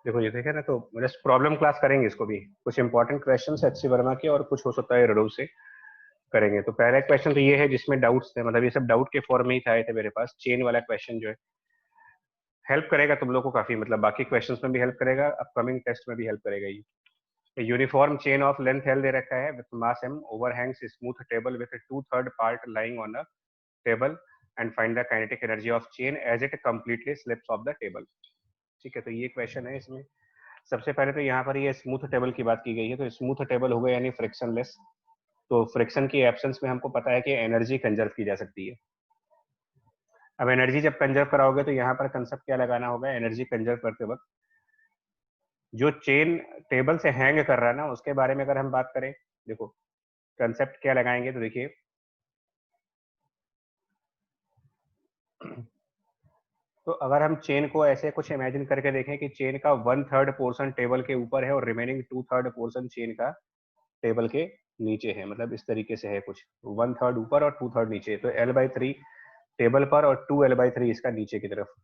देखो ये देखे ना, तो जस्ट प्रॉब्लम क्लास करेंगे इसको भी, कुछ इंपॉर्टेंट क्वेश्चन एचसी वर्मा के और कुछ हो सकता है रिडल से करेंगे। तो पहला क्वेश्चन तो ये है जिसमें डाउट्स थे, मतलब ये सब डाउट के फॉर्म में ही आए थे मेरे पास। चेन वाला क्वेश्चन जो है हेल्प करेगा तुम लोग को काफी, मतलब बाकी क्वेश्चंस में भी हेल्प करेगा, अपकमिंग टेस्ट में भी हेल्प करेगा ये। Uniform chain of length L दे रखा है with mass M, overhangs smooth table with 2/3 part lying on a table and find the kinetic energy of chain as it completely slips off the table. ठीक है, तो ये question है। इसमें सबसे पहले तो यहाँ पर ये स्मूथ टेबल की बात की गई है, तो स्मूथ टेबल होगा यानी फ्रिक्शनलेस। तो फ्रिक्शन की एब्सेंस में हमको पता है कि एनर्जी कंजर्व की जा सकती है। अब एनर्जी जब कंजर्व कराओगे तो यहाँ पर कंसेप्ट क्या लगाना होगा, एनर्जी कंजर्व करते वक्त जो चेन टेबल से हैंग कर रहा है ना उसके बारे में अगर हम बात करें, देखो कंसेप्ट क्या लगाएंगे, तो देखिए तो अगर हम चेन को ऐसे कुछ इमेजिन करके देखें कि चेन का 1/3 पोर्शन टेबल के ऊपर है और रिमेनिंग 2/3 पोर्शन चेन का टेबल के नीचे है, मतलब इस तरीके से है कुछ, 1/3 ऊपर और 2/3 नीचे, तो L/3 टेबल पर और 2L/3 इसका नीचे की तरफ।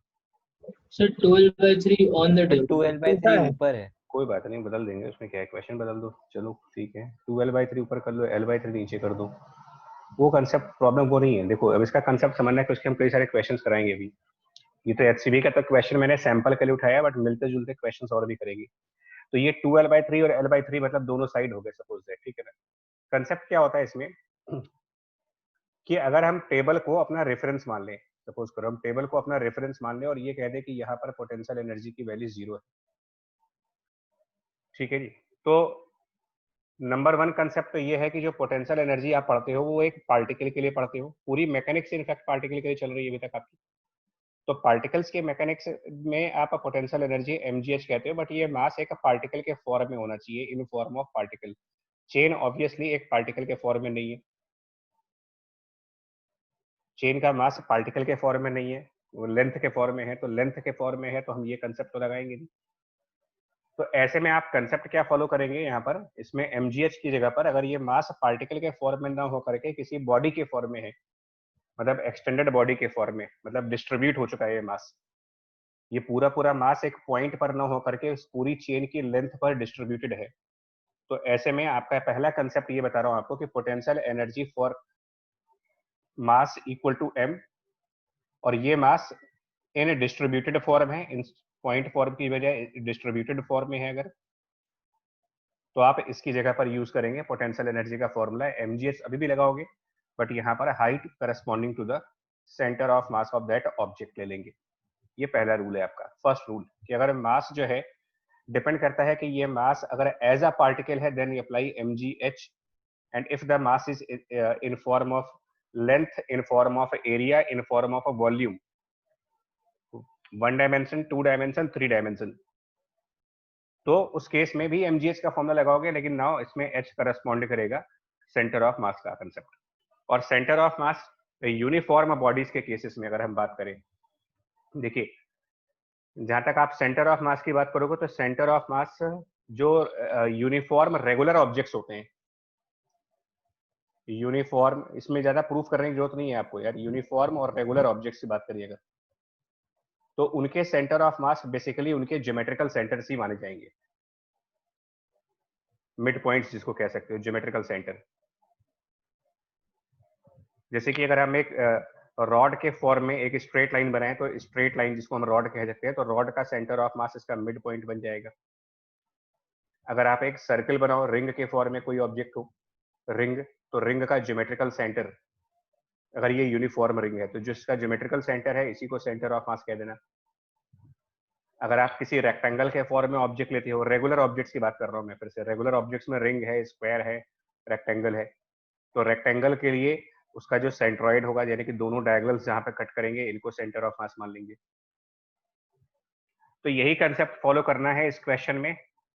सर 12/3 ऑन द टेबल 12/3 ऊपर है। कोई बात नहीं, बदल देंगे, उसमें क्या है, क्वेश्चन बदल दो, चलो ठीक है, 2L/3 ऊपर कर लो, L/3 नीचे कर दो, वो कंसेप्ट प्रॉब्लम वो नहीं है। देखो अब इसका कंसेप्ट समझना है कि उसके हम कई सारे क्वेश्चंस कराएंगे अभी। ये तो एचसीबी का तो क्वेश्चन मैंने सैंपल के लिए उठाया, बट मिलते जुलते क्वेश्चंस और भी करेंगे। तो ये 2L/3 और L/3 मतलब दोनों साइड हो गए सपोज दैट, ठीक है ना। कंसेप्ट क्या होता है इसमें कि अगर हम टेबल को अपना रेफरेंस मान लें, सपोज करो हम टेबल को अपना रेफरेंस मान लें और ये कह दें कि यहाँ पर पोटेंशियल एनर्जी की वैल्यू 0 है, ठीक है जी। तो नंबर 1 कंसेप्ट तो ये है कि जो पोटेंशियल एनर्जी आप पढ़ते हो वो एक पार्टिकल के लिए पढ़ते हो, पूरी मैकेनिक्स इनफैक्ट पार्टिकल के लिए चल रही है अभी तक आपकी। तो पार्टिकल्स के मैकेनिक्स में आप पोटेंशियल एनर्जी mgh कहते हो, बट ये मास एक पार्टिकल के फॉर्म में होना चाहिए, इन form of particle. Chain obviously एक पार्टिकल के फॉर्म में नहीं है, चेन का मास पार्टिकल के फॉर्म में नहीं है, वो लेंथ के फॉर्म में है, तो लेंथ के फॉर्म में है तो हम ये कंसेप्ट तो लगाएंगे नहीं। तो ऐसे में आप कंसेप्ट क्या फॉलो करेंगे यहाँ पर, इसमें mgh की जगह पर अगर ये मास पार्टिकल के फॉर्म में ना हो करके किसी बॉडी के फॉर्म में है, मतलब एक्सटेंडेड बॉडी के फॉर्म में, मतलब डिस्ट्रीब्यूट हो चुका है ये मास, ये पूरा पूरा मास एक पॉइंट पर ना हो करके उस पूरी चेन की लेंथ पर डिस्ट्रीब्यूटेड है, तो ऐसे में आपका पहला कंसेप्ट ये बता रहा हूं आपको कि potential energy for mass equal to m, और ये मास इन डिस्ट्रीब्यूटेड फॉर्म है, इन पॉइंट फॉर्म की बजाय डिस्ट्रीब्यूटेड फॉर्म में है अगर, तो आप इसकी जगह पर यूज करेंगे पोटेंशियल एनर्जी का फॉर्मूला mgh अभी भी लगाओगे, बट यहाँ पर height corresponding to the centre of mass of that object ले लेंगे। ये पहला रूल है आपका, फर्स्ट रूल, कि अगर मास जो है डिपेंड करता है कि ये मास अगर एज अ पार्टिकल है then apply mgh, and if the mass is in form of length, in form of area, in form of volume, 1 dimension, 2 dimension, 3 dimension, तो उस केस में भी mgh का फॉर्मूला लगाओगे, लेकिन नाउ इसमें h करस्पॉन्ड करेगा सेंटर ऑफ मास का कंसेप्ट। और centre of mass uniform bodies के केसेस में अगर हम बात करें, देखिए जहां तक आप सेंटर ऑफ मास की बात करोगे तो सेंटर ऑफ मास जो यूनिफॉर्म रेगुलर ऑब्जेक्ट्स होते हैं, यूनिफॉर्म, इसमें ज्यादा प्रूफ करने की जरूरत नहीं है आपको यार, यूनिफॉर्म और रेगुलर ऑब्जेक्ट्स की बात करिएगा तो उनके सेंटर ऑफ मास बेसिकली उनके ज्योमेट्रिकल सेंटर्स ही माने जाएंगे, मिड पॉइंट्स जिसको कह सकते हो, ज्योमेट्रिकल सेंटर। जैसे कि अगर हम एक रॉड के फॉर्म में एक स्ट्रेट लाइन बनाए तो स्ट्रेट लाइन जिसको हम रॉड कह सकते हैं, तो रॉड का सेंटर ऑफ मास इसका मिड पॉइंट बन जाएगा। अगर आप एक सर्कल बनाओ रिंग के फॉर्म में, कोई ऑब्जेक्ट हो रिंग, तो रिंग का ज्योमेट्रिकल सेंटर, अगर ये यूनिफॉर्म रिंग है तो जिसका ज्योमेट्रिकल सेंटर है इसी को सेंटर ऑफ मास कह देना। अगर आप किसी रेक्टेंगल के फॉर्म में ऑब्जेक्ट लेते हो, रेगुलर ऑब्जेक्ट्स की बात कर रहा हूँ मैं फिर से, रेगुलर ऑब्जेक्ट्स में रिंग है, स्क्वायर है, रेक्टेंगल है, तो रेक्टेंगल के लिए उसका जो सेंट्रॉइड होगा, यानी कि दोनों डायगोनल्स जहां पे कट करेंगे इनको सेंटर ऑफ मास मान लेंगे। तो यही कंसेप्ट फॉलो करना है इस क्वेश्चन में,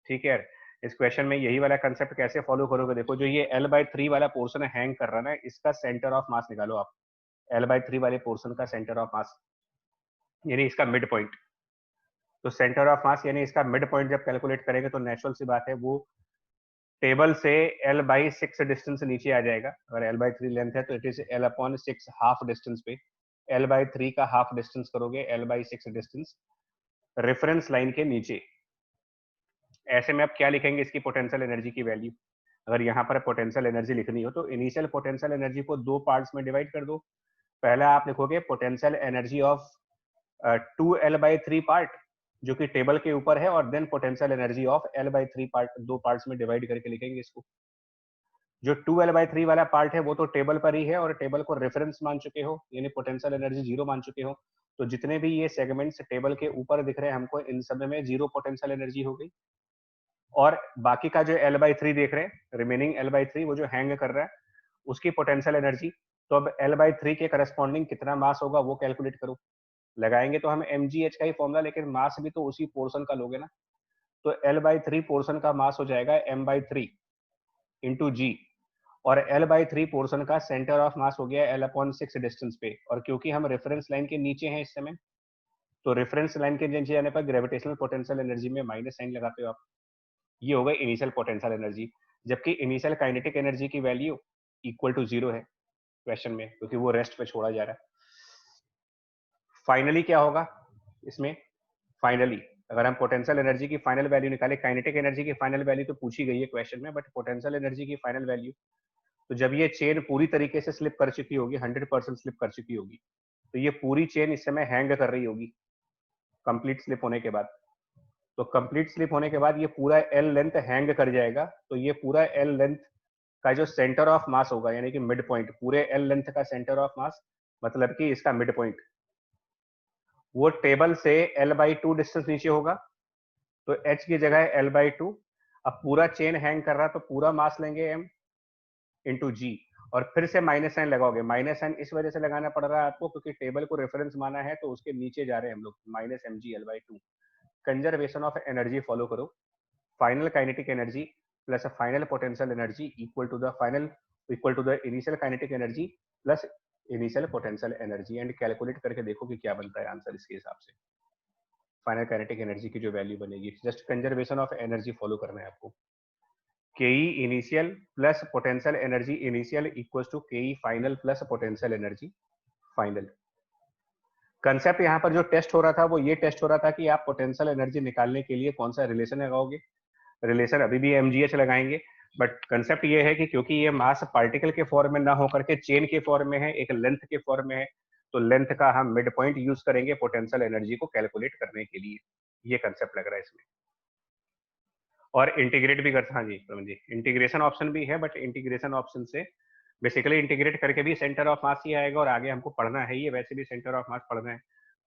ठीक है। इस क्वेश्चन में यही वाला कंसेप्ट कैसे फॉलो करोगे, देखो जो ये L/3 वाला पोर्शन हैंग कर रहा है ना, इसका सेंटर ऑफ मास निकालो आप, L/3 वाले पोर्शन का सेंटर ऑफ मास यानी इसका मिड पॉइंट। तो सेंटर ऑफ मास यानी इसका मिड पॉइंट जब कैलकुलेट करेंगे तो नेचुरल सी बात है वो टेबल से L/6 डिस्टेंस नीचे आ जाएगा। अगर L/3 लेंथ है तो it is L/6 half distance पे, L/3 का हाफ डिस्टेंस करोगे L/6 डिस्टेंस रेफरेंस लाइन के नीचे, ऐसे में अब क्या लिखेंगे इसकी पोटेंशियल एनर्जी की वैल्यू? अगर यहाँ पर पोटेंशियल एनर्जी लिखनी हो तो इनिशियल पोटेंशियल एनर्जी को 2 पार्ट्स में डिवाइड कर दो। पहला आप लिखोगे potential energy of 2L/3 part जो कि टेबल के ऊपर है, और then potential energy of L/3 part, 2 parts में डिवाइड करके लिखेंगे इसको। जो 2L/3 वाला पार्ट है वो तो टेबल पर ही है, और टेबल को रेफरेंस मान चुके हो, यानी पोटेंशियल एनर्जी 0 मान चुके हो। तो जितने भी ये सेगमेंट्स टेबल के ऊपर दिख रहे हैं हमको, इन सब में 0 पोटेंशियल एनर्जी हो गई। और बाकी का जो L/3 देख रहे हैं, रिमेनिंग L/3 वो जो हैंग कर रहा है, उसकी पोटेंशियल एनर्जी, तो अब L/3 के करस्पॉन्डिंग कितना मास होगा वो कैलकुलेट करो। लगाएंगे तो हम mgh का ही फॉर्मूला, लेकिन मास भी तो उसी पोर्शन का लोगे ना। तो L/3 पोर्शन का मास हो जाएगा m/3 इंटू जी, और L/3 पोर्शन का सेंटर ऑफ मास हो गया L/6 डिस्टेंस पे। और क्योंकि हम रेफरेंस लाइन के नीचे हैं इस समय, तो रेफरेंस लाइन के नीचे जाने पर ग्रेविटेशनल पोटेंशियल एनर्जी में माइनस साइन लगाते हो आप। ये हो गई इनिशियल पोटेंशियल एनर्जी, जबकि इनिशियल काइनेटिक एनर्जी की वैल्यू इक्वल टू 0 है क्वेश्चन में, क्योंकि वो रेस्ट पे छोड़ा जा रहा है। फाइनली क्या होगा इसमें? फाइनली अगर हम पोटेंशियल एनर्जी की फाइनल वैल्यू निकाले, काइनेटिक एनर्जी की फाइनल वैल्यू तो पूछी गई है क्वेश्चन में, बट पोटेंशियल एनर्जी की फाइनल वैल्यू, तो जब ये चेन पूरी तरीके से स्लिप कर चुकी होगी, 100% स्लिप कर चुकी होगी, तो ये पूरी चेन इस समय हैंग कर रही होगी कंप्लीट स्लिप होने के बाद। तो कंप्लीट स्लिप होने के बाद ये पूरा एल लेंथ हैंग कर जाएगा। तो ये पूरा एल लेंथ का जो सेंटर ऑफ मास होगा, यानी कि मिड पॉइंट, पूरे एल लेंथ का सेंटर ऑफ मास, मतलब कि इसका मिड पॉइंट, वो टेबल से L/2 डिस्टेंस नीचे होगा। तो H की जगह है L/2। अब पूरा चेन हैंग कर रहा, तो पूरा मास लेंगे m इंटू जी, और फिर से माइनस साइन लगाओगे। माइनस साइन इस वजह से लगाना पड़ रहा है आपको क्योंकि टेबल को रेफरेंस माना है, तो उसके नीचे जा रहे हैं हम लोग, minus mg/2। Conservation of energy follow करो। Final kinetic energy plus final potential energy equal to the initial kinetic energy plus initial potential energy, and calculate करके देखो कि क्या बनता है आंसर इसके हिसाब से। फाइनल काइनेटिक एनर्जी की जो वैल्यू बनेगी, just conservation of energy follow करना है आपको। KE initial plus potential energy initial equals to KE final plus potential energy final. Concept यहाँ पर जो टेस्ट हो रहा था वो ये टेस्ट हो रहा था कि आप पोटेंशियल एनर्जी निकालने के लिए कौन सा रिलेशन लगाओगे। रिलेशन अभी भी mgh लगाएंगे, बट कंसेप्ट ये है कि क्योंकि ये मास पार्टिकल के फॉर्म में ना होकर के चेन के फॉर्म में है, एक लेंथ के फॉर्म में है, तो लेंथ का हम मिड पॉइंट यूज करेंगे पोटेंशियल एनर्जी को कैलकुलेट करने के लिए। ये कंसेप्ट लग रहा है इसमें। और इंटीग्रेट भी करता, हाँ जी प्रवीण जी, इंटीग्रेशन ऑप्शन भी है, बट इंटीग्रेशन ऑप्शन से बेसिकली इंटीग्रेट करके भी सेंटर ऑफ मास ही आएगा, और आगे हमको पढ़ना है ये, वैसे भी सेंटर ऑफ मास पढ़ना है,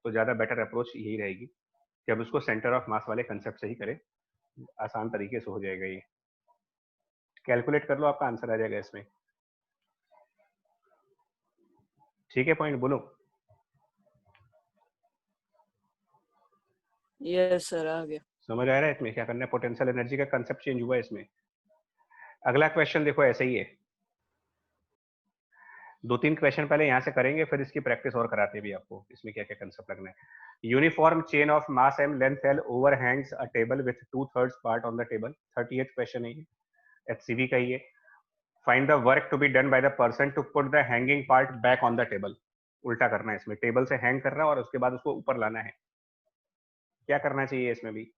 तो ज्यादा बेटर अप्रोच यही रहेगी कि अब उसको सेंटर ऑफ मास वाले कंसेप्ट से ही करें, आसान तरीके से हो जाएगा ये। कैलकुलेट कर लो, आपका आंसर आ जाएगा इसमें। ठीक है, पॉइंट बोलो। यस सर, आ गया। समझ आ रहा है इसमें क्या करना है? पोटेंशियल एनर्जी का कंसेप्ट चेंज हुआ है इसमें। अगला क्वेश्चन देखो ऐसे ही है, 2-3 क्वेश्चन पहले यहाँ से करेंगे, फिर इसकी प्रैक्टिस और कराते भी आपको इसमें क्या क्या कंसेप्ट लगना है। Uniform chain of mass m length l overhangs a table with 2/3 part on the table. 38th question है ये, HCV का ही है। Find the work to be done by the person to put the hanging part back on the table. उल्टा करना है इसमें, table से हैंग कर रहा है और उसके बाद उसको ऊपर लाना है। क्या करना चाहिए इसमें भी,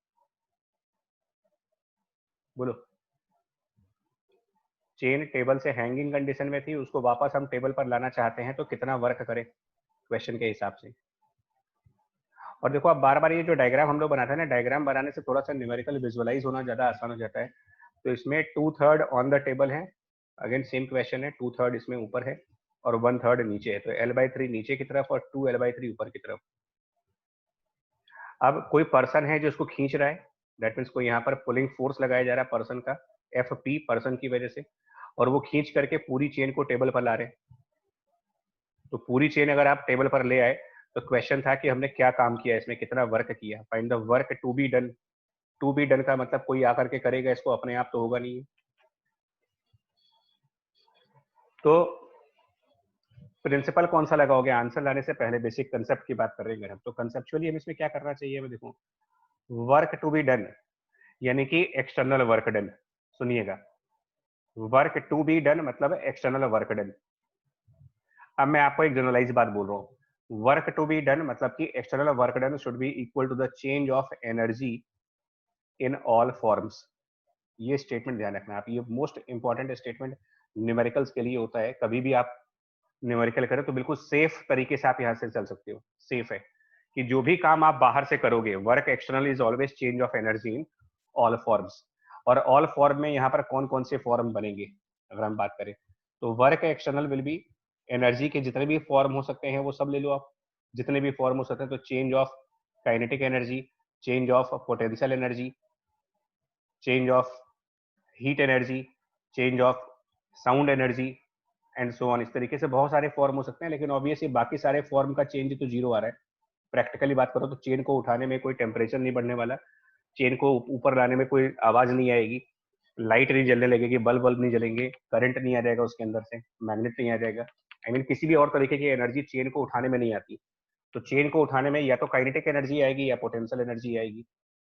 बोलो। चेन टेबल से हैंगिंग कंडीशन में थी, उसको वापस हम टेबल पर लाना चाहते हैं, तो कितना वर्क करें क्वेश्चन के हिसाब से। और देखो, अब बार बार ये जो डायग्राम हम लोग बनाते हैं ना, डायग्राम बनाने से थोड़ा सा न्यूमेरिकल विजुअलाइज होना ज्यादा आसान हो जाता है। तो इसमें 2/3 ऑन द टेबल है, अगेन सेम क्वेश्चन है, 2/3 इसमें ऊपर है और 1/3 नीचे है, तो L/3 नीचे की तरफ और 2L/3 ऊपर की तरफ। अब कोई पर्सन है जो इसको खींच रहा है, दैट मीन्स को यहाँ पर पुलिंग फोर्स लगाया जा रहा है पर्सन का, FP पर्सन की वजह से, और वो खींच करके पूरी चेन को टेबल पर ला रहे हैं। तो पूरी चेन अगर आप टेबल पर ले आए, तो क्वेश्चन था कि हमने क्या काम किया, इसमें कितना वर्क किया। Find the work to be done. To be done का मतलब कोई आकर के करेगा इसको, अपने आप तो होगा नहीं। तो प्रिंसिपल कौन सा लगाओगे? आंसर लाने से पहले बेसिक कंसेप्ट की बात कर रहे हैं हम। तो कंसेप्चुअली हम इसमें क्या करना चाहिए हमें, देखो, वर्क टू बी डन यानी कि एक्सटर्नल वर्क डन। सुनिएगा, वर्क टू बी डन मतलब एक्सटर्नल वर्क डन। अब मैं आपको एक जनरलाइज बात बोल रहा हूँ, वर्क टू बी डन मतलब कि external work done should be equal to the change of energy in all forms. ये स्टेटमेंट ध्यान रखना आप, ये मोस्ट इंपॉर्टेंट स्टेटमेंट न्यूमेरिकल्स के लिए होता है। कभी भी आप न्यूमेरिकल करें तो बिल्कुल सेफ तरीके से आप यहाँ से चल सकते हो। सेफ है कि जो भी काम आप बाहर से करोगे, work external is always change of energy in all forms. और ऑल फॉर्म में यहाँ पर कौन कौन से फॉर्म बनेंगे अगर हम बात करें तो work external will be energy के जितने भी फॉर्म हो सकते हैं वो सब ले लो आप, जितने भी फॉर्म हो सकते हैं। तो change of kinetic energy, change of potential energy, change of heat energy, change of sound energy and so on. इस तरीके से बहुत सारे फॉर्म हो सकते हैं, लेकिन ऑब्वियसली बाकी सारे फॉर्म का चेंज तो जीरो आ रहा है। प्रैक्टिकली बात करो तो चेन को उठाने में कोई टेम्परेचर नहीं बढ़ने वाला, चेन को ऊपर लाने में कोई आवाज नहीं आएगी, लाइट नहीं जलने लगेगी, बल्ब नहीं जलेंगे, करंट नहीं आ जाएगा उसके अंदर से, मैग्नेट नहीं आ जाएगा। आई मीन किसी भी और तरीके की एनर्जी चेन को उठाने में नहीं आती। तो चेन को उठाने में या तो काइनेटिक एनर्जी आएगी या पोटेंशियल एनर्जी आएगी।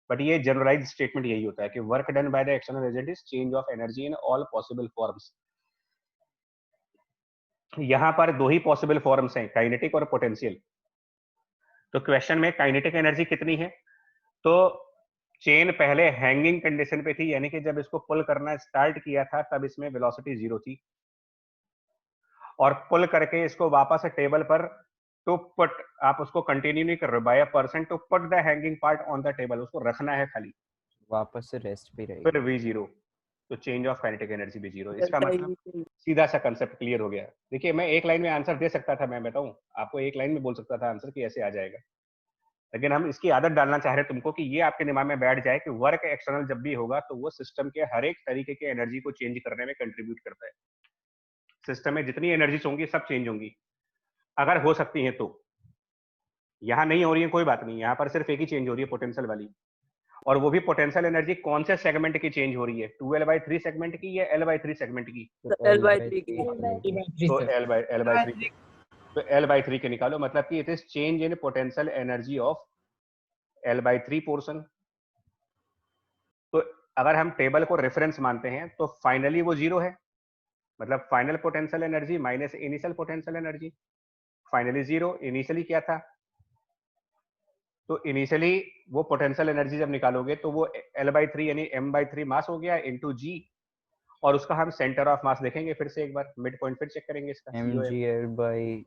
बट ये जनरलाइज स्टेटमेंट यही होता है कि work done by the external agent is change of energy in all possible forms. यहां पर दो ही पॉसिबल फॉर्म्स हैं, काइनेटिक और पोटेंशियल। तो क्वेश्चन में काइनेटिक एनर्जी कितनी है, तो चेन पहले हैंगिंग कंडीशन पे थी, यानी कि जब इसको पुल करना स्टार्ट किया था तब इसमें वेलोसिटी जीरो थी, और पुल करके इसको वापस टेबल पर टू पुट, आप उसको कंटिन्यू नहीं कर रहे by a person to put the hanging part on the table, उसको रखना है खाली, वापस से रेस्ट पे रहेगी, फिर वी जीरो, तो चेंज ऑफ काइनेटिक एनर्जी भी जीरो। इसका मतलब सीधा सा कंसेप्ट क्लियर हो गया। देखिए मैं एक लाइन में आंसर दे सकता था, मैं बताऊं आपको, एक लाइन में बोल सकता था आंसर कि ऐसे आ जाएगा, लेकिन हम इसकी आदत डालना चाह रहे हैं तुमको कि ये आपके दिमाग में बैठ जाए कि वर्क एक्सटर्नल जब भी होगा तो वो सिस्टम के हर एक तरीके के एनर्जी को चेंज करने में कंट्रीब्यूट करता है। सिस्टम में जितनी एनर्जीज होंगी सब चेंज होंगी, अगर हो सकती हैं तो। यहाँ नहीं हो रही है कोई बात नहीं, यहाँ पर सिर्फ एक ही चेंज हो रही है, पोटेंशियल वाली, और वो भी पोटेंशियल एनर्जी कौन से सेगमेंट की चेंज हो रही है, 2L/3 सेगमेंट की या L/3 सेगमेंट की? L/3 की। तो L/3, तो L/3 के निकालो, मतलब कि it is change in potential energy of L/3 portion. तो अगर हम टेबल को रेफरेंस मानते हैं तो फाइनली वो जीरो है, मतलब final potential energy minus initial potential energy, finally zero. Initially क्या था, तो इनिशियली वो पोटेंशियल एनर्जी जब निकालोगे तो वो L/3 यानी m/3 मास हो गया इनटू g, और उसका हम सेंटर ऑफ मास देखेंगे फिर से एक बार, मिड पॉइंट फिर चेक करेंगे इसका, mgL/18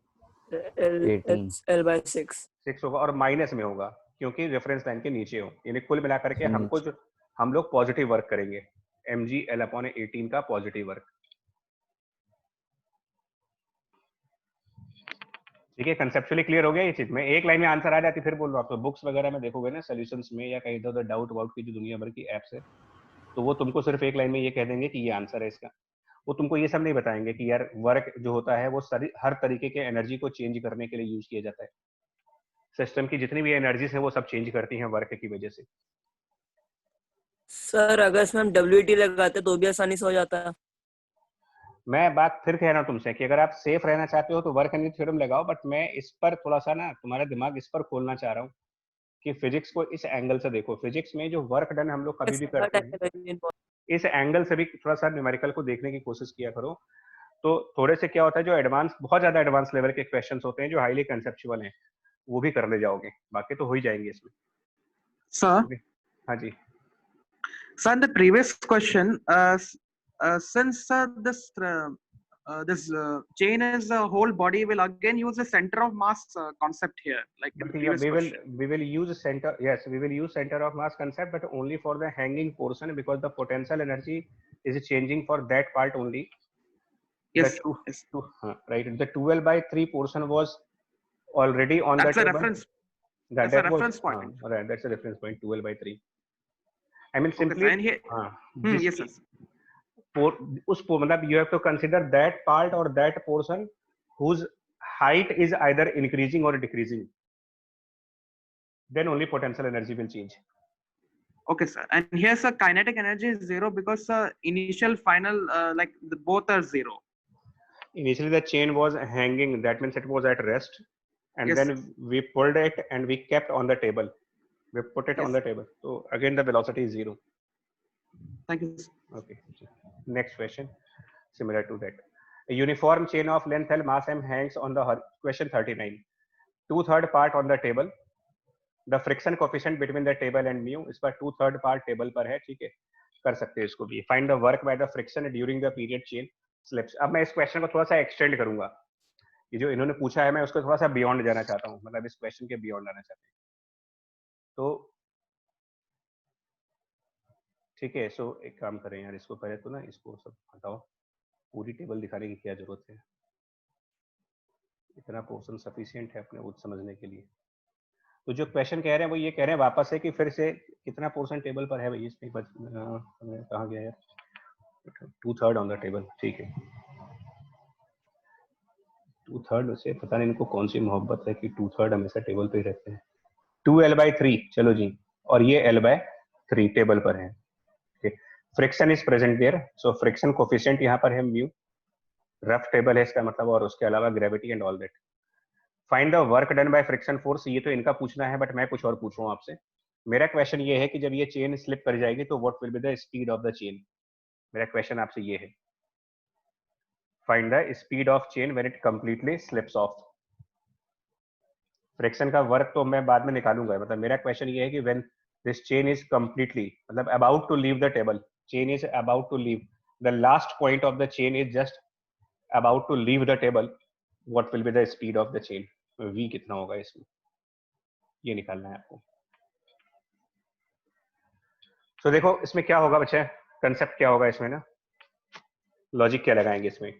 6 होगा, और माइनस में होगा क्योंकि रेफरेंस लाइन के नीचे हो, यानी कुल मिलाकर के हमको जो हम लोग पॉजिटिव वर्क करेंगे, mgL/18 का पॉजिटिव वर्क। ठीक है, कंसेप्चुअली क्लियर हो गया ये चीज में, एक लाइन में आंसर आ जाती, फिर बोल रहा हूँ आपको बुक्स वगैरह में देखोगे ना सॉल्यूशंस में या कहीं इधर उधर डाउट वाउट की जो दुनिया भर की एप्स है, तो वो तुमको सिर्फ एक लाइन में ये कह देंगे कि ये आंसर है इसका। वो तुमको ये सब नहीं बताएंगे कि यार वर्क जो होता है वो हर तरीके के एनर्जी को चेंज करने के लिए यूज किया जाता है। सिस्टम की जितनी भी एनर्जीज है वो सब चेंज करती हैं वर्क की वजह से। सर अगर इसमें हम WT लगाते तो भी आसानी से हो जाता है। मैं बात फिर कह रहा हूँ तुमसे कि अगर आप सेफ रहना चाहते हो तो वर्क एनर्जी थ्योरम लगाओ, बट मैं इस पर थोड़ा सा ना तुम्हारा दिमाग इस पर खोलना चाह रहा हूँ कि फिजिक्स को इस एंगल से देखो। फिजिक्स में जो वर्क डन हम लोग कभी भी करते हैं इस एंगल से भी थोड़ा सा न्यूमेरिकल को देखने की कोशिश किया करो। तो थोड़े से क्या होता है, जो एडवांस, बहुत ज्यादा एडवांस लेवल के क्वेश्चंस होते हैं जो हाईली कंसेप्चुअल हैं, वो भी कर ले जाओगे, बाकी तो हो ही जाएंगे इसमें। Sir, हाँ जी sir, in the previous question, since this chain is a whole body, will again use the center of mass concept here, like in the but previous question. we will use center, yes, we will use center of mass concept, but only for the hanging portion because the potential energy is changing for that part only. Yes, yes. Right, the 2L/3 portion was already on that's the a table. reference. That's a reference point. Right, that's a reference point, 2L/3. I mean simply okay, here, yes sir. मतलब you have to consider that part or that portion whose height is either increasing or decreasing, then only potential energy will change. Okay sir, and here's a kinetic energy is zero because initial final like both are zero. Initially the chain was hanging, that means it was at rest, and yes, then sir. we pulled it and we kept on the table, we put it yes. on the table, so again the velocity is zero. Thank you sir. Okay, next question similar to that. A uniform chain of length L, mass M hangs on the question 39, 2/3 part on the table, the friction coefficient between the table and mu, इस पर 2/3 part table पर है, ठीक है, कर सकते हैं इसको भी। Find the work by the friction during the period chain slips. अब मैं इस क्वेश्चन को थोड़ा सा एक्सटेंड करूंगा, ये जो इन्होंने पूछा है मैं उसको थोड़ा सा बियॉन्ड जाना चाहता हूँ, मतलब इस क्वेश्चन के बियॉन्ड जाना चाहते हैं। तो ठीक है, सो एक काम करें यार, इसको पहले तो ना इसको सब हटाओ, पूरी टेबल दिखाने की क्या जरूरत है, इतना पोर्शन सफिशिएंट है अपने को समझने के लिए। तो जो क्वेश्चन कह रहे हैं वो ये कह रहे हैं वापस से कि फिर से कितना पोर्शन टेबल पर है भाई, इसमें कहाँ गया यार, 2/3 ऑन द टेबल, ठीक है। 2/3 से पता नहीं इनको कौन सी मोहब्बत है कि 2/3 हमेशा टेबल पे ही रहते हैं। 2L/3, चलो जी, और ये L/3 टेबल पर है, friction is present there, so friction coefficient यहाँ पर है म्यू, रफ टेबल है इसका मतलब, और उसके अलावा gravity and all that. Find the work done by friction force, ये तो इनका पूछना है, बट मैं कुछ और पूछ रहा हूँ आपसे। मेरा क्वेश्चन ये है कि जब ये चेन स्लिप कर जाएगी तो what will be the speed of the chain. मेरा क्वेश्चन आपसे ये है, find the speed of chain when it completely slips of. Friction का वर्क तो मैं बाद में निकालूंगा, मतलब मेरा क्वेश्चन ये है कि when this chain is completely, मतलब about to leave the table, chain is about to leave, the last point of the chain is just about to leave the table, what will be the speed of the chain, v कितना होगा इसमें, ये निकालना है आपको। तो देखो इसमें क्या होगा बच्चे, कंसेप्ट क्या होगा इसमें ना, लॉजिक क्या लगाएंगे इसमें,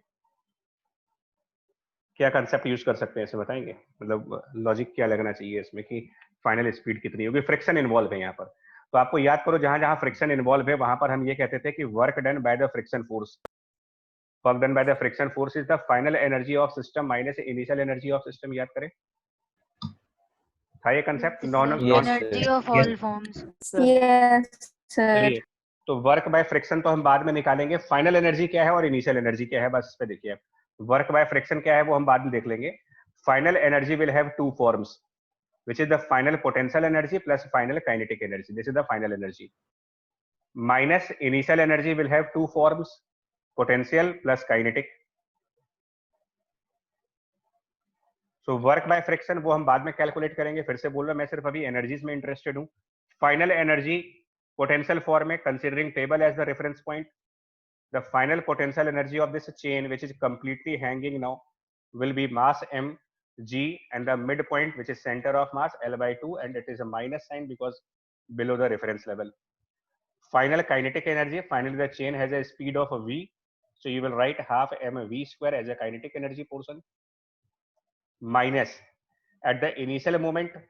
क्या कंसेप्ट यूज कर सकते हैं इसे बताएंगे, मतलब लॉजिक क्या लगना चाहिए इसमें कि फाइनल स्पीड कितनी होगी। फ्रिक्शन इन्वॉल्व है यहाँ पर, तो आपको याद करो जहां जहां फ्रिक्शन इन्वॉल्व है वहां पर हम ये कहते थे कि work done by the friction force, work done by the friction force is the final energy of system minus initial energy of system, याद करें था ये concept, non energy of all forms. Yes, sir. चलिए, तो work by friction तो हम बाद में निकालेंगे, फाइनल एनर्जी क्या है और इनिशियल एनर्जी क्या है, बस इस पे देखिए। वर्क बाय फ्रिक्शन क्या है वो हम बाद में देख लेंगे। Final energy will have two forms, which is the final potential energy plus final kinetic energy. This is the final energy. Minus initial energy will have two forms, potential plus kinetic. So work by friction वो हम बाद में calculate करेंगे, फिर से बोल रहा मैं सिर्फ अभी एनर्जीज में इंटरेस्टेड हूँ। फाइनल एनर्जी पोटेंशियल फॉर्म में, considering table as the reference point, the final potential energy of this chain which is completely hanging now will be mass m g and the midpoint which is center of mass L/2, and it is a minus sign because below the reference level. Final kinetic energy, finally the chain has a speed of v, so you will write half mv square as a kinetic energy portion, minus at the initial moment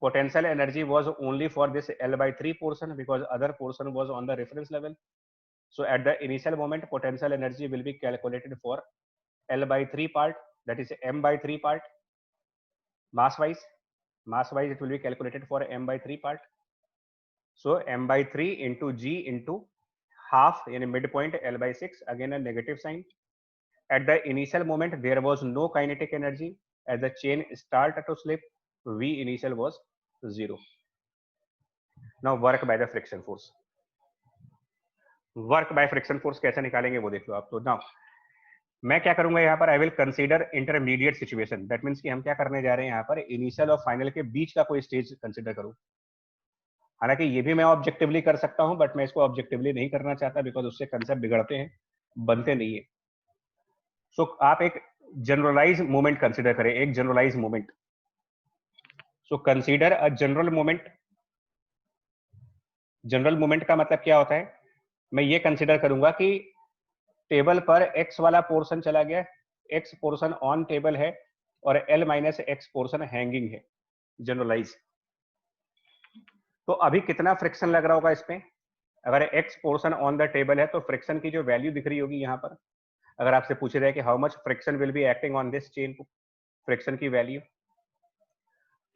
potential energy was only for this L/3 portion because other portion was on the reference level. So at the initial moment, potential energy will be calculated for L/3 part, that is m/3 part, mass wise it will be calculated for m/3 part. So m/3 into g into half, yani midpoint L/6, again a negative sign. At the initial moment, there was no kinetic energy. As the chain started to slip, V initial was 0. Now work by the friction force. Work by friction force कैसे निकालेंगे वो देख लो आप। तो now मैं क्या करूंगा यहाँ पर, I will consider intermediate situation, that means कि हम क्या करने जा रहे हैं यहाँ पर, इनिशियल और फाइनल के बीच का कोई स्टेज कंसीडर करूं। हालांकि ये भी मैं ऑब्जेक्टिवली कर सकता हूं, बट मैं इसको ऑब्जेक्टिवली नहीं करना चाहता बिकॉज उससे कंसेप्ट बिगड़ते हैं, बनते नहीं है। सो आप एक जनरलाइज मोमेंट कंसीडर करें, एक generalise moment. So consider a general moment. General moment का मतलब क्या होता है, मैं ये कंसीडर करूंगा कि टेबल पर x वाला पोर्शन चला गया, x पोर्शन ऑन टेबल है और l minus x portion hanging है, जनरलाइज। तो अभी कितना फ्रिक्शन लग रहा होगा इसमें, अगर x portion on the table है तो फ्रिक्शन की जो वैल्यू दिख रही होगी यहाँ पर, अगर आपसे पूछ रहे हैं कि how much friction will be acting on this chain, friction की वैल्यू,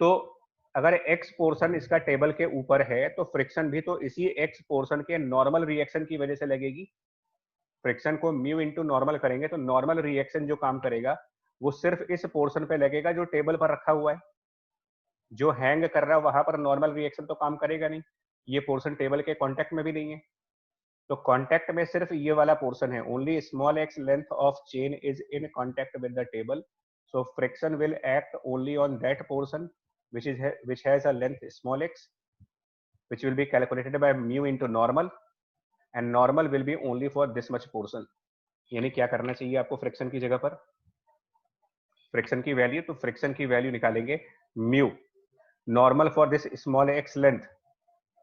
तो अगर x पोर्शन इसका टेबल के ऊपर है तो फ्रिक्शन भी तो इसी x पोर्शन के नॉर्मल रिएक्शन की वजह से लगेगी। फ्रिक्शन को म्यू इंटू नॉर्मल करेंगे तो नॉर्मल रिएक्शन जो काम करेगा वो सिर्फ इस पोर्शन पे लगेगा जो टेबल पर रखा हुआ है। जो हैंग कर रहा है वहां पर नॉर्मल रिएक्शन तो काम करेगा नहीं, ये पोर्शन टेबल के कांटेक्ट में भी नहीं है, तो कांटेक्ट में सिर्फ ये वाला पोर्शन है। Only small x length of chain is in contact with the table, so friction will act only on that portion which has a length small x, which will be calculated by mu into normal, and normal will be only for this much portion. यानी क्या करना चाहिए आपको friction की जगह पर, friction की value, तो फ्रिक्शन की वैल्यू निकालेंगे mu normal for this small x length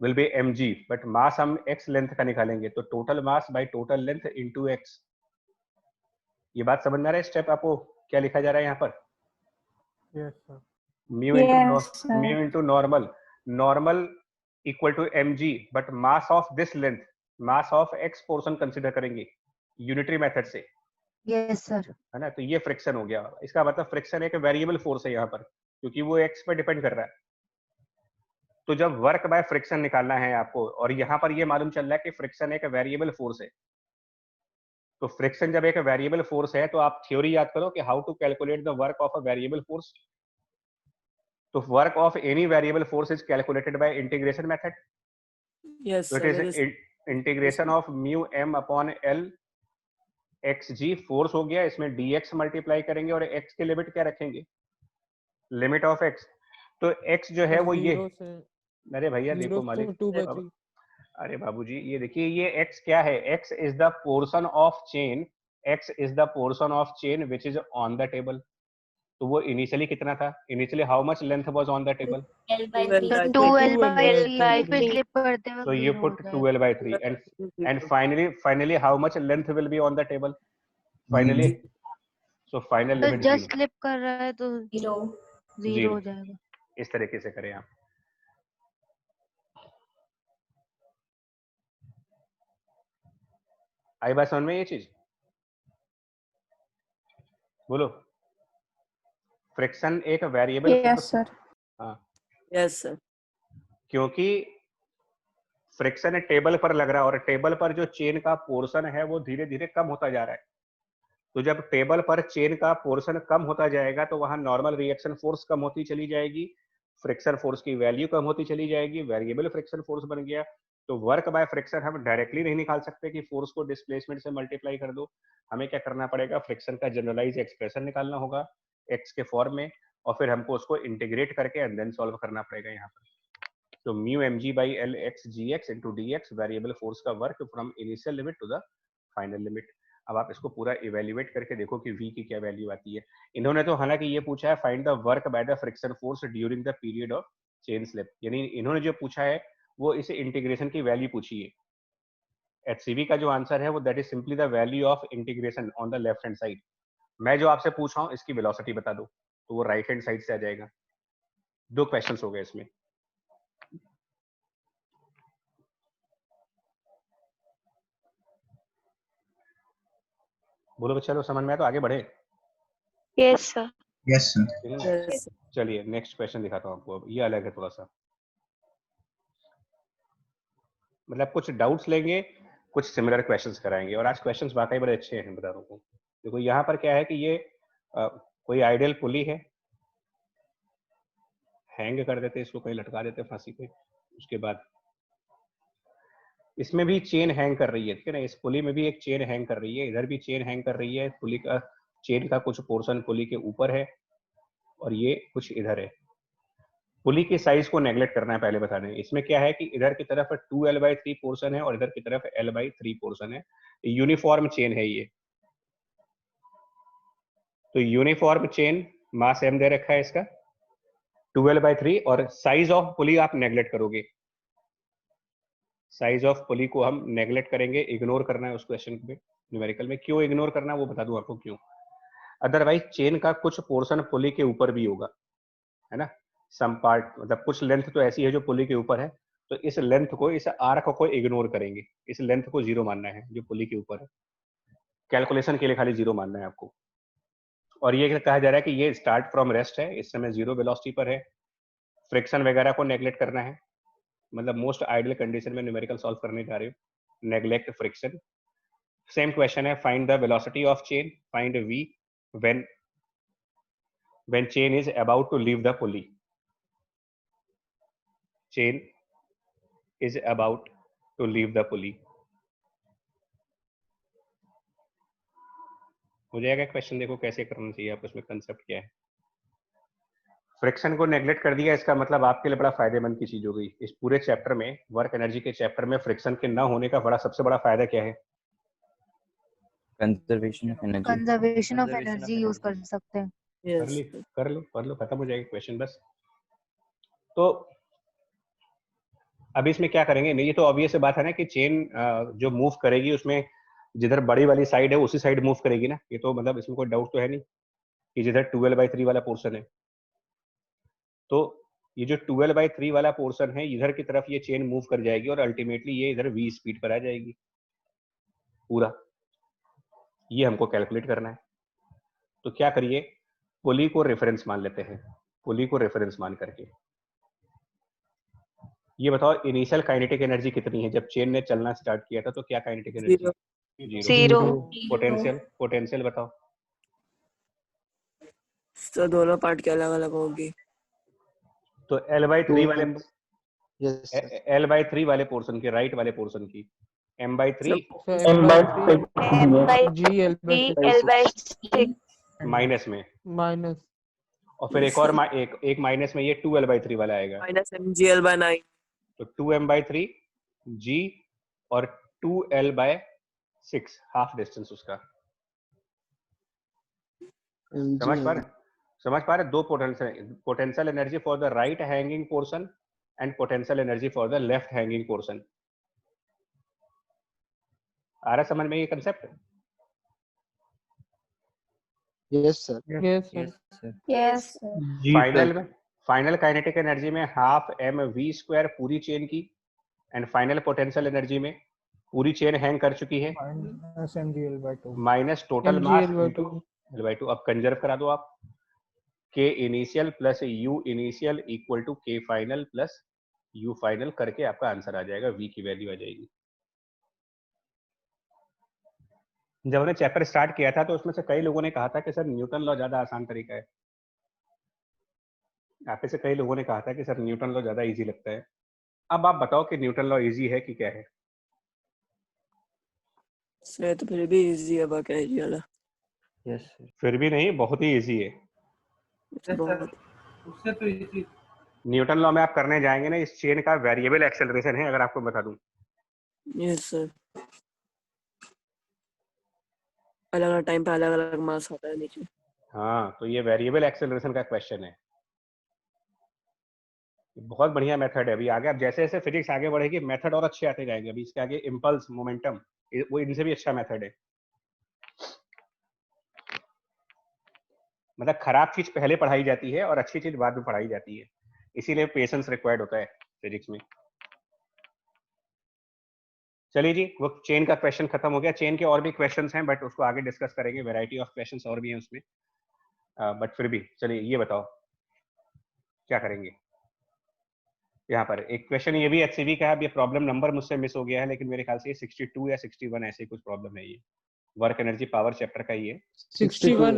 will be mg, but mass हम x लेंथ का निकालेंगे, तो total mass by total length into x. ये बात समझ में आ रहा है? स्टेप आपको क्या लिखा जा रहा है यहाँ पर? Yes, sir. Yes, sir. mu into normal equal to mg, but mass of this length, mass of x portion consider करेंगे यूनिटरी मेथड से, Yes, sir. है ना? तो ये फ्रिक्शन हो गया. इसका मतलब फ्रिक्शन एक वेरिएबल फोर्स है यहाँ पर, क्योंकि वो x पे डिपेंड कर रहा है. तो जब वर्क बाय फ्रिक्शन निकालना है आपको, और यहाँ पर ये मालूम चल रहा है कि फ्रिक्शन एक वेरिएबल फोर्स है, तो फ्रिक्शन जब एक वेरिएबल फोर्स है तो आप थ्योरी याद करो कि how to calculate the work of a variable force. तो work of any variable force is calculated by integration method. Yes, So sir. it is integration of mu m upon l xg force हो गया, इसमें dx multiply करेंगे और x की limit क्या रखेंगे? Limit of x. तो x जो है वो ये, अरे भैया देखो मालिक, 2/3. अरे बाबूजी ये देखिए, ये x क्या है? x is the portion of chain, x is the portion of chain which is on the table. तो वो इनिशियली कितना था? Initially how much length was on the table? तो 2L by 3 फिर स्लिप करते So वक्त you 0 हो put जाएगा. 2L by 3, and finally how much length will be on the table? Finally, so final तो limit जस्ट 0. स्लिप कर रहा है तो 0 हो जाएगा. इस तरीके से करें आप. आई बात समझ में ये चीज? बोलो. फ्रिक्शन एक वेरिएबल Yes, sir. हाँ, Yes, sir. क्योंकि फ्रिक्शन टेबल पर लग रहा है और टेबल पर जो चेन का पोर्शन है वो धीरे धीरे कम होता जा रहा है. तो जब टेबल पर चेन का पोर्शन कम होता जाएगा तो वहां नॉर्मल रिएक्शन फोर्स कम होती चली जाएगी, फ्रिक्शन फोर्स की वैल्यू कम होती चली जाएगी, वेरिएबल फ्रिक्शन फोर्स बन गया. तो वर्क बाय फ्रिक्शन हम डायरेक्टली नहीं निकाल सकते कि फोर्स को डिस्प्लेसमेंट से मल्टीप्लाई कर दो. हमें क्या करना पड़ेगा? फ्रिक्शन का जनरलाइज एक्सप्रेशन निकालना होगा एक्स के फॉर्म में, और फिर हमको उसको इंटीग्रेट करके एंड देन सॉल्व करना पड़ेगा यहाँ पर. तो mu mg by l x gx into dx variable force का work from initial limit to the final limit. अब आप इसको पूरा इवेल्युएट करके देखो कि v की क्या वैल्यू आती है. इन्होंने तो हालांकि ये पूछा है find the work by the friction force during the period of chain slip, यानी इन्होंने जो पूछा है वो इस इंटीग्रेशन की वैल्यू पूछी है. HCV का जो आंसर है वो that is simply the value of integration on the left hand side. मैं जो आपसे पूछ रहा हूँ इसकी वेलोसिटी बता दो, तो वो राइट हैंड साइड से आ जाएगा. 2 क्वेश्चंस हो गए इसमें. बोलो बच्चा लोग, समझ में आया तो आगे बढ़े. Yes, sir. Yes, sir. Yes, sir. चलिए नेक्स्ट क्वेश्चन दिखाता हूँ आपको. अब ये अलग है थोड़ा सा, मतलब कुछ डाउट्स लेंगे, कुछ सिमिलर क्वेश्चंस कराएंगे, और आज क्वेश्चंस वाकई बड़े अच्छे हैं बता रहा हूँ. देखो यहाँ पर क्या है कि ये कोई आइडियल पुली है, हैंग कर देते, इसको कहीं लटका देते फांसी पे, उसके बाद इसमें भी चेन हैंग कर रही है, ठीक है ना? इस पुली में भी एक चेन हैंग कर रही है, इधर भी चेन हैंग कर रही है. पुली का चेन का कुछ पोर्शन पुली के ऊपर है और ये कुछ इधर है. पुली की साइज को नेग्लेक्ट करना है पहले बता दें. इसमें क्या है कि इधर की तरफ 2L/3 पोर्शन है और इधर की तरफ L/3 पोर्शन है. यूनिफॉर्म चेन है ये. तो यूनिफॉर्म चेन मास m दे रखा है इसका 2L/3, और साइज ऑफ पुली आप नेग्लेक्ट करोगे. साइज ऑफ पुली को हम नेग्लेक्ट करेंगे, इग्नोर करना है उस क्वेश्चन में. न्यूमेरिकल में क्यों इग्नोर करना वो बता दूं आपको क्यों. अदरवाइज चेन का कुछ पोर्शन पुली के ऊपर भी होगा, है ना? सम पार्ट, मतलब कुछ लेंथ तो ऐसी है जो पुली के ऊपर है, तो इस लेंथ को, इस आर्क को इग्नोर करेंगे. इस लेंथ को 0 मानना है जो पुली के ऊपर है. कैलकुलेशन के लिए खाली 0 मानना है आपको. और ये कहा जा रहा है कि ये स्टार्ट फ्रॉम रेस्ट है, इस समय 0 वेलोसिटी पर है. फ्रिक्शन वगैरह को नेग्लेक्ट करना है, मतलब मोस्ट आइडियल कंडीशन में न्यूमेरिकल सॉल्व करने जा रहे हो. Neglect friction. सेम क्वेश्चन है, find the velocity of chain, find v when chain is about to leave the pulley. Chain is about to leave the pulley. हो जाएगा question. देखो कैसे करना चाहिए आप, उसमें कंसेप्ट क्या है. फ्रिक्शन को नेग्लेक्ट कर दिया, इसका मतलब आपके लिए बड़ा फायदेमंद की चीज हो गई। इस पूरे चैप्टर में, वर्क एनर्जी के चैप्टर में फ्रिक्शन के न होने का बड़ा सबसे बड़ा फायदा क्या है? कंजर्वेशन ऑफ एनर्जी यूज कर सकते हैं। Yes. कर लो, खत्म हो जाएगा क्वेश्चन बस। तो अभी इसमें क्या करेंगे? नहीं, ये तो ऑब्वियस बात है ना कि चेन जो मूव करेगी उसमें जिधर बड़ी वाली साइड है उसी साइड मूव करेगी ना। ये तो मतलब इसमें कोई डाउट तो है नहीं कि जिधर 12/3 वाला पोर्शन है, तो ये जो 12/3 वाला पोर्शन है इधर की तरफ ये चेन मूव कर जाएगी और अल्टीमेटली ये इधर v स्पीड पर आ जाएगी पूरा। ये हमको कैलकुलेट करना है। तो क्या करिए, पुली को रेफरेंस मान लेते हैं। पुली को रेफरेंस मान करके ये बताओ इनिशियल काइनेटिक एनर्जी कितनी है जब चेन ने चलना स्टार्ट किया था? तो क्या काइनेटिक एनर्जी? 0 पोटेंशियल बताओ। तो दोनों पार्ट के अलग अलग होगी। तो L/3 वाले Yes, sir. L/3 वाले पोर्शन की, राइट वाले पोर्शन की M/3 So M/3 L/6 minus में, minus और फिर एक और एक माइनस में ये 2L/3 वाला आएगा। -mgl/9। तो 2m/3 g और 2l/6 हाफ डिस्टेंस उसका। समझ पा रहे? दो potential energy for the right hanging portion and potential energy for the left hanging portion. आ रहा समझ में ये concept? Yes, sir. yes sir. yes final kinetic energy में हाफ mv² पूरी चेन की, एंड फाइनल पोटेंशियल एनर्जी में पूरी चेन हैंग कर चुकी है Minus mgl/2 minus total mass mgl/2 L/2। अब कंजर्व करा दो आप, k initial plus u initial equal to k final plus u final करके आपका आंसर आ जाएगा, v की वैल्यू आ जाएगी। जब हमने चैप्टर स्टार्ट किया था तो उसमें से कई लोगों ने कहा था कि सर न्यूटन लॉ ज्यादा आसान तरीका है। आप में से कई लोगों ने कहा था कि सर न्यूटन लॉ ज्यादा इजी लगता है। अब आप बताओ कि न्यूटन लॉ इजी है कि क्या है? से तो फिर भी इजी है बाकी है वाला। Yes, sir. फिर भी नहीं, बहुत ही इजी है। बहुत उससे तो इजी। न्यूटन लॉ में आप करने जाएंगे ना, इस चेन का वेरिएबल एक्सेलरेशन है, अगर आपको बता दूं। Yes sir. अलग अलग टाइम पे अलग अलग मास होता है नीचे। हाँ, तो ये वेरिएबल एक्सेलरेशन का क्वेश्चन है। बहुत बढ़िया मेथड है। अभी आगे आप जैसे जैसे फिजिक्स आगे बढ़ेगी मेथड और अच्छे आते जाएंगे। अभी इसके आगे इम्पल्स, मोमेंटम, वो इनसे भी अच्छा मेथड है। मतलब खराब चीज पहले पढ़ाई जाती है और अच्छी चीज बाद में पढ़ाई जाती है, इसीलिए पेशेंस रिक्वायर्ड होता है फिजिक्स में। चलिए जी, वो चेन का क्वेश्चन खत्म हो गया। चेन के और भी क्वेश्चंस हैं बट उसको आगे डिस्कस करेंगे, वैरायटी ऑफ क्वेश्चंस और भी हैं उसमें। बट फिर भी चलिए ये बताओ क्या करेंगे। यहाँ पर एक क्वेश्चन ये भी HCV का है। ये प्रॉब्लम नंबर मुझसे मिस हो गया है, लेकिन मेरे ख्याल से ये 62 या 61 ऐसे कुछ प्रॉब्लम है। ये वर्क एनर्जी पावर चैप्टर का ही है। 61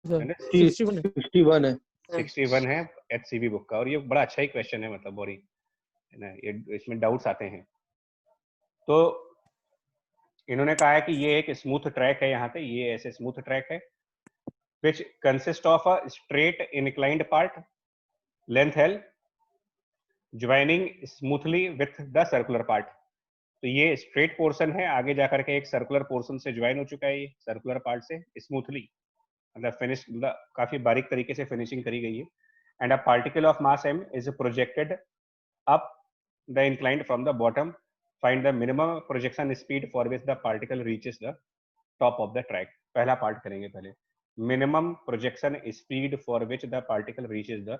61 है। 61 है HCV बुक का, और ये बड़ा अच्छा ही क्वेश्चन है, मतलब बोरी है ना, ये इसमें डाउट्स आते हैं। तो इन्होंने कहा है कि ये एक स्मूथ ट्रैक है, यहाँ पे ये ऐसे स्मूथ ट्रैक है which consist of a straight inclined part length L joining smoothly with the circular part। तो ये स्ट्रेट पोर्शन है, आगे जाकर के एक सर्कुलर पोर्शन से ज्वाइन हो चुका है, ये सर्कुलर पार्ट से स्मूथली, मतलब फिनिश, काफी बारीक तरीके से फिनिशिंग करी गई है। And a particle of mass m is projected up the inclined from the bottom, find the minimum projection speed for which the particle reaches the top of the track. पहला part करेंगे पहले, minimum projection speed for which the particle reaches the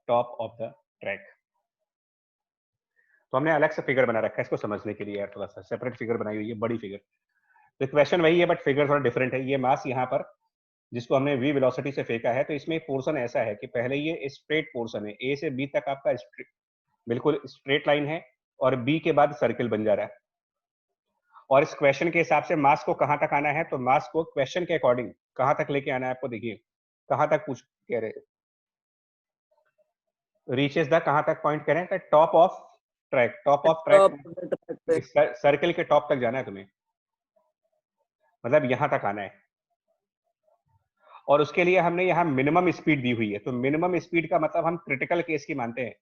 top of the track. तो हमने अलग से figure बना रखा है इसको समझने के लिए यार, थोड़ा सा सेपरेट फिगर बनाई हुई है, बड़ी फिगर। तो क्वेश्चन वही है बट फिगर थोड़ा डिफरेंट है। ये मास यहाँ पर जिसको हमने v वेलोसिटी से फेंका है, तो इसमें पोर्शन ऐसा है कि पहले ये स्ट्रेट पोर्शन है, a से b तक आपका बिल्कुल स्ट्रेट लाइन है, और b के बाद सर्किल बन जा रहा है। और इस क्वेश्चन के हिसाब से मास को कहाँ तक आना है, तो मास को क्वेश्चन के अकॉर्डिंग कहाँ तक लेके आना है आपको, देखिए कहाँ तक पूछ कह रहे, रीचेस द कहाँ तक पॉइंट करें, top of track. Top of track circle के टॉप तक जाना है तुम्हें, मतलब यहां तक आना है। और उसके लिए हमने यहाँ मिनिमम स्पीड दी हुई है। तो मिनिमम स्पीड का मतलब हम क्रिटिकल केस की मानते हैं।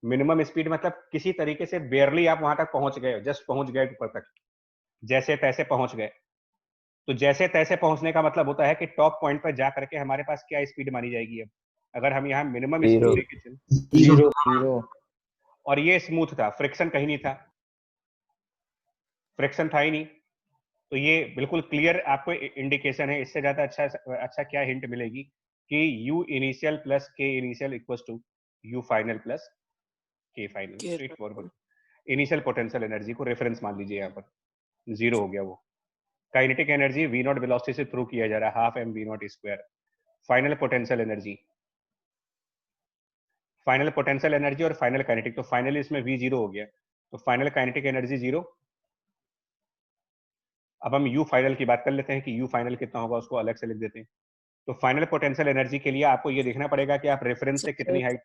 मिनिमम स्पीड मतलब किसी तरीके से बेयरली आप वहां तक पहुंच गए, जस्ट पहुंच गए ऊपर तक, जैसे तैसे पहुंच गए। तो जैसे तैसे पहुंचने का मतलब होता है कि टॉप पॉइंट पर जा करके हमारे पास क्या स्पीड मानी जाएगी। अब अगर हम यहाँ मिनिमम स्पीड लेके चले, जीरो और ये स्मूथ था, फ्रिक्शन कहीं नहीं था, फ्रिक्शन था ही नहीं, तो ये बिल्कुल क्लियर आपको इंडिकेशन है। इससे ज्यादा अच्छा क्या हिंट मिलेगी कि U initial plus K initial equals to U final plus K final. Straightforward. Initial potential energy को रेफरेंस मान लीजिए, यहाँ पर जीरो हो गया वो। Kinetic energy V not velocity से थ्रू किया जा रहा है, half m V not square. Final potential energy, final potential energy और फाइनल काइनेटिक, तो फाइनली इसमें V जीरो हो गया, तो फाइनल काइनेटिक एनर्जी जीरो। अब हम U फाइनल की बात कर लेते हैं कि U फाइनल कितना होगा, उसको अलग से लिख देते हैं। तो फाइनल पोटेंशियल एनर्जी के लिए आपको ये देखना पड़ेगा कि आप रेफरेंस से कितनी हाइट,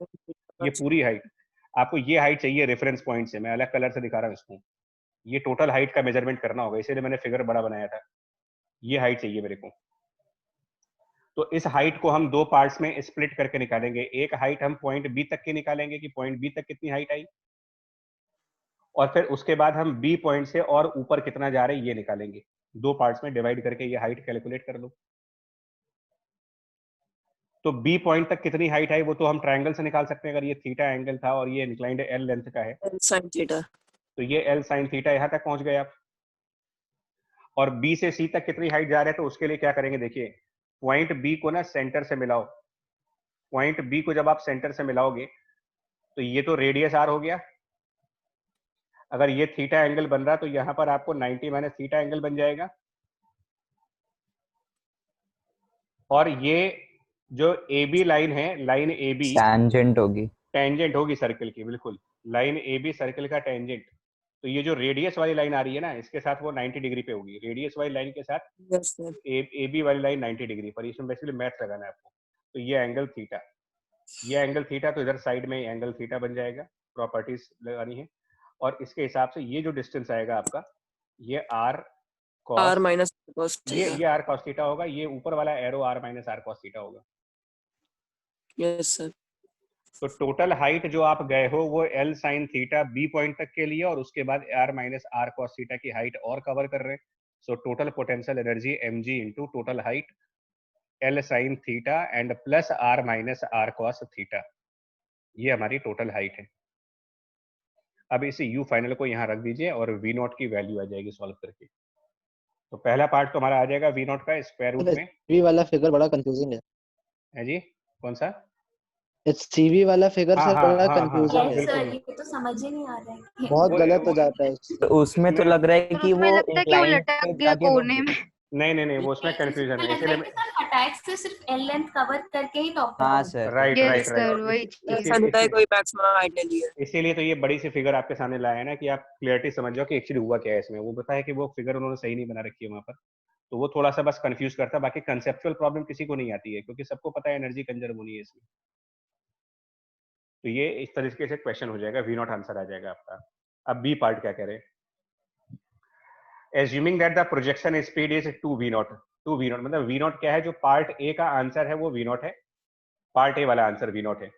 ये पूरी हाइट, आपको ये हाइट चाहिए रेफरेंस पॉइंट से। मैं अलग कलर से दिखा रहा हूँ इसको। ये टोटल हाइट का मेजरमेंट करना होगा, इसीलिए मैंने फिगर बड़ा बनाया था। ये हाइट चाहिए मेरे को। तो इस हाइट को हम दो पार्ट्स में स्प्लिट करके निकालेंगे। एक हाइट हम पॉइंट बी तक की निकालेंगे कि पॉइंट बी तक कितनी हाइट आई, और फिर उसके बाद हम बी पॉइंट से और ऊपर कितना जा रहे हैं ये निकालेंगे। दो पार्ट्स में डिवाइड करके ये हाइट कैलकुलेट कर लो। तो बी पॉइंट तक कितनी हाइट आई वो तो हम ट्रायंगल से निकाल सकते हैं। अगर ये थीटा एंगल था और ये इंक्लाइंड एल लेंथ का है, sin थीटा, तो ये एल साइन थीटा यहां तक पहुंच गए आप। और बी से सी तक कितनी हाइट जा रहे हैं, तो उसके लिए क्या करेंगे, देखिए पॉइंट बी को ना सेंटर से मिलाओ। पॉइंट बी को जब आप सेंटर से मिलाओगे तो ये तो रेडियस आर हो गया। अगर ये थीटा एंगल बन रहा तो यहां पर आपको 90 माइनस थीटा एंगल बन जाएगा। और ये जो ए बी लाइन है, लाइन ए बी टैंजेंट होगी, टेंजेंट होगी सर्कल की, बिल्कुल लाइन ए बी सर्कल का टेंजेंट। तो ये जो रेडियस वाली लाइन आ रही है ना, इसके साथ वो 90 डिग्री पे होगी। रेडियस वाली लाइन के साथ यस सर, ए बी वाली लाइन 90 डिग्री पर। इसमें बेसिकली मैथ लगाना है आपको। तो ये एंगल थीटा, ये एंगल थीटा, तो इधर साइड में एंगल थीटा बन जाएगा। प्रॉपर्टीज लगानी है। और इसके हिसाब से ये जो डिस्टेंस आएगा आपका, ये R cos, r minus cos ये थीटा, आर कॉस थीटा होगा। ये ऊपर वाला arrow R minus R cos theta होगा। यस सर, तो टोटल हाइट जो आप गए हो वो L sine theta B point तक के लिए, और उसके बाद R minus R cos theta की हाइट और कवर कर रहे हैं। So total potential energy M G into total height L sine theta and plus R minus R cos theta, ये हमारी टोटल हाइट है। अब इसे यू फाइनल को यहाँ रख दीजिए और वी नॉट की वैल्यू आ जाएगी सॉल्व करके। तो पहला पार्ट तो हमारा आ जाएगा वी नॉट का स्क्वायर रूट में। एचसीवी वाला फिगर बड़ा कंफ्यूजिंग है जी, कौन सा? एचसीवी वाला फिगर हाँ सर हाँ बड़ा हाँ हाँ कंफ्यूजिंग हाँ, है, यस सर, बिल्कुल। ये तो समझ ही नहीं आ रहा है। बहुत गलत हो जाता है तो इससे। उसमें तो इसमें लग रहा है तो कि उसमें वो लगता है कि वो इंक्लाइन लटक पे गया जाके कोने में। नहीं वो उसमें कंफ्यूजन है, लगता इसीलिए है कि सर अटैक से सिर्फ एल लेंथ कवर करके ही टॉप हाँ तक sir, right yes right sir, right. वही चीज। ऐसा नहीं है कोई मैक्सिमम हाइट ले ली है। इसीलिए तो ये बड़ी सी फिगर आपके सामने लाया है ना, कि आप क्लियरिटी समझ जाओ कि एक्चुअली हुआ क्या है इसमें। वो बताया कि वो फिगर उन्होंने सही नहीं बना रखी है वहां पर, तो वो थोड़ा सा बस कंफ्यूज करता है। बाकी कंसेप्चुअल प्रॉब्लम किसी को नहीं आती है, क्योंकि सबको पता है एनर्जी कंजर्व होनी है इसमें। तो ये इस तरीके से क्वेश्चन हो जाएगा, वी नॉट आंसर आ जाएगा आपका। अब बी पार्ट क्या कह रहे हैं, assuming that the projection speed is 2v not. 2v not मतलब v नॉट क्या है, जो पार्ट ए का आंसर है वो v नॉट है, पार्ट ए वाला आंसर v नॉट है।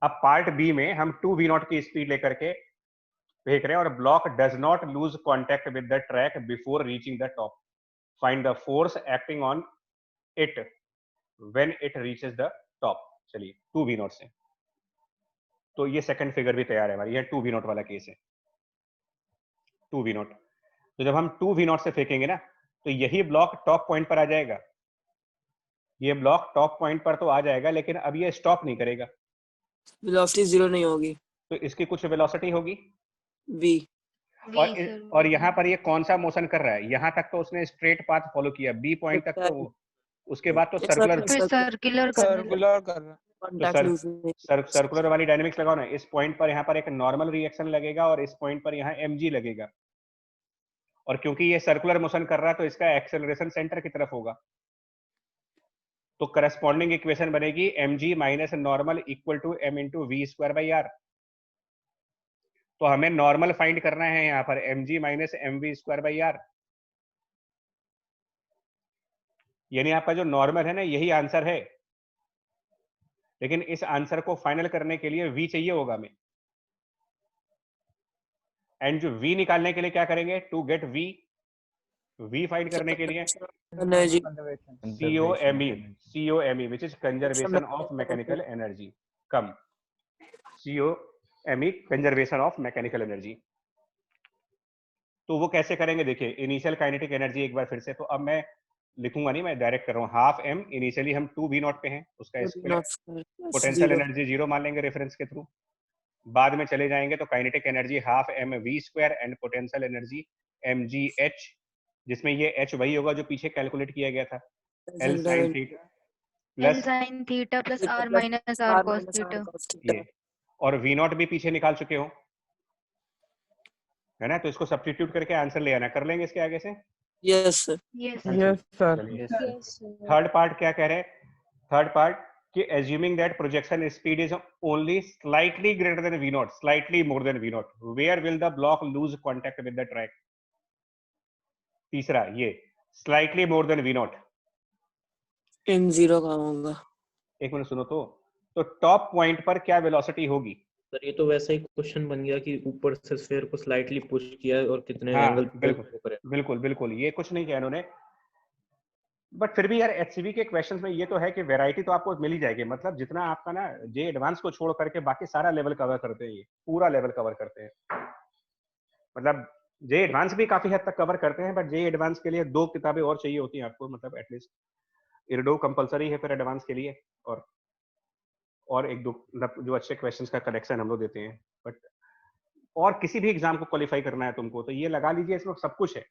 अब पार्ट बी में हम 2v नॉट की स्पीड लेकर के देख रहे हैं, और block does not lose contact with the track before reaching the top. Find the force acting on it when it reaches the top. चलिए 2v नॉट से, तो ये सेकंड फिगर भी तैयार है हमारी। ये 2v नॉट वाला केस है, 2v नॉट। तो जब हम 2v नॉट से फेंकेंगे ना, तो यही ब्लॉक टॉप पॉइंट पर आ जाएगा। ये ब्लॉक टॉप पॉइंट पर तो आ जाएगा, लेकिन अब ये स्टॉप नहीं करेगा, वेलोसिटी जीरो नहीं होगी, तो इसकी कुछ वेलोसिटी होगी। v। और यहाँ पर ये कौन सा मोशन कर रहा है, यहाँ तक तो उसने स्ट्रेट पाथ फॉलो किया, बी पॉइंट तक तो, उसके बाद तो सर्कुलर। फिर सर्कुलर सर्कुलर कर रहा है। तो कॉन्टैक्ट लूज नहीं। सर्कुलर वाली डायनेमिक्स लगाओ ना। इस पॉइंट पर यहाँ पर एक नॉर्मल रिएक्शन लगेगा, और इस पॉइंट पर यहाँ mg लगेगा। और क्योंकि ये सर्कुलर मोशन कर रहा है, तो इसका एक्सेलरेशन सेंटर की तरफ होगा। तो करस्पॉन्डिंग इक्वेशन बनेगी mg minus normal equal to m into V square by R. तो हमें नॉर्मल फाइंड करना है यहाँ पर, mg minus M V square by R. यानी आपका जो नॉर्मल है ना यही आंसर है, लेकिन इस आंसर को फाइनल करने के लिए v चाहिए होगा हमें, एंड जो v निकालने के लिए क्या करेंगे, टू गेट v फाइंड करने के लिए energy COME which is conservation of mechanical energy, come COME conservation of mechanical energy। तो वो कैसे करेंगे, देखिए इनिशियल काइनेटिक एनर्जी एक बार फिर से, तो अब मैं लिखूंगा नहीं, मैं डायरेक्ट कर रहा हूँ, हाफ m इनिशियली हम 2v0 पे हैं, उसका स्क्वायर पोटेंशियल एनर्जी 0 मान लेंगे रेफरेंस के थ्रू, बाद में चले जाएंगे तो kinetic energy half m v square and potential energy mgh, जिसमें ये h वही होगा जो पीछे कैलकुलेट किया गया था, L sin theta L sin theta plus R minus R cos theta। ये, और v0 भी पीछे निकाल चुके हो, है ना, तो इसको सब्स्टिट्यूट करके आंसर ले आना, कर लेंगे इसके आगे से। Yes sir. Yes Yes, sir. Third part क्या कह रहे हैं, थर्ड पार्ट कि assuming that projection speed is only slightly greater than v0, slightly more than v0, where will the block lose contact with the track। तीसरा ये slightly more than v0, in zero का होगा। एक minute सुनो, तो top point पर क्या velocity होगी। सर ये तो वैसा ही क्वेश्चन बन गया कि ऊपर से स्फीयर को स्लाइटली पुश किया है और कितने हाँ, एंगल बिल्कुल बिल्कुल ये कुछ नहीं किया इन्होंने, बट फिर भी यार एचसीवी के क्वेश्चंस में ये तो है कि वैरायटी तो आपको मिल ही जाएगी, मतलब जितना आपका ना जे एडवांस को छोड़ करके बाकी सारा लेवल कवर करते हैं, ये पूरा लेवल कवर करते हैं, मतलब जे एडवांस भी काफी हद तक कवर करते हैं, बट जे एडवांस के लिए 2 किताबें और चाहिए होती हैं आपको, मतलब एटलीस्ट इरडो कंपलसरी है फिर एडवांस के लिए, और एक दो मतलब जो अच्छे क्वेश्चंस का कलेक्शन हम लोग देते हैं, बट और किसी भी एग्जाम को क्वालिफाई करना है तुमको तो ये लगा लीजिए, इसमें सब कुछ है।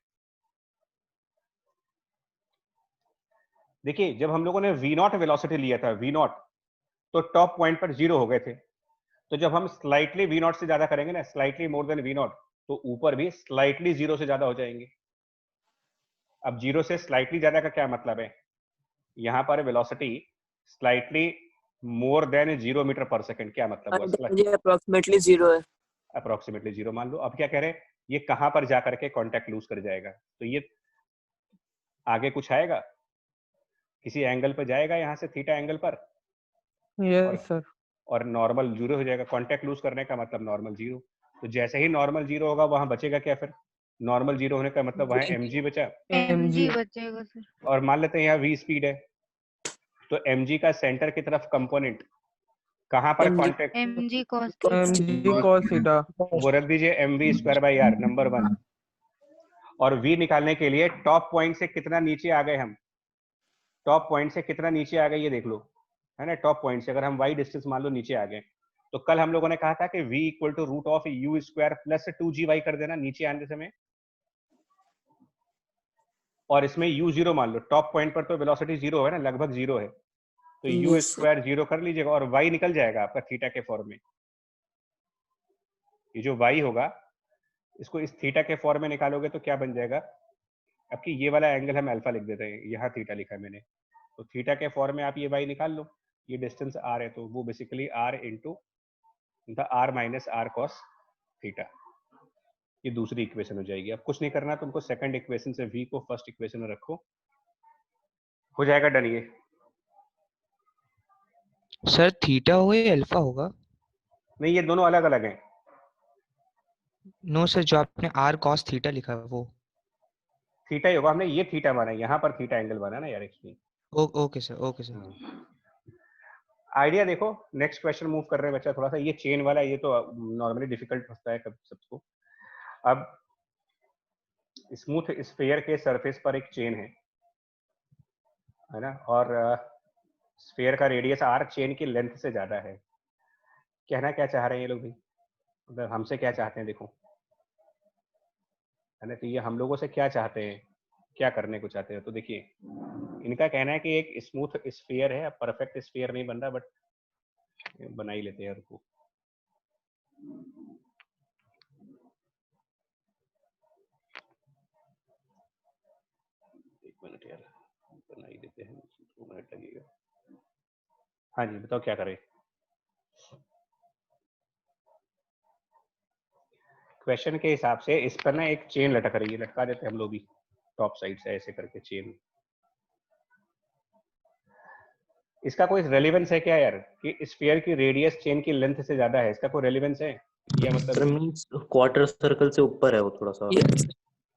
देखिए जब हम लोगों ने v0 वेलोसिटी लिया था, v0 तो टॉप पॉइंट पर 0 हो गए थे, तो जब हम स्लाइटली v0 से ज्यादा करेंगे ना, स्लाइटली मोर देन v0, तो ऊपर भी स्लाइटली 0 से ज्यादा हो जाएंगे। अब 0 से स्लाइटली ज्यादा का क्या मतलब है, यहाँ पर velocity slightly more than 0 metre per second, क्या मतलब हुआ, अप्रोक्सीमेटली 0 है, अप्रोक्सीमेटली 0 मान लो। अब क्या कह रहे हैं, ये कहां पर जाकर के कांटेक्ट लूज कर जाएगा, तो ये आगे कुछ आएगा, किसी एंगल पर जाएगा, यहाँ से थीटा एंगल पर, Yes, sir. और नॉर्मल 0 हो जाएगा। कांटेक्ट लूज करने का मतलब नॉर्मल 0, तो जैसे ही नॉर्मल 0 होगा वहां बचेगा क्या, फिर नॉर्मल 0 होने का मतलब वहां mg बचा, mg बचेगा सर। और मान लेते हैं यहाँ v स्पीड है, तो mg का सेंटर की तरफ कंपोनेंट कहां पर कांटेक्ट, mg cos theta। वो रख दीजिए mv square by r, number 1। और v निकालने के लिए टॉप पॉइंट से कितना नीचे आ गए हम, टॉप पॉइंट से कितना नीचे आ गए ये देख लो, है ना, टॉप पॉइंट से अगर हम y डिस्टेंस मान लो नीचे आ गए, तो कल हम लोगों ने कहा था कि v equal to root of u square plus 2gy कर देना नीचे आने समय, और इसमें u0 मान लो, टॉप पॉइंट पर तो वेलोसिटी 0 है ना, लगभग 0 है, तो u स्क्वायर 0 कर लीजिएगा और y निकल जाएगा आपका थीटा के फॉर्म में। ये जो y होगा इसको इस थीटा के फॉर्म में निकालोगे तो क्या बन जाएगा, अब कि ये वाला एंगल हम अल्फा लिख देते हैं, यहाँ थीटा लिखा है मैंने, तो थीटा के फॉर्म में आप ये y निकाल लो, ये डिस्टेंस r है तो वो basically r into the r minus r cos theta, ये दूसरी इक्वेशन हो जाएगी। अब कुछ नहीं करना तुमको, सेकंड इक्वेशन से v को फर्स्ट इक्वेशन में रखो, हो जाएगा डन। ये सर थीटा होगा या अल्फा होगा? नहीं, ये दोनों अलग अलग हैं। नो सर, जो आपने r cos थीटा लिखा है वो थीटा ही होगा, हमने ये थीटा माना है, यहाँ पर थीटा एंगल बना ना यार actually. Okay sir, okay sir. Idea देखो, नेक्स्ट क्वेश्चन मूव कर रहे हैं बच्चा, थोड़ा सा ये चेन वाला, ये तो नॉर्मली डिफिकल्ट होता है सबको। अब स्मूथ स्फीयर के सरफेस पर एक चेन है ना, और स्फीयर का रेडियस r चेन की लेंथ से ज्यादा है। कहना क्या चाह रहे हैं ये लोग भी, मतलब हमसे क्या चाहते हैं देखो, है ना, तो ये हम लोगों से क्या चाहते हैं, क्या करने को चाहते हैं, तो देखिए इनका कहना है कि एक स्मूथ स्फीयर है, परफेक्ट स्फीयर नहीं बन रहा बट बना ही लेते हैं उसको। एक मिनट यार, बना ही देते हैं, 2 मिनट लगेगा। हाँ जी बताओ क्या करें। क्वेश्चन के हिसाब से इस पर ना एक चेन लटक रही है, लटका देते हैं हम लोग भी टॉप साइड से ऐसे करके चेन, इसका कोई रेलिवेंस है क्या यार कि स्फीयर की रेडियस चेन की लेंथ से ज्यादा है? इसका कोई रेलिवेंस है या सर मतलब? मींस क्वार्टर सर्कल से ऊपर है वो थोड़ा सा।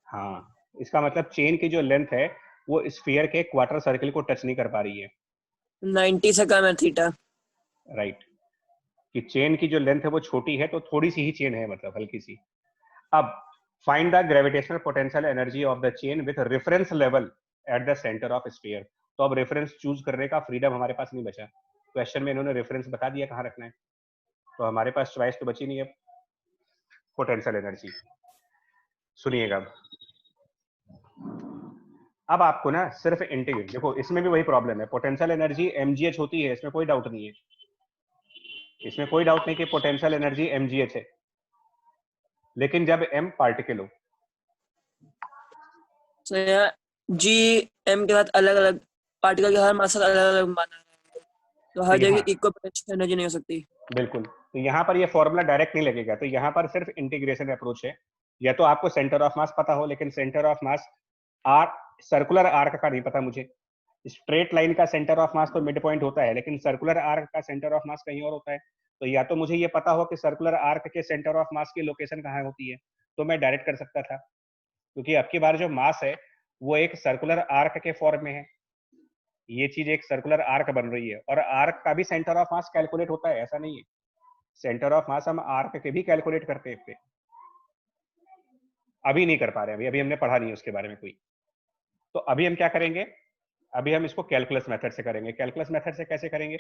हाँ, इसका मतलब चेन की जो लेंथ है वो स्फीयर के क्वार्टर सर्कल को टच नहीं कर पा रही है। 90 से कम है थीटा। राइट, कि चेन की जो लेंथ है वो छोटी है, तो थोड़ी सी ही चेन है, मतलब हल्की सी। अब find the gravitational potential energy of the chain with reference level at the centre of sphere. तो अब रेफरेंस चूज करने का फ्रीडम हमारे पास नहीं बचा। क्वेश्चन में इन्होंने रेफरेंस बता दिया कहाँ रखना है, तो हमारे पास चॉइस तो बची नहीं है पोटेंशियल एनर्जी। सुनिएगा अब आपको ना सिर्फ इंटीग्रेट, देखो इसमें भी वही प्रॉब्लम है, पोटेंशियल एनर्जी mgh होती है, इसमें कोई डाउट नहीं है, इसमें कोई डाउट नहीं कि पोटेंशियल एनर्जी mgh है, लेकिन जब m पार्टिकल हो। तो यहाँ जी एम के साथ अलग अलग पार्टिकल के हर मास अलग अलग माना है, तो हर जगह इक्वल पोटेंशियल एनर्जी नहीं हो सकती। बिल्कुल, तो यहाँ पर ये फॉर्मूला डायरेक्ट नहीं लगेगा, तो यहाँ पर सिर्फ इंटीग्रेशन अप्रोच है। या तो आपको सेंटर ऑफ मास पता हो, लेकिन centre of mass circular arc का नहीं पता मुझे। स्ट्रेट लाइन का सेंटर ऑफ मास तो मिड पॉइंट होता है, लेकिन सर्कुलर आर्क का सेंटर ऑफ मास कहीं और होता है। तो या तो मुझे ये पता हो कि सर्कुलर आर्क के सेंटर ऑफ मास की लोकेशन कहाँ होती है, तो मैं डायरेक्ट कर सकता था, क्योंकि अब की बार जो मास है वो एक सर्कुलर आर्क के फॉर्म में है। ये चीज एक सर्कुलर आर्क बन रही है, और आर्क का भी सेंटर ऑफ मास कैलकुलेट होता है, ऐसा नहीं है। सेंटर ऑफ मास हम आर्क के भी कैलकुलेट करते हैं, अभी नहीं कर पा रहे हैं, अभी हमने पढ़ा नहीं है उसके बारे में कोई। तो अभी हम क्या करेंगे, अभी हम इसको कैलकुलस मेथड से करेंगे। कैलकुलस मेथड से कैसे करेंगे,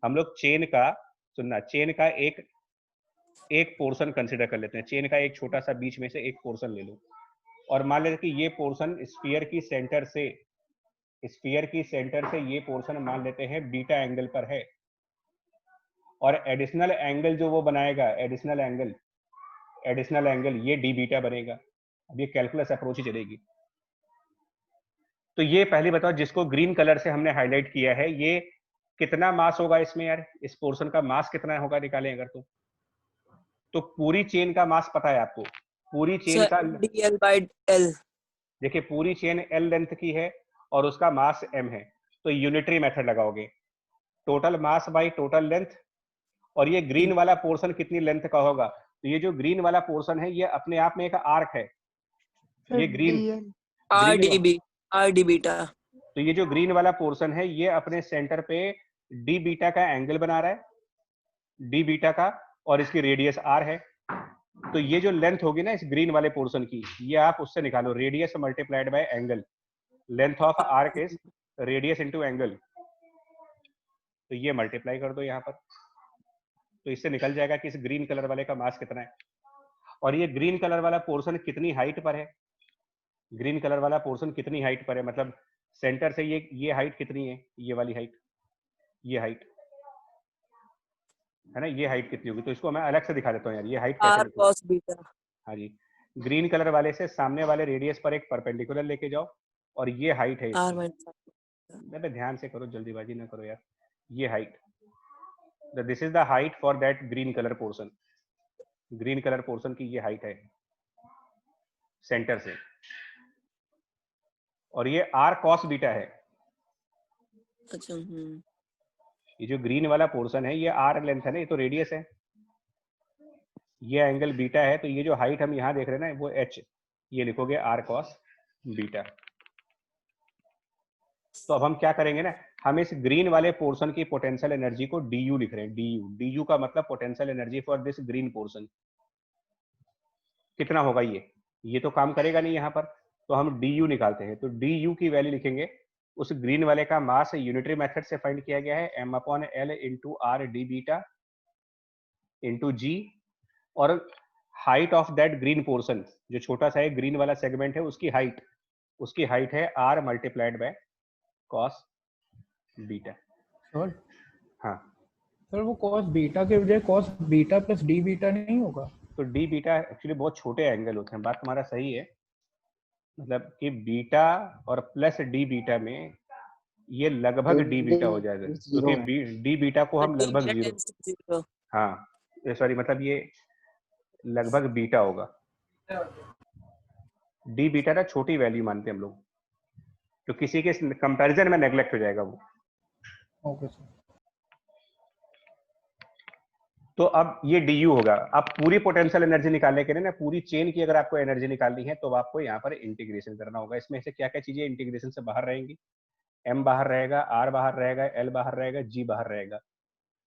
हम लोग चेन का, सुनना, चेन का एक पोर्शन कंसीडर कर लेते हैं। चेन का एक छोटा सा बीच में से एक पोर्शन ले लो, और मान लेते कि ये पोर्शन स्फीयर की सेंटर से ये पोर्शन मान लेते हैं बीटा एंगल पर है, और एडिशनल एंगल जो वो बनाएगा, एडिशनल एंगल ये डी बीटा बनेगा। अब ये कैलकुलस अप्रोच ही चलेगी। तो ये पहले बताओ, जिसको ग्रीन कलर से हमने हाईलाइट किया है, ये कितना मास होगा इसमें यार, इस पोर्शन का मास कितना होगा निकालें अगर तो पूरी चेन का मास पता है आपको, पूरी चेन का dl/l। देखिए पूरी चेन l लेंथ की है और उसका मास m है, तो यूनिटरी मेथड लगाओगे, total mass by total length. और ये ग्रीन वाला पोर्शन कितनी लेंथ का होगा, तो ये जो ग्रीन वाला पोर्शन है ये अपने आप में एक आर्क है, ये ग्रीन r d बीटा। तो ये जो ग्रीन वाला पोर्शन है ये अपने सेंटर पे डी बीटा का एंगल बना रहा है, डी बीटा का, और इसकी रेडियस r है। तो ये जो लेंथ होगी ना इस ग्रीन वाले पोर्शन की, ये आप उससे निकालो, radius multiplied by angle, length of arc is radius into angle, तो ये मल्टीप्लाई कर दो यहाँ पर, तो इससे निकल जाएगा कि इस ग्रीन कलर वाले का मास कितना है। और ये ग्रीन कलर वाला पोर्शन कितनी हाइट पर है, ग्रीन कलर वाला पोर्शन कितनी हाइट पर है, मतलब सेंटर से ये हाइट कितनी है, ये वाली हाइट, ये हाइट है ना, ये हाइट कितनी होगी, तो इसको मैं अलग से दिखा देता हूँ यार, ये हाइट कैसे r cos बीटा। हाँ जी, ग्रीन कलर वाले से सामने वाले रेडियस पर एक परपेंडिकुलर लेके जाओ, और ये हाइट है r इसकी, ध्यान से करो, जल्दीबाजी ना करो यार, ये height, this is the height for that green colour portion, green colour portion की ये हाइट है सेंटर से, और ये r cos बीटा है। अच्छा। ये जो ग्रीन वाला पोर्शन है ये r लेंथ है ना, ये तो रेडियस है, ये एंगल बीटा है, तो ये जो हाइट हम यहाँ देख रहे हैं ना वो h, ये लिखोगे r cos बीटा। तो अब हम क्या करेंगे ना, हम इस ग्रीन वाले पोर्शन की पोटेंशियल एनर्जी को du लिख रहे हैं, du का मतलब potential energy for this green portion कितना होगा, ये तो काम करेगा नहीं यहाँ पर, तो हम du निकालते हैं, तो du की वैल्यू लिखेंगे, उस ग्रीन वाले का मास यूनिटरी मेथड से फाइंड किया गया है, m/l into r D beta into g, और height of that green portion, जो छोटा सा एक ग्रीन वाला सेगमेंट है, उसकी हाइट है r multiplied by cos beta. Sir हाँ सर, वो cos बीटा के बजाय cos beta plus d beta नहीं होगा? तो डी बीटा एक्चुअली बहुत छोटे एंगल होते हैं, बात तुम्हारा सही है, मतलब कि बीटा और प्लस डी बीटा में ये लगभग डी बीटा हो जाएगा, क्योंकि डी बीटा को हम लगभग 0, हाँ सॉरी, मतलब ये लगभग बीटा होगा, डी बीटा ना छोटी वैल्यू मानते हैं हम लोग, तो किसी के कंपैरिजन में नेग्लेक्ट हो जाएगा वो। Okay sir. तो अब ये du होगा। अब पूरी पोटेंशियल एनर्जी निकालने के लिए ना, पूरी चेन की अगर आपको एनर्जी निकालनी है तो आपको यहाँ पर इंटीग्रेशन करना होगा। इसमें से क्या क्या चीजें इंटीग्रेशन से बाहर रहेंगी? m बाहर रहेगा, r बाहर रहेगा, l बाहर रहेगा, g बाहर रहेगा।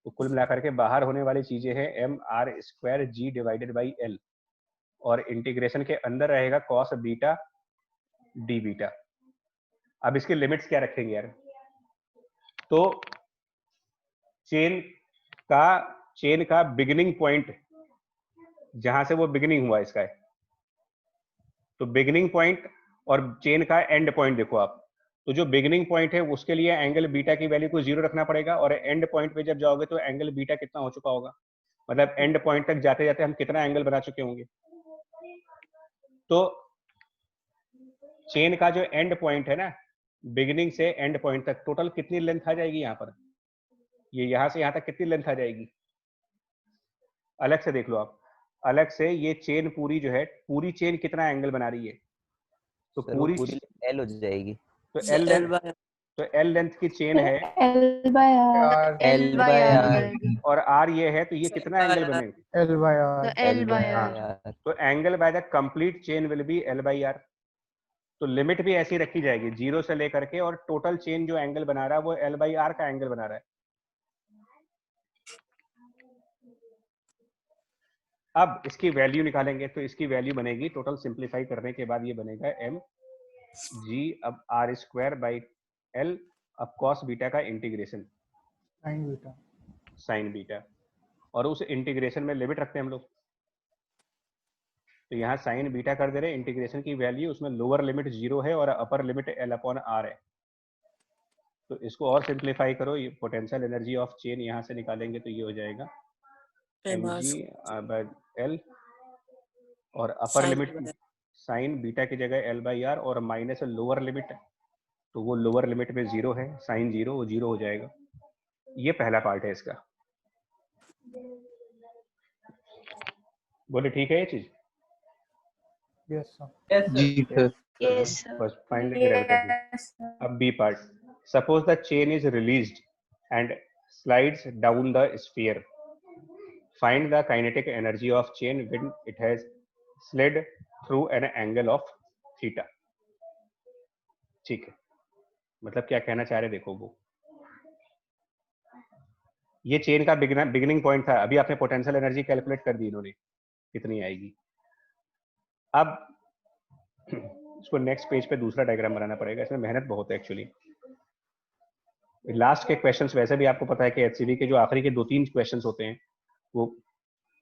तो कुल मिलाकर के बाहर होने वाली चीजें हैं m r square g divided by l, और इंटीग्रेशन के अंदर रहेगा cos बीटा d बीटा। अब इसके लिमिट्स क्या रखेंगे यार? तो चेन का बिगिनिंग पॉइंट, जहां से वो बिगिनिंग हुआ इसका है, तो बिगिनिंग पॉइंट और चेन का एंड पॉइंट देखो आप। तो जो बिगिनिंग पॉइंट है उसके लिए एंगल बीटा की वैल्यू को 0 रखना पड़ेगा, और एंड पॉइंट पे जब जाओगे तो एंगल बीटा कितना हो चुका होगा, मतलब एंड पॉइंट तक जाते जाते हम कितना एंगल बना चुके होंगे। तो चेन का जो एंड पॉइंट है ना, बिगिनिंग से एंड पॉइंट तक टोटल कितनी लेंथ आ जाएगी यहाँ पर? ये यहाँ से यहाँ तक कितनी लेंथ आ जाएगी? अलग से देख लो आप, अलग से ये चेन पूरी जो है, पूरी चेन कितना एंगल बना रही है? तो पूरी एल हो जाएगी। तो एल लेंथ की चेन है, L by R और आर ये है, तो ये कितना एंगल बनेगा? L by R। तो L by R। तो angle by the complete chain will be L by R। तो लिमिट भी ऐसी रखी जाएगी 0 से लेकर के, और टोटल चेन जो एंगल बना रहा है वो L by R का एंगल बना रहा है। अब इसकी वैल्यू निकालेंगे, तो इसकी वैल्यू बनेगी, टोटल सिंप्लीफाई करने के बाद ये बनेगा m g अब r स्क्वायर बाई l, अब cos बीटा का इंटीग्रेशन साइन बीटा, और उस इंटीग्रेशन में लिमिट रखते हैं हम लोग। तो यहाँ साइन बीटा कर दे रहे, इंटीग्रेशन की वैल्यू, उसमें लोअर लिमिट 0 है और upper limit l upon r है। तो इसको और सिंप्लीफाई करो, ये पोटेंशियल एनर्जी ऑफ चेन यहाँ से निकालेंगे तो ये हो जाएगा mg l, और अपर लिमिट साइन बीटा की जगह l बाई आर, और माइनस लोअर लिमिट, तो वो लोअर लिमिट में 0 है, साइन 0, वो 0 हो जाएगा। ये पहला पार्ट है इसका। बोले ठीक है ये चीज? Yes sir. जी सर। Yes, sir. बस फाइनली ग्रेविटी। अब B part, suppose the chain is released and slides down the sphere, find the kinetic energy of chain when it has slid through an angle of theta. ठीक है, मतलब क्या कहना चाह रहे देखो, वो ये चेन का बिगिनिंग पॉइंट था। अभी आपने पोटेंशियल एनर्जी कैलकुलेट कर दी इन्होंने, कितनी आएगी। अब इसको नेक्स्ट पेज पे दूसरा डायग्राम बनाना पड़ेगा, इसमें मेहनत बहुत है एक्चुअली। लास्ट के क्वेश्चंस वैसे भी आपको पता है कि एचसीवी के जो आखिरी के 2-3 क्वेश्चंस होते हैं वो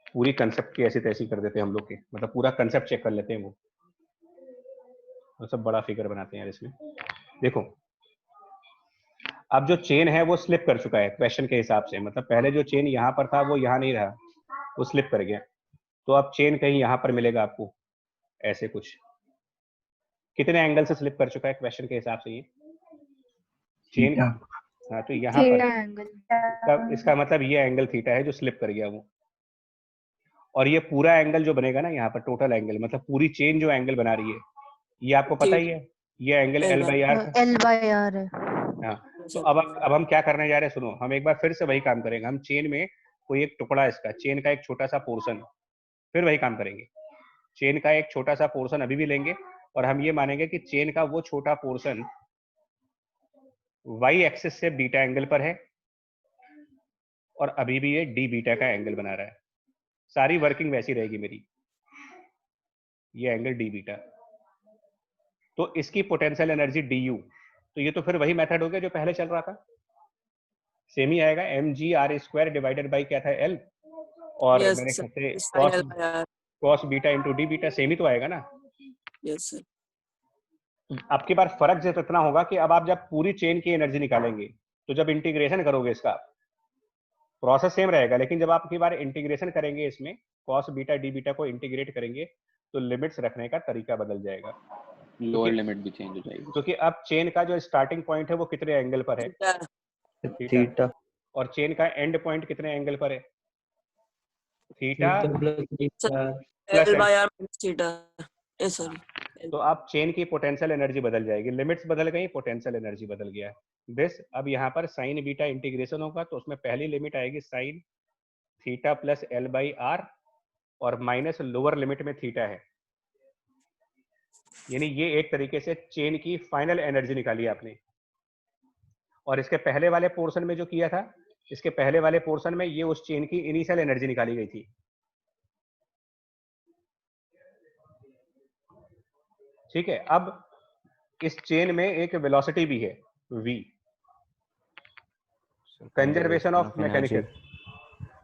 पूरी कंसेप्ट की ऐसी तैसी कर देते हैं हम लोग के, मतलब पूरा कंसेप्ट चेक कर लेते हैं वो सब बड़ा फिगर बनाते हैं यार इसमें। देखो अब जो चेन है वो स्लिप कर चुका है क्वेश्चन के हिसाब से, मतलब पहले जो चेन यहाँ पर था वो यहाँ नहीं रहा, वो स्लिप कर गया। तो अब चेन कहीं यहाँ पर मिलेगा आपको, ऐसे कुछ। कितने एंगल से स्लिप कर चुका है क्वेश्चन के हिसाब से ये चेन? हाँ, तो यहाँ पर इसका मतलब ये एंगल थीटा है जो स्लिप कर गया वो। और ये पूरा एंगल जो बनेगा ना यहाँ पर, टोटल एंगल, मतलब पूरी चेन जो एंगल बना रही है, ये आपको पता ही है, ये एंगल L by R है। L by R है। हाँ, तो अब हम क्या करने जा रहे हैं, सुनो, हम एक बार फिर से वही काम करेंगे। हम चेन में कोई एक टुकड़ा, इसका चेन का एक छोटा सा पोर्शन, फिर वही काम करेंगे। चेन का एक छोटा सा पोर्शन अभी भी लेंगे, और हम ये मानेंगे कि चेन का वो छोटा पोर्शन y एक्सिस से बीटा एंगल पर है, और अभी भी ये d बीटा का एंगल बना रहा है। सारी वर्किंग वैसी रहेगी मेरी, ये एंगल d बीटा। तो इसकी पोटेंशियल एनर्जी du, तो ये तो फिर वही मेथड हो गया जो पहले चल रहा था, सेम ही आएगा, mg r square divided by क्या था l, और मेरे ख्याल से cos beta into d beta, same ही तो आएगा ना। Yes sir. आपके पास फर्क जो इतना होगा कि अब आप जब पूरी चेन की एनर्जी निकालेंगे तो जब इंटीग्रेशन करोगे इसका प्रोसेस सेम रहेगा, लेकिन जब आप की बार इंटीग्रेशन करेंगे इसमें cos बीटा d बीटा को इंटीग्रेट करेंगे तो लिमिट्स रखने का तरीका बदल जाएगा, लोअर लिमिट भी चेंज हो जाएगी, क्योंकि अब चेन का जो स्टार्टिंग पॉइंट है वो कितने एंगल पर है, थीटा, और चेन का एंड पॉइंट कितने एंगल पर है, theta L by R minus theta. Sorry, तो अब चेन की पोटेंशियल एनर्जी बदल जाएगी, लिमिट्स बदल गई, पोटेंशियल एनर्जी बदल गया। दिस अब यहाँ पर साइन बीटा इंटीग्रेशन होगा तो उसमें पहली लिमिट आएगी sine theta plus L by R और माइनस लोअर लिमिट में थीटा है, यानी ये एक तरीके से चेन की फाइनल एनर्जी निकाली आपने। और इसके पहले वाले पोर्शन में जो किया था, इसके पहले वाले पोर्शन में ये उस चेन की इनिशियल एनर्जी निकाली गई थी। ठीक है, अब इस चेन में एक वेलोसिटी भी है v, कंजर्वेशन ऑफ मैकेनिकल।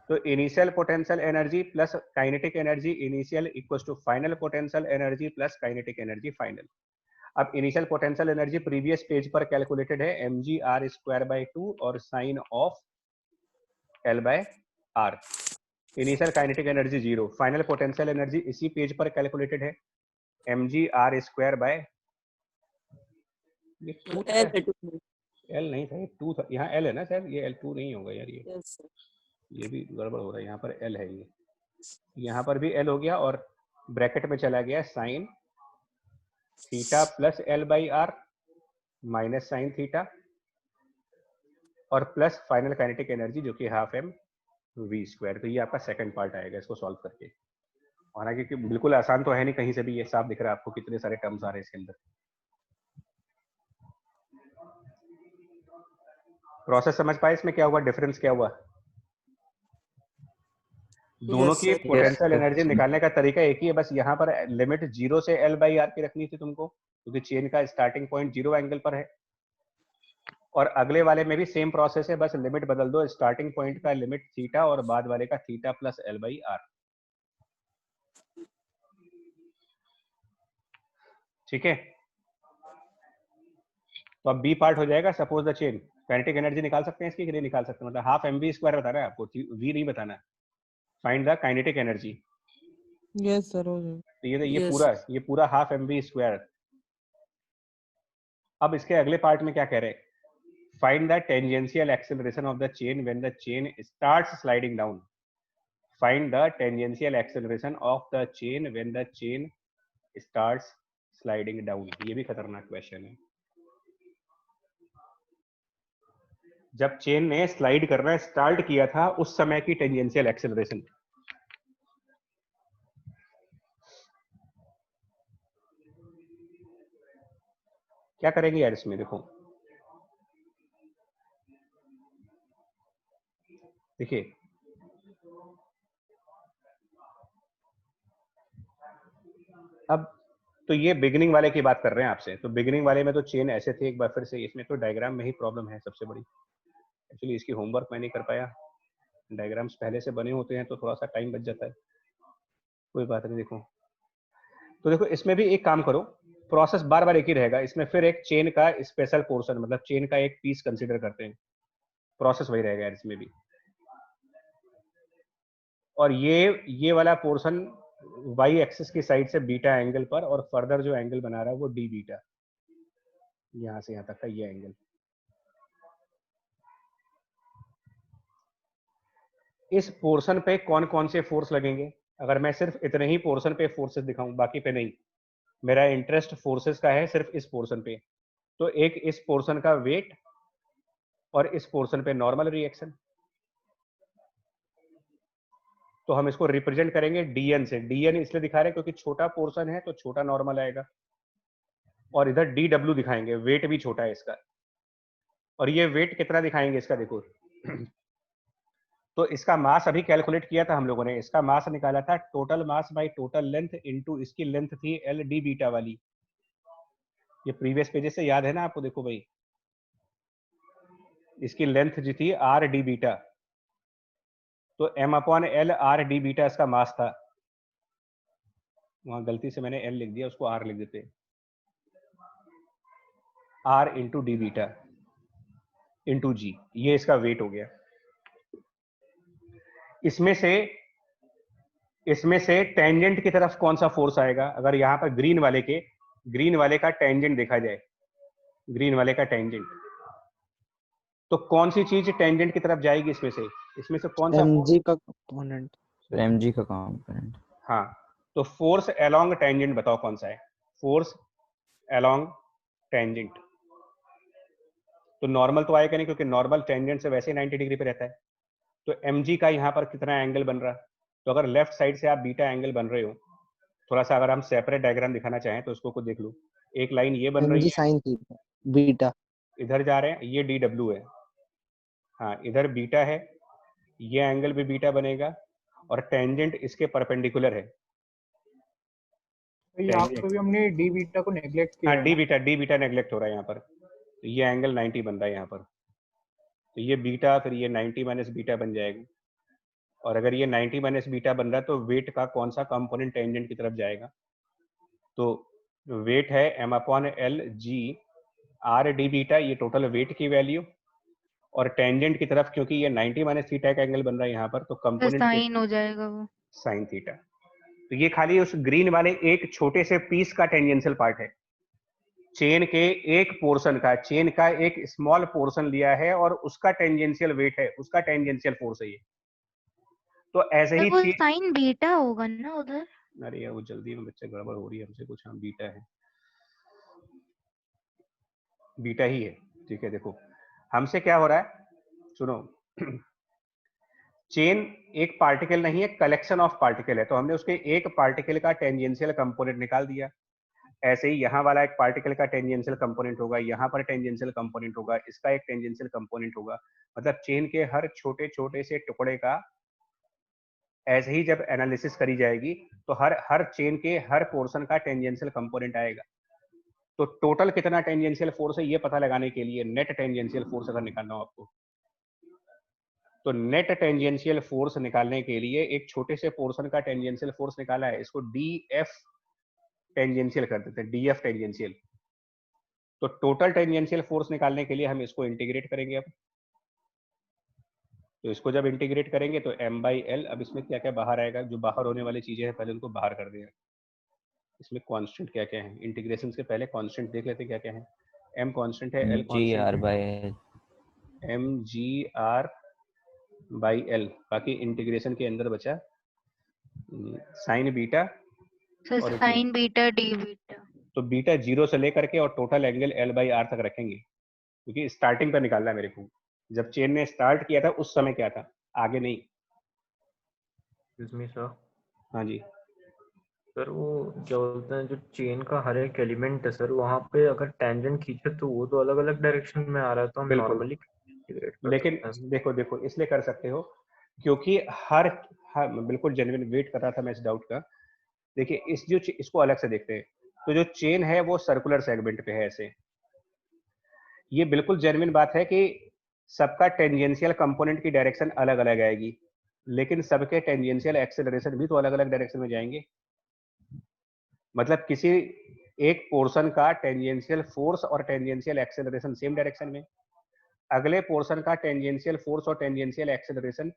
तो initial potential energy plus kinetic energy initial equals to final potential energy plus kinetic energy final. अब initial potential energy previous page पर कैलकुलेटेड है mg r² और sine of l by r। Initial kinetic energy 0, final potential energy इसी page पर calculated है mg r² by l नहीं था, ये 2 था, यहाँ l है ना सर, ये l2 नहीं होगा यार, ये भी गड़बड़ हो रहा है, यहाँ पर l है, ये यहाँ पर भी l हो गया और ब्रैकेट में चला गया sine theta plus l by R minus sine theta और प्लस फाइनल काइनेटिक एनर्जी जो कि हाफ m v²। तो ये आपका सेकंड पार्ट आएगा इसको सॉल्व करके। हालांकि क्योंकि बिल्कुल आसान तो है नहीं, कहीं से भी ये साफ दिख रहा है आपको कितने सारे टर्म्स आ रहे हैं इसके अंदर। प्रोसेस समझ पाए इसमें क्या हुआ, डिफरेंस क्या हुआ? दोनों की पोटेंशियल एनर्जी निकालने का तरीका एक ही है, बस यहाँ पर लिमिट 0 से l बाई आर की रखनी थी तुमको, क्योंकि चेन का स्टार्टिंग पॉइंट 0 एंगल पर है। और अगले वाले में भी सेम प्रोसेस है, बस लिमिट बदल दो, स्टार्टिंग पॉइंट का लिमिट थीटा और बाद वाले का theta plus l by R. ठीक है, तो अब बी पार्ट हो जाएगा। Suppose the chain, kinetic energy निकाल सकते हैं इसकी कि नहीं निकाल सकते? मतलब हाफ mv² बताना है आपको, v नहीं बताना। Find the kinetic energy. Yes sir, हो जाएगा। ये पूरा हाफ mv²। अब इसके अगले पार्ट में क्या कह रहे हैं? Find the tangential acceleration of the chain when the chain starts sliding down. Find the tangential acceleration of the chain when the chain starts sliding down. ये भी खतरनाक क्वेश्चन है। जब चेन ने स्लाइड करना स्टार्ट किया था उस समय की टेंजेंशियल एक्सेलरेशन। क्या करेंगे यार इसमें? देखो, देखिए अब तो ये बिगिनिंग वाले की बात कर रहे हैं आपसे। तो बिगिनिंग वाले में तो चेन ऐसे थे, एक बार फिर से इसमें तो डायग्राम में ही प्रॉब्लम है सबसे बड़ी। एक्चुअली इसकी होमवर्क मैं नहीं कर पाया, डायग्राम्स पहले से बने होते हैं तो थोड़ा सा टाइम बच जाता है, कोई बात नहीं। तो देखो इसमें भी एक काम करो, प्रोसेस बार बार एक ही रहेगा। इसमें फिर एक चेन का स्पेशल पोर्शन, मतलब चेन का एक पीस कंसीडर करते हैं, प्रोसेस वही रहेगा यार इसमें भी। और ये वाला पोर्शन वाई एक्सिस की साइड से बीटा एंगल पर, और फर्दर जो एंगल बना रहा है वो डी बीटा, यहां से यहां तक का ये एंगल। इस पोर्शन पे कौन कौन से फोर्स लगेंगे? अगर मैं सिर्फ इतने ही पोर्शन पे फोर्सेस दिखाऊं, बाकी पे नहीं, मेरा इंटरेस्ट फोर्सेस का है सिर्फ इस पोर्शन पे, तो एक इस पोर्शन का वेट और इस पोर्शन पे नॉर्मल रिएक्शन। तो हम इसको रिप्रेजेंट करेंगे dn से। dn इसलिए दिखा रहे हैं क्योंकि छोटा पोर्शन है तो छोटा नॉर्मल आएगा, और इधर dw दिखाएंगे, वेट भी छोटा है इसका। और ये वेट कितना दिखाएंगे इसका? देखो तो इसका मास अभी कैलकुलेट किया था हम लोगों ने, इसका मास निकाला था total mass by total length into इसकी लेंथ थी l d बीटा वाली। ये प्रीवियस पेजेस से याद है ना आपको? देखो भाई, इसकी लेंथ जी थी r d बीटा, तो m/l r d बीटा इसका मास था। वहां गलती से मैंने l लिख दिया, उसको r लिख देते, r into D beta into G, ये इसका वेट हो गया। इसमें से टेंजेंट की तरफ कौन सा फोर्स आएगा? अगर यहाँ पर ग्रीन वाले का टेंजेंट देखा जाए, ग्रीन वाले का टेंजेंट, तो कौन सी चीज टेंजेंट की तरफ जाएगी इसमें से कौन सा? mg का कंपोनेंट। mg का कंपोनेंट। हाँ, तो फोर्स अलोंग टेंजेंट बताओ कौन सा है? Force along tangent. तो नॉर्मल तो आएगा नहीं, क्योंकि नॉर्मल टेंजेंट से वैसे ही 90 डिग्री पे रहता है। तो mg का यहाँ पर कितना एंगल बन रहा है? तो अगर लेफ्ट साइड से आप बीटा एंगल बन रहे हो, थोड़ा सा अगर हम सेपरेट डायग्राम दिखाना चाहें तो इसको खुद देख लो। एक लाइन ये बन रही mg है, sin थीटा बीटा, इधर जा रहे हैं, ये dw है, हाँ इधर बीटा है, ये एंगल भी बीटा बनेगा और टेंजेंट इसके परपेंडिकुलर है। तो यहाँ पे भी हमने डी बीटा को नेग्लेक्ट किया हाँ है ना? डी बीटा नेग्लेक्ट हो रहा है यहाँ पर। तो ये एंगल 90 बन रहा है यहाँ पर, तो ये बीटा, फिर ये 90 माइनस बीटा बन जाएगा। और अगर ये 90 माइनस बीटा बन रहा है तो वेट का कौन सा कंपोनेंट टेंजेंट की तरफ जाएगा? तो वेट है m/l/g r d बीटा, ये टोटल वेट की वैल्यू, और टेंजेंट की तरफ क्योंकि ये 90 माइनस थीटा का एंगल बन रहा है यहाँ पर, तो कंपोनेंट साइन हो जाएगा वो, साइन थीटा। तो ये खाली उस ग्रीन वाले एक छोटे से पीस का टेंजेंशियल पार्ट है, चेन के एक पोर्शन का, चेन का एक स्मॉल पोर्शन लिया है और उसका टेंजेंशियल वेट है, उसका टेंजेंशियल फोर्स है ये। तो ऐसे ही वो साइन बीटा होगा ना उधर। अरे यार वो जल्दी में बच्चे गड़बड़ हो रही है हमसे कुछ, हम बीटा है, बीटा ही है, ठीक है। देखो हमसे क्या हो रहा है, सुनो चेन एक पार्टिकल नहीं है, कलेक्शन ऑफ पार्टिकल है, तो हमने उसके एक पार्टिकल का टेंजेंशियल कंपोनेंट निकाल दिया। ऐसे ही यहाँ वाला एक पार्टिकल का टेंजेंशियल कंपोनेंट होगा, यहाँ पर टेंजेंशियल कंपोनेंट होगा, इसका एक टेंजेंशियल कंपोनेंट होगा। मतलब चेन के हर छोटे छोटे से टुकड़े का ऐसे ही जब एनालिसिस करी जाएगी तो हर चेन के हर पोर्शन का टेंजेंशियल कंपोनेंट आएगा। तो टोटल कितना टेंजेंशियल फोर्स है ये पता लगाने के लिए नेट टेंजेंशियल फोर्स अगर निकालना हो आपको, तो नेट टेंजेंशियल फोर्स निकालने के लिए एक छोटे से पोर्शन का टेंजेंशियल फोर्स निकाला है, इसको df टेंजेंशियल कर देते हैं, df टेंजेंशियल। तो टोटल टेंजेंशियल फोर्स निकालने के लिए हम इसको इंटीग्रेट करेंगे अब। तो इसको जब इंटीग्रेट करेंगे तो m/l, अब इसमें क्या क्या बाहर आएगा, जो बाहर होने वाली चीजें हैं पहले उनको बाहर कर दें। इसमें कांस्टेंट क्या क्या है, इंटीग्रेशन से पहले कांस्टेंट देख लेते हैं क्या क्या है। m कांस्टेंट है, l कांस्टेंट है, mgr/l, बाकी इंटीग्रेशन के अंदर बचा साइन बीटा और साइन बीटा डी बीटा। तो बीटा 0 से लेकर के और टोटल एंगल l/r तक रखेंगे, क्योंकि स्टार्टिंग पर निकालना है मेरे को, जब चेन ने स्टार्ट किया था उस समय क्या था, आगे नहीं। सर हाँ जी सर, वो क्या बोलते हैं, जो चेन का हर एक एलिमेंट है सर, वहाँ पे अगर टेंजेंट खींचे तो वो तो अलग अलग डायरेक्शन में आ रहा है, तो हम नॉर्मली लेकिन देखो इसलिए कर सकते हो क्योंकि हर बिल्कुल जेन्युइन वेट कर रहा था मैं इस डाउट का। देखिए इसको अलग से देखते हैं, तो जो चेन है वो सर्कुलर सेगमेंट पे है ऐसे, ये बिल्कुल जेन्युइन बात है कि सबका टेंजेंशियल कंपोनेंट की डायरेक्शन अलग अलग आएगी, लेकिन सबके टेंजेंशियल एक्सेलरेशन भी तो अलग अलग डायरेक्शन में जाएंगे। मतलब किसी एक पोर्शन का टेंजेंशियल फोर्स और टेंजेंशियल एक्सेलरेशन सेम डायरेक्शन में, अगले पोर्शन का टेंजेंशियल फोर्स और टेंजेंशियल एक्सेलरेशन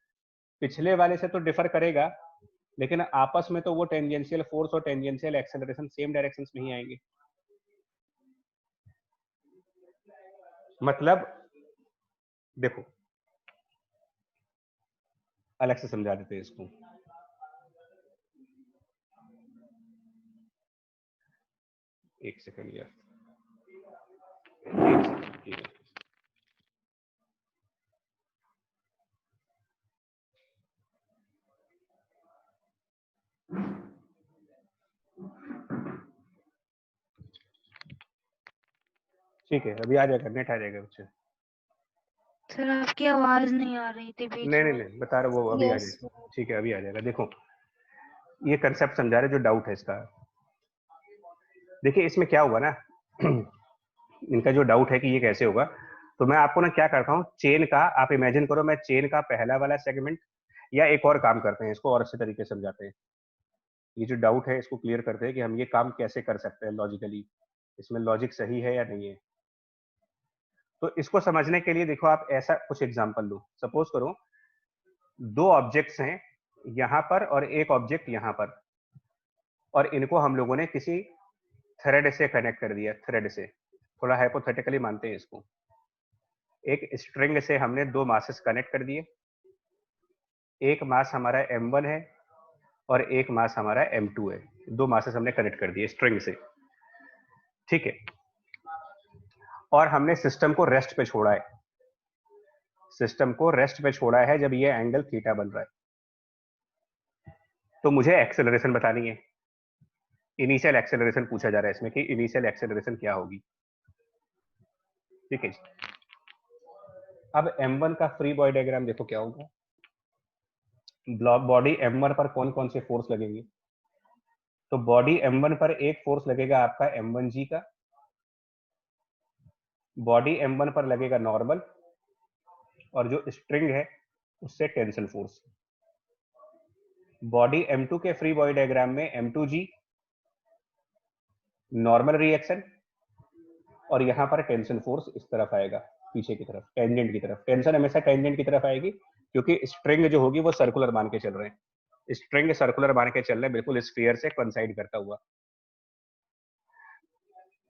पिछले वाले से तो डिफर करेगा, लेकिन आपस में तो वो टेंजेंशियल फोर्स और टेंजेंशियल एक्सेलरेशन सेम डायरेक्शंस में ही आएंगे। मतलब देखो अलग से समझा देते हैं इसको। एक सेकंड यार, एक सेकंड, ठीक है। ठीक है अभी आ जाएगा, नेट आ जाएगा बच्चे। सर आपकी आवाज नहीं आ रही थी बीच में। नहीं बता रहा वो अभी आ जाएगा, ठीक है अभी आ जाएगा। देखो ये कंसेप्ट समझा रहे जो डाउट है इसका। देखिए इसमें क्या हुआ ना इनका जो डाउट है कि ये कैसे होगा, तो मैं आपको ना क्या करता हूँ, चेन का आप इमेजिन करो, मैं चेन का पहला वाला सेगमेंट, या एक और काम करते हैं, इसको और अच्छे तरीके से समझाते हैं। ये जो डाउट है इसको क्लियर करते हैं कि हम ये काम कैसे कर सकते हैं लॉजिकली, इसमें लॉजिक सही है या नहीं है। तो इसको समझने के लिए देखो आप ऐसा कुछ एग्जांपल लो। सपोज करो दो ऑब्जेक्ट्स हैं यहाँ पर और एक ऑब्जेक्ट यहाँ पर, और इनको हम लोगों ने किसी थ्रेड से कनेक्ट कर दिया, थ्रेड से, थोड़ा हाइपोथेटिकली मानते हैं इसको। एक स्ट्रिंग से हमने दो मासेस कनेक्ट कर दिए, एक मास हमारा m1 है और एक मास हमारा m2 है, दो मासेस हमने कनेक्ट कर दिए स्ट्रिंग से। ठीक है, और हमने सिस्टम को रेस्ट पे छोड़ा है, सिस्टम को रेस्ट पे छोड़ा है जब ये एंगल थीटा बन रहा है। तो मुझे एक्सेलरेशन बतानी है, इनिशियल एक्सेलरेशन पूछा जा रहा है इसमें कि इनिशियल एक्सेलरेशन क्या होगी। ठीक है जी, अब M1 का फ्री बॉडी डायग्राम देखो क्या होगा। बॉडी M1 पर कौन कौन से फोर्स लगेंगे? तो बॉडी M1 पर एक फोर्स लगेगा आपका M1G का, बॉडी M1 पर लगेगा नॉर्मल, और जो स्ट्रिंग है उससे टेंशन फोर्स। बॉडी M2 के फ्री बॉडी डायग्राम में M2G नॉर्मल रिएक्शन, और यहां पर टेंशन फोर्स इस तरफ आएगा, पीछे की तरफ, टेंजेंट की तरफ। टेंशन हमेशा टेंजेंट की तरफ आएगी क्योंकि स्ट्रिंग जो होगी वो सर्कुलर मान के चल रहे हैं, स्ट्रिंग सर्कुलर मान के चल रहे हैं, बिल्कुल स्फीयर से कोइंसाइड करता हुआ।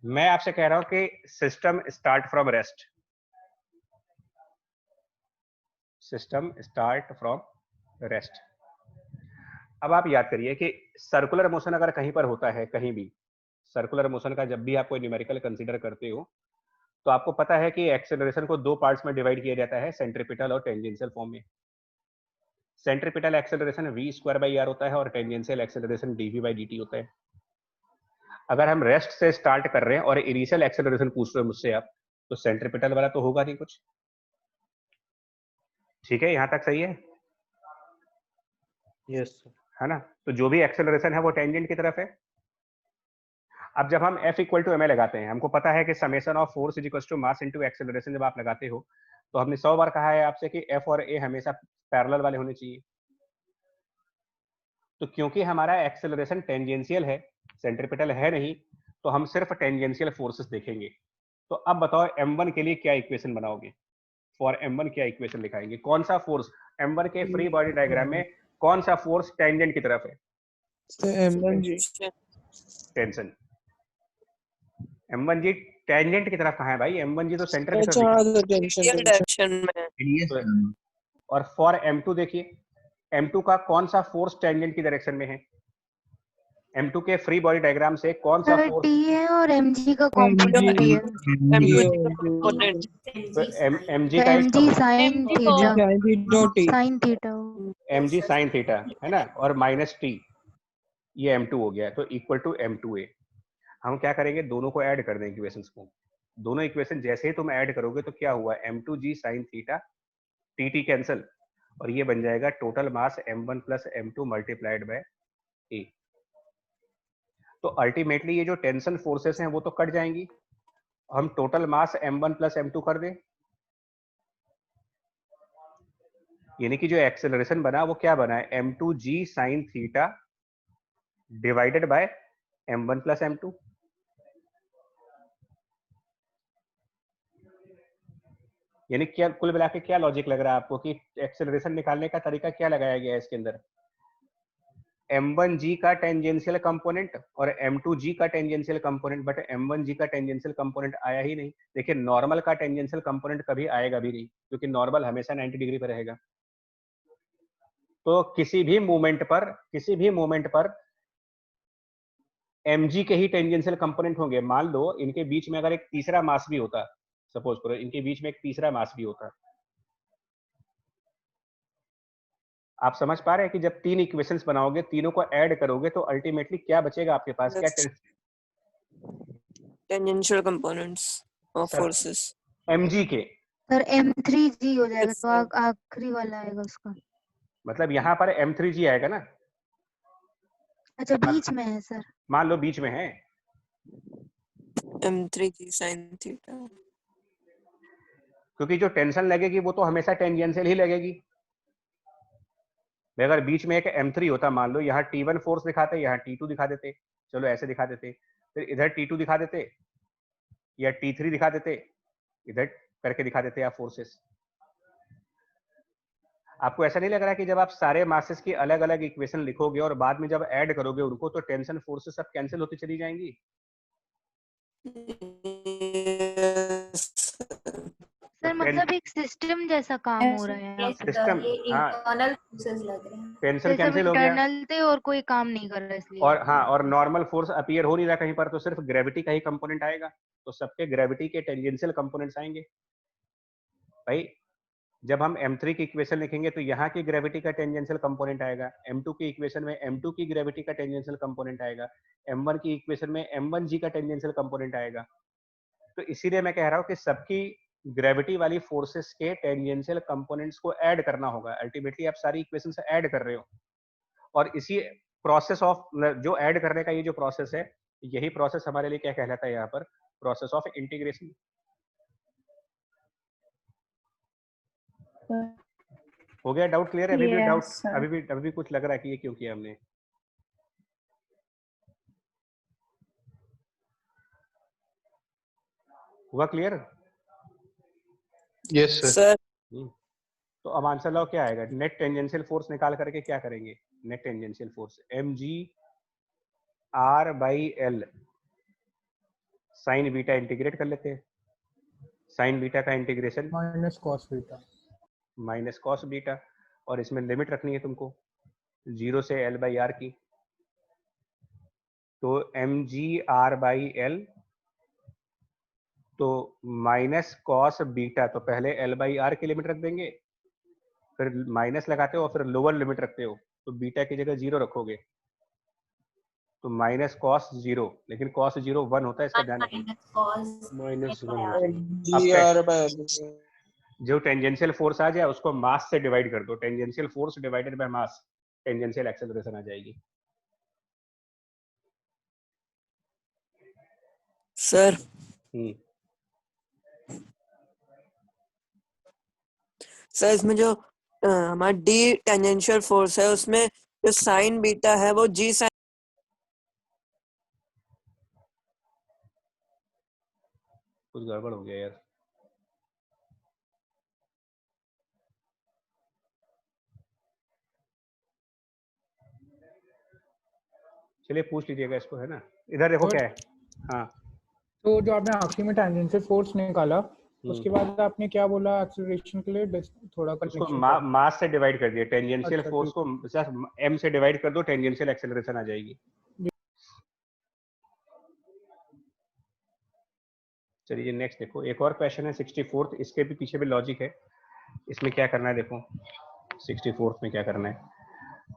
मैं आपसे कह रहा हूं कि system start from rest, system start from rest. अब आप याद करिए कि सर्कुलर मोशन अगर कहीं पर होता है, कहीं भी सर्कुलर मोशन का जब भी आप कोई न्यूमेरिकल कंसीडर करते हो, तो आपको पता है कि एक्सेलरेशन को दो पार्ट्स में डिवाइड किया जाता है, सेंट्रीपिटल और टेंजेंशियल फॉर्म में। सेंट्रीपिटल एक्सेलरेशन v²/r होता है और टेंजेंशियल एक्सेलरेशन dv/dt होता है। अगर हम रेस्ट से स्टार्ट कर रहे हैं और इनिशियल एक्सेलरेशन पूछ रहे हो मुझसे आप, तो सेंट्रीपिटल वाला तो होगा नहीं कुछ। ठीक है, यहां तक सही है? यस है ना? तो जो भी एक्सेलरेशन है वो टेंजेंट की तरफ है। अब जब हम F = ma लगाते हैं, हमको पता है कि summation of force = mass into acceleration जब आप लगाते हो, तो हमने 100 बार कहा है आपसे कि F और A हमेशा पैरेलल वाले होने चाहिए। तो क्योंकि हमारा एक्सेलरेशन टेंजेंशियल है, सेंट्रीपिटल है नहीं, तो हम सिर्फ टेंजेंशियल फोर्सेस देखेंगे। तो अब बताओ M1 के लिए क्या इक्वेशन बनाओगे? फॉर M1 क्या इक्वेशन लिखाएंगे? कौन सा फोर्स M1 के फ्री बॉडी डायग्राम में कौन सा फोर्स टेंजेंट की तरफ है? M1G tension. M1G टेंजेंट की तरफ कहाँ है भाई? M1G तो सेंटर की तरफ डायरेक्शन में। और फॉर M2 देखिए, M2 का कौन सा फोर्स टेंजेंट की डायरेक्शन में है? M2 के फ्री बॉडी डायग्राम से कौन सा फोर्स? T है और mg का कॉम्पोनेंट भी है। mg का mg sin theta, sin theta, mg sin theta है ना, और -t, ये M2 हो गया, तो इक्वल टू M2a। हम क्या करेंगे, दोनों को ऐड कर देंगे इक्वेशंस को। दोनों इक्वेशन जैसे ही तुम ऐड करोगे तो क्या हुआ, M2g sin theta, tt cancel, और ये बन जाएगा total mass M1 + M2 multiplied by a। तो अल्टीमेटली ये जो टेंशन फोर्सेस हैं वो तो कट जाएंगी, हम टोटल मास M1 + M2 कर दें, यानी कि जो एक्सेलरेशन बना वो क्या बना है, M2g sin theta divided by M1 + M2। यानी क्या कुल मिला के क्या लॉजिक लग रहा है आपको कि एक्सेलरेशन निकालने का तरीका क्या लगाया गया है इसके अंदर? M1g का टेंजेंशियल कंपोनेंट और M2g का टेंजेंशियल कंपोनेंट, बट M1g का टेंजेंशियल कंपोनेंट आया ही नहीं। देखिए नॉर्मल का टेंजेंशियल कंपोनेंट कभी आएगा भी नहीं, क्योंकि नॉर्मल हमेशा 90 डिग्री पर रहेगा। तो किसी भी मूवमेंट पर mg के ही टेंजेंशियल कंपोनेंट होंगे। मान लो इनके बीच में अगर एक तीसरा मास भी होता, सपोज करो इनके बीच में एक तीसरा मास भी होता, आप समझ पा रहे हैं कि जब तीन इक्वेशंस बनाओगे, तीनों को ऐड करोगे, तो अल्टीमेटली क्या बचेगा आपके पास? क्या tangential components of forces mg के सर m3g हो जाएगा, तो आखिरी वाला आएगा उसका मतलब यहाँ पर m3g आएगा ना। अच्छा बीच में है सर, मान लो बीच में है, m3g sin थीटा, क्योंकि जो टेंशन लगेगी वो तो हमेशा टेंजेंशियल ही लगेगी। अगर बीच में एक M3 होता, मान लो यहाँ T1 फोर्स दिखाते, यहाँ T2 दिखा देते, चलो ऐसे दिखा देते, फिर इधर T2 दिखा देते या T3 दिखा देते, इधर करके दिखा देते आप फोर्सेस। आपको ऐसा नहीं लग रहा कि जब आप सारे मासेस की अलग अलग इक्वेशन लिखोगे और बाद में जब ऐड करोगे उनको, तो टेंशन फोर्सेस सब कैंसिल होती चली सर मतलब एक सिस्टम जैसा काम हो रहा है यहाँ पे। सिस्टम, ये हाँ, इंटरनल फोर्सेस लग रहे हैं। टेंशन तो सब कैंसिल हो गया, इंटरनल थे और कोई काम नहीं कर रहा इसलिए। और हाँ, और नॉर्मल फोर्स अपीयर हो नहीं रहा कहीं पर, तो सिर्फ ग्रेविटी का ही कंपोनेंट आएगा, तो सबके ग्रेविटी के टेंजेंशियल कंपोनेंट्स आएंगे भाई। जब हम m3 की इक्वेशन लिखेंगे तो यहाँ की ग्रेविटी का टेंजेंशियल कंपोनेंट आएगा, m2 की इक्वेशन में m2 की ग्रेविटी का टेंजेंशियल कंपोनेंट आएगा, m1 की इक्वेशन में m1g का टेंजेंशियल कंपोनेंट आएगा। तो इसीलिए मैं कह रहा हूँ कि सबकी ग्रेविटी वाली फोर्सेस के टेंजेंशियल कंपोनेंट्स को ऐड करना होगा। अल्टीमेटली आप सारी इक्वेशन से ऐड कर रहे हो, और इसी प्रोसेस ऑफ जो ऐड करने का ये जो प्रोसेस है, यही प्रोसेस हमारे लिए क्या कहलाता है यहाँ पर, प्रोसेस ऑफ इंटीग्रेशन। हो गया डाउट क्लियर है? अभी भी डाउट, अभी भी कुछ लग रहा है कि ये क्यों किया हमने? हुआ क्लियर? Yes sir. सर तो अब आंसर लाओ क्या आएगा? नेट टेंजेंशियल फोर्स निकाल करके क्या करेंगे? Net tangential force mg r by L sine beta integrate कर लेते हैं। साइन बीटा का integration minus cos beta, minus cos beta, और इसमें लिमिट रखनी है तुमको 0 से l बाई आर की। तो mg r बाई एल, तो माइनस कॉस बीटा, तो पहले l बाई आर की लिमिट रख देंगे, फिर माइनस लगाते हो और फिर लोअर लिमिट रखते हो, तो बीटा की जगह 0 रखोगे, तो माइनस कॉस 0, लेकिन कॉस 0 1 होता है, इसका ध्यान रखना, -1। जो टेंजेंशियल फोर्स आ जाए उसको मास से डिवाइड कर दो, tangential force divided by mass, tangential acceleration आ जाएगी। सर सर इसमें जो हमारा डी टेंजेंशियल फोर्स है, उसमें जो साइन बीटा है वो जी साइन, कुछ गड़बड़ हो गया यार। चलिए पूछ लीजिएगा इसको, है ना? इधर देखो क्या है। हाँ, तो जो आपने आखिरी में टेंजेंशियल फोर्स निकाला, उसके बाद आपने क्या बोला एक्सेलरेशन के लिए? थोड़ा उसको कनेक्शन मास से डिवाइड कर दिया, टेंजेंशियल अच्छा, फोर्स को सिर्फ m से डिवाइड कर दो, टेंजेंशियल एक्सेलरेशन आ जाएगी। चलिए नेक्स्ट देखो, एक और क्वेश्चन है 64th, इसके भी पीछे भी लॉजिक है। इसमें क्या करना है देखो, 64th में क्या करना है।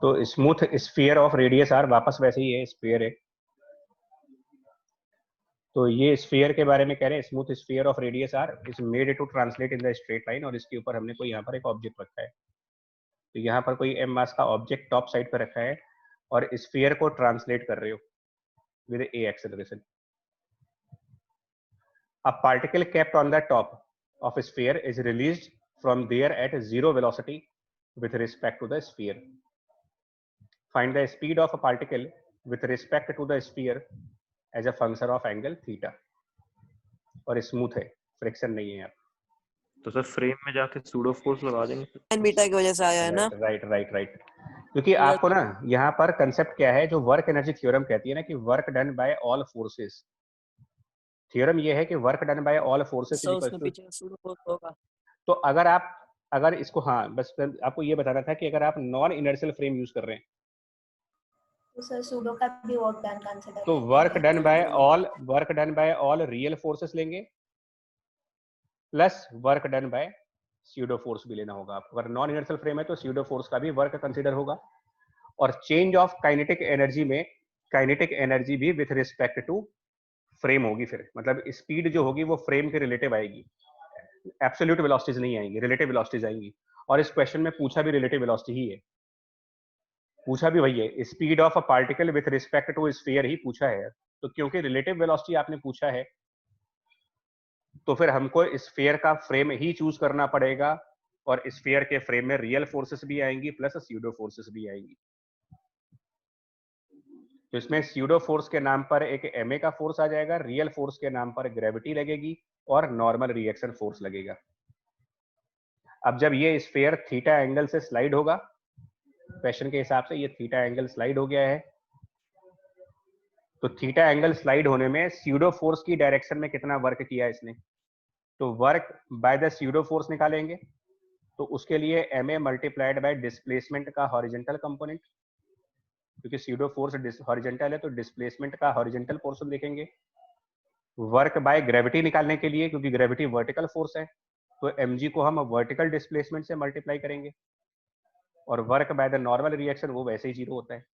तो smooth sphere of radius R, वापस वैसे ही है, स्फीयर है। तो ये स्फीयर के बारे में कह रहे हैं, smooth sphere of radius R is made to translate in the straight line, और इसके ऊपर हमने कोई यहाँ पर एक ऑब्जेक्ट रखा है। तो यहाँ पर कोई m मास का ऑब्जेक्ट टॉप साइड पर रखा है, और स्फीयर को ट्रांसलेट कर रहे हो with a acceleration. A particle kept on the top of a sphere is released from there at 0 velocity with respect to the sphere. Find the speed of a particle with respect to the sphere as a function of angle theta. और smooth है, friction नहीं है यहाँ। तो sir frame में जाके pseudo force लगा देंगे। साइन बीटा की वजह से आया है ना? राइट। क्योंकि आपको ना यहाँ पर कंसेप्ट क्या है, जो वर्क एनर्जी थ्योरम कहती है ना, कि work done by all forces. Theorem ये है कि work done by all forces तो उसमें पीछे सूडो फोर्स होगा। तो अगर इसको, हाँ बस आपको ये बताना था कि अगर आप नॉन इनर्शियल फ्रेम यूज कर रहे हैं तो सर सूडो का भी वर्क डन कंसीडर, तो work done by all real forces लेंगे, plus work done by pseudo force भी लेना होगा आपको। अगर नॉन इनर्शियल फ्रेम है तो स्यूडो फोर्स का भी वर्क कंसीडर होगा। और चेंज ऑफ काइनेटिक एनर्जी में काइनेटिक एनर्जी भी विथ रिस्पेक्ट टू फ्रेम होगी। फिर मतलब स्पीड जो होगी वो फ्रेम के रिलेटिव आएगी, एब्सोल्यूट वेलोसिटीज नहीं आएंगी, रिलेटिव वेलोसिटीज आएंगी। और इस क्वेश्चन में पूछा भी रिलेटिव वेलोसिटी ही है, पूछा भी वही है, speed of a particle with respect to sphere ही पूछा है। तो क्योंकि रिलेटिव वेलोसिटी आपने पूछा है, तो फिर हमको स्फीयर का फ्रेम ही चूज करना पड़ेगा, और स्फीयर के फ्रेम में रियल फोर्सेस भी आएंगी प्लस स्यूडो फोर्सेस भी आएंगी। तो इसमें स्यूडो फोर्स के नाम पर एक ma का फोर्स आ जाएगा, रियल फोर्स के नाम पर ग्रेविटी लगेगी, और नॉर्मल रिएक्शन फोर्स लगेगा। अब जब ये स्फीयर थीटा एंगल से स्लाइड होगा, क्वेश्चन के हिसाब से ये थीटा एंगल स्लाइड हो गया है, तो थीटा एंगल स्लाइड होने में स्यूडो फोर्स की डायरेक्शन में कितना वर्क किया इसने? तो work by the pseudo force निकालेंगे, तो उसके लिए ma मल्टीप्लाइड बाय डिस्प्लेसमेंट का हॉरिजेंटल कंपोनेंट, क्योंकि स्यूडो फोर्स हॉरिजेंटल है तो डिस्प्लेसमेंट का हॉरिजेंटल पोर्शन देखेंगे। वर्क बाय ग्रेविटी निकालने के लिए, क्योंकि ग्रेविटी वर्टिकल फोर्स है, तो mg को हम वर्टिकल डिस्प्लेसमेंट से मल्टीप्लाई करेंगे, और work by the normal reaction वो वैसे ही 0 होता है।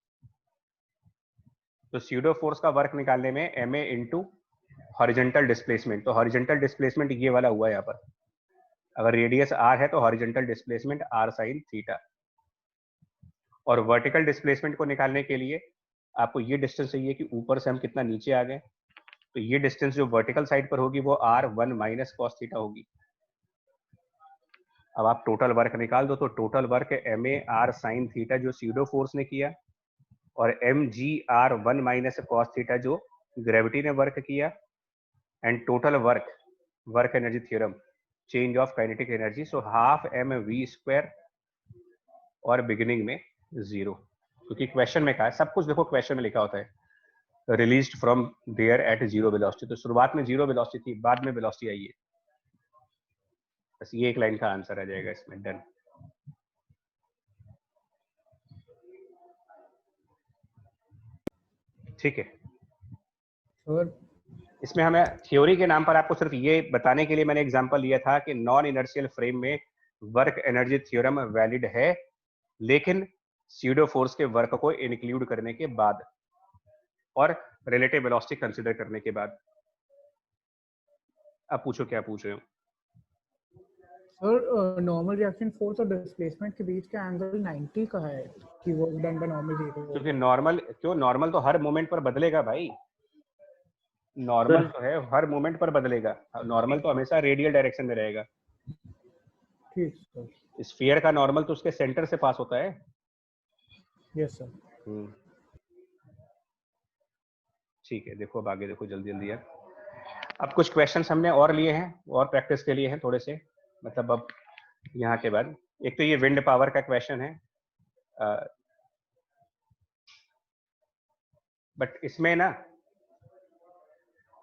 तो स्यूडो फोर्स का वर्क निकालने में ma इंटू हॉरिजेंटल डिस्प्लेसमेंट, तो हॉरिजेंटल डिस्प्लेसमेंट ये वाला हुआ यहाँ पर, अगर रेडियस r है तो horizontal displacement r sin theta. और वर्टिकल डिस्प्लेसमेंट को निकालने के लिए आपको ये डिस्टेंस चाहिए कि ऊपर से हम कितना नीचे आ गए, तो ये डिस्टेंस जो वर्टिकल साइड पर होगी वो r1 माइनस कॉस थीटा होगी। अब आप टोटल वर्क निकाल दो, तो total work ma r sin theta जो स्यूडो फोर्स ने किया, और mg r1 minus cos theta जो ग्रेविटी ने वर्क किया, and total work energy theorem, change of kinetic energy, so half mv square, और बिगिनिंग में 0, क्योंकि क्वेश्चन में कहा है, सब कुछ देखो क्वेश्चन में लिखा होता है, released from there at 0 velocity, तो शुरुआत में 0 वेलोसिटी थी, बाद में वेलोसिटी आई है। बस ये एक लाइन का आंसर आ जाएगा इसमें। डन। ठीक है, सर इसमें हमें थ्योरी के नाम पर आपको सिर्फ ये बताने के लिए मैंने एग्जांपल लिया था कि नॉन इनर्शियल फ्रेम में वर्क एनर्जी थ्योरम वैलिड है, लेकिन स्यूडो फोर्स के वर्क को इंक्लूड करने के बाद और रिलेटिव वेलोसिटी कंसीडर करने के बाद। अब पूछो क्या पूछ रहे हो। सर नॉर्मल रिएक्शन फोर्स और डिस्प्लेसमेंट के बीच का एंगल 90 का है कि work done by normal zero, क्योंकि नॉर्मल तो हर मोमेंट पर बदलेगा भाई, नॉर्मल तो है हर मोमेंट पर बदलेगा, नॉर्मल तो हमेशा रेडियल डायरेक्शन में रहेगा। ठीक सर। स्फीयर का नॉर्मल तो उसके सेंटर से पास होता है। Yes sir. ठीक है, देखो अब आगे देखो जल्दी जल्दी यार। अब कुछ क्वेश्चंस हमने और लिए हैं, और प्रैक्टिस के लिए हैं थोड़े से, मतलब अब यहाँ के बाद एक तो ये विंड पावर का क्वेश्चन है, बट इसमें ना,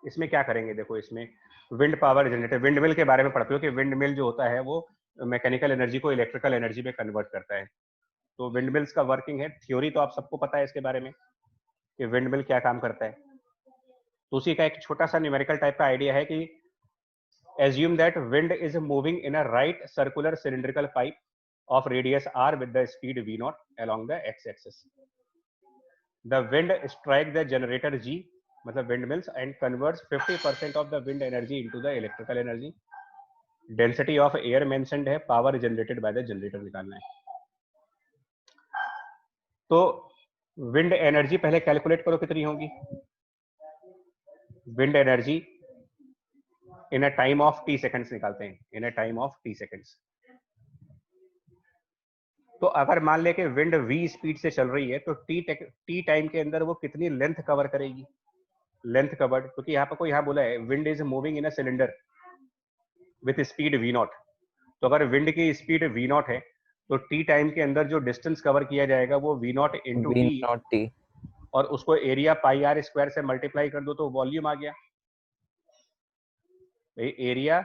इसमें क्या करेंगे, देखो इसमें wind power generator, wind mill के बारे में पढ़ते हो कि विंड मिल जो होता है वो मैकेनिकल एनर्जी को इलेक्ट्रिकल एनर्जी में कन्वर्ट करता है। तो विंड मिल्स का वर्किंग है, थ्योरी तो आप सबको पता है इसके बारे में कि विंड मिल क्या काम करता है। तो उसी का एक छोटा सा न्यूमेरिकल टाइप का आइडिया है कि assume that wind is moving in a right circular cylindrical pipe of radius r with the speed v0 along the x-axis. The wind strikes the generator G, मतलब windmills, and converts 50% of the wind energy into the electrical energy. Density of air mentioned है, power generated by the generator निकालना है। तो wind energy पहले calculate करो कितनी होगी। wind energy in a time of t seconds निकालते हैं, in a time of t seconds. तो अगर मान ले कि विंड v स्पीड से चल रही है तो t टाइम के अंदर वो कितनी लेंथ कवर करेगी, लेंथ कवर्ड, क्योंकि यहाँ पर कोई यहाँ बोला है wind is moving in a cylinder with speed v0, तो अगर विंड की स्पीड v0 है तो t टाइम के अंदर जो डिस्टेंस कवर किया जाएगा वो v0 इंटू t, और उसको एरिया पाई r स्क्वायर से मल्टीप्लाई कर दो तो वॉल्यूम आ गया। एरिया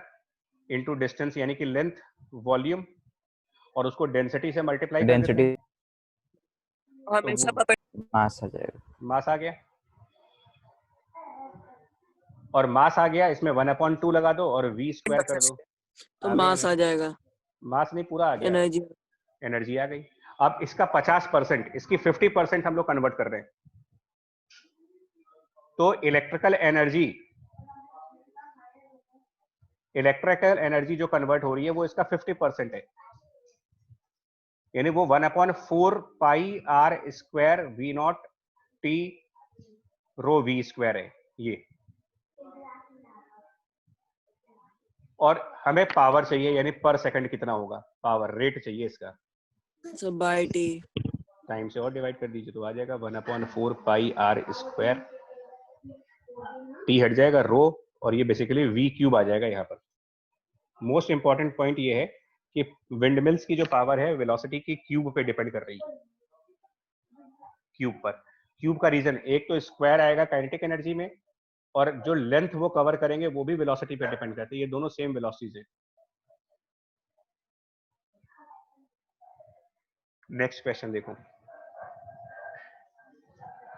इंटू डिस्टेंस यानी कि लेंथ वॉल्यूम, और उसको डेंसिटी से मल्टीप्लाई कर देते हैं, तो मास आ जाएगा, मास आ गया। और मास आ गया, इसमें 1/2 लगा दो और v स्क्वायर कर दो, तो मास आ जाएगा। मास नहीं, पूरा आ गया, एनर्जी आ गई। अब इसका 50%, इसकी 50% हम लोग कन्वर्ट कर रहे हैं, तो इलेक्ट्रिकल एनर्जी जो कन्वर्ट हो रही है वो इसका 50% है, यानी वो 1/4 पाई r स्क्वायर v0 t रो v स्क्वायर है ये। और हमें पावर चाहिए, यानी पर सेकंड कितना होगा, पावर रेट चाहिए इसका, सब बाय t टाइम से और डिवाइड कर दीजिए तो आ जाएगा 1/4 पाई r स्क्वायर, t हट जाएगा रो, और ये बेसिकली v क्यूब आ जाएगा यहाँ पर। मोस्ट इंपॉर्टेंट पॉइंट ये है कि विंडमिल्स की जो पावर है वेलोसिटी की क्यूब पे डिपेंड कर रही है, क्यूब पर। क्यूब का रीजन, एक तो स्क्वायर आएगा काइनेटिक एनर्जी में, और जो लेंथ वो कवर करेंगे वो भी वेलोसिटी पे डिपेंड करती है। ये दोनों सेम वेलोसिटीज है। नेक्स्ट क्वेश्चन देखो।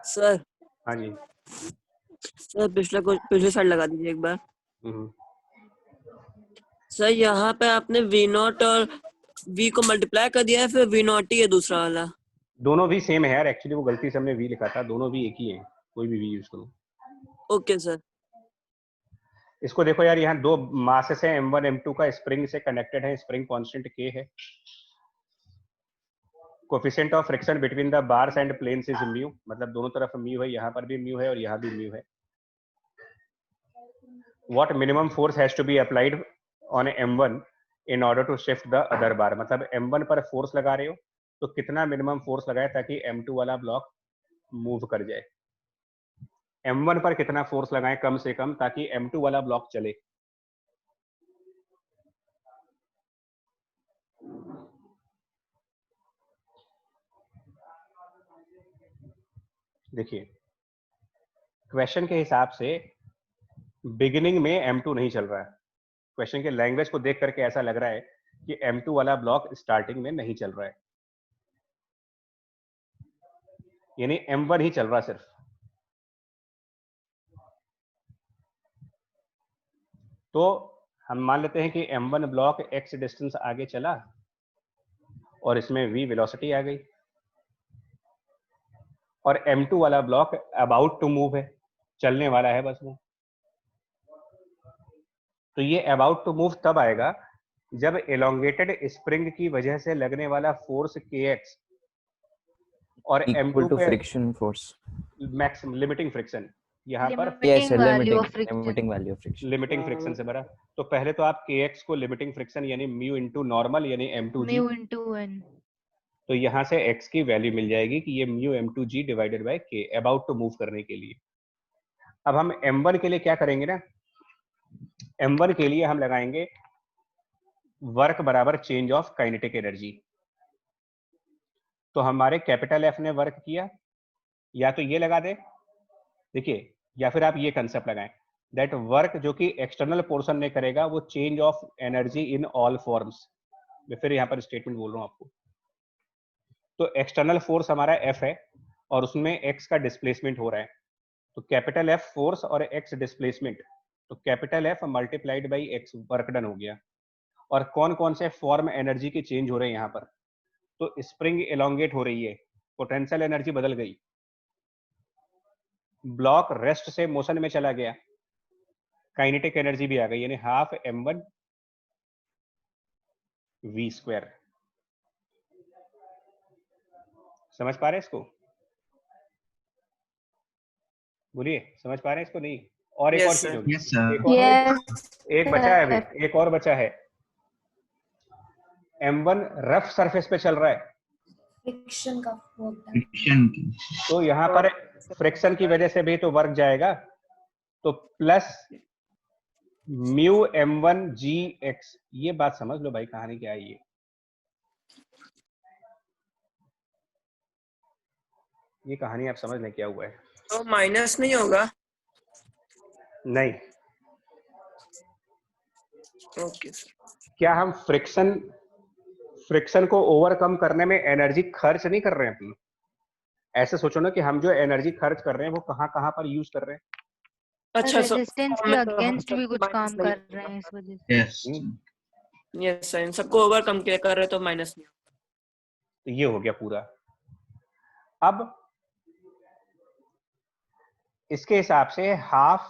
सर हाँ जी। सर पिछले साइड लगा दीजिए एक बार। हम्म। सर यहाँ पे आपने V नॉट और V को मल्टीप्लाई कर दिया है, फिर V नॉट ही है दूसरा वाला। दोनों भी सेम है यार, एक्चुअली वो गलती से हमने V लिखा था, दोनों भी एक ही है, कोई भी V यूज करो। Okay sir. इसको देखो यार, यहाँ दो मासेस है M1 M2 का, स्प्रिंग से कनेक्टेड है, स्प्रिंग कांस्टेंट K है। Coefficient of friction between the bars and planes is mu, मतलब दोनों तरफ म्यू है, यहाँ पर भी म्यू है और यहाँ भी म्यू है। What minimum force has to be applied on M1 in order to shift the other bar, मतलब M1 पर फोर्स लगा रहे हो तो कितना मिनिमम फोर्स लगाए ताकि M2 वाला ब्लॉक मूव कर जाए। M1 पर कितना फोर्स लगाएं कम से कम ताकि M2 वाला ब्लॉक चले। देखिए क्वेश्चन के हिसाब से बिगिनिंग में M2 नहीं चल रहा है। क्वेश्चन के लैंग्वेज को देख करके ऐसा लग रहा है कि M2 वाला ब्लॉक स्टार्टिंग में नहीं चल रहा है, यानी M1 ही चल रहा है सिर्फ। तो हम मान लेते हैं कि M1 ब्लॉक x डिस्टेंस आगे चला और इसमें v वेलोसिटी आ गई, और M2 वाला ब्लॉक अबाउट टू मूव है, चलने वाला है बस वो। तो ये अबाउट टू मूव तब आएगा जब एलोंगेटेड स्प्रिंग की वजह से लगने वाला फोर्स kx और इक्वल M2 टू पे friction force, maximum limiting friction, यहाँ पर yes value of friction. Limiting value of friction, limiting friction से भरा। तो पहले तो आप kx को लिमिटिंग फ्रिक्शन यानी म्यू इंटू नॉर्मल यानी M2g, mu into n. तो यहाँ से x की वैल्यू मिल जाएगी कि ये mu M2g divided by k about to move करने के लिए। अब हम M1 के लिए क्या करेंगे ना, M1 के लिए हम लगाएंगे वर्क बराबर चेंज ऑफ काइनेटिक एनर्जी। तो हमारे कैपिटल F ने वर्क किया, या तो ये लगा दे, देखिए, या फिर आप ये कंसेप्ट लगाएं दैट वर्क जो कि एक्सटर्नल पोर्शन ने करेगा वो change of energy in all forms. मैं फिर यहाँ पर स्टेटमेंट बोल रहा हूँ आपको। तो एक्सटर्नल फोर्स हमारा F है और उसमें x का डिस्प्लेसमेंट हो रहा है, तो कैपिटल F फोर्स और x डिस्प्लेसमेंट, तो capital F multiplied by x work done हो गया। और कौन कौन से फॉर्म एनर्जी के चेंज हो रहे हैं यहाँ पर, तो स्प्रिंग एलोंगेट हो रही है, पोटेंशियल एनर्जी बदल गई, ब्लॉक रेस्ट से मोशन में चला गया, काइनेटिक एनर्जी भी आ गई, यानी हाफ M1 v स्क्वायर। समझ पा रहे हैं इसको? बोलिए, समझ पा रहे हैं इसको? नहीं? और एक और चीज होगी, एक बचा है अभी, एक और बचा है। M1 रफ सरफेस पे चल रहा है, फ्रिक्शन का तो यहाँ पर फ्रिक्शन की वजह से भी तो वर्क जाएगा, तो प्लस म्यू M1 gx। ये बात समझ लो भाई, कहानी क्या है ये कहानी आप समझ लें क्या हुआ है। तो माइनस नहीं होगा? नहीं। ओके। क्या हम फ्रिक्शन को ओवरकम करने में एनर्जी खर्च नहीं कर रहे हैं अपनी? ऐसे सोचो ना कि हम जो एनर्जी खर्च कर रहे हैं वो कहाँ कहाँ पर यूज कर रहे हैं। अच्छा, रेजिस्टेंस के अगेंस्ट भी कुछ काम कर रहे हैं इस वजह से। यस सर, इन सबको ओवरकम किया कर रहे तो माइनस नहीं होगा। तो ये हो गया पूरा। अब इसके हिसाब से हाफ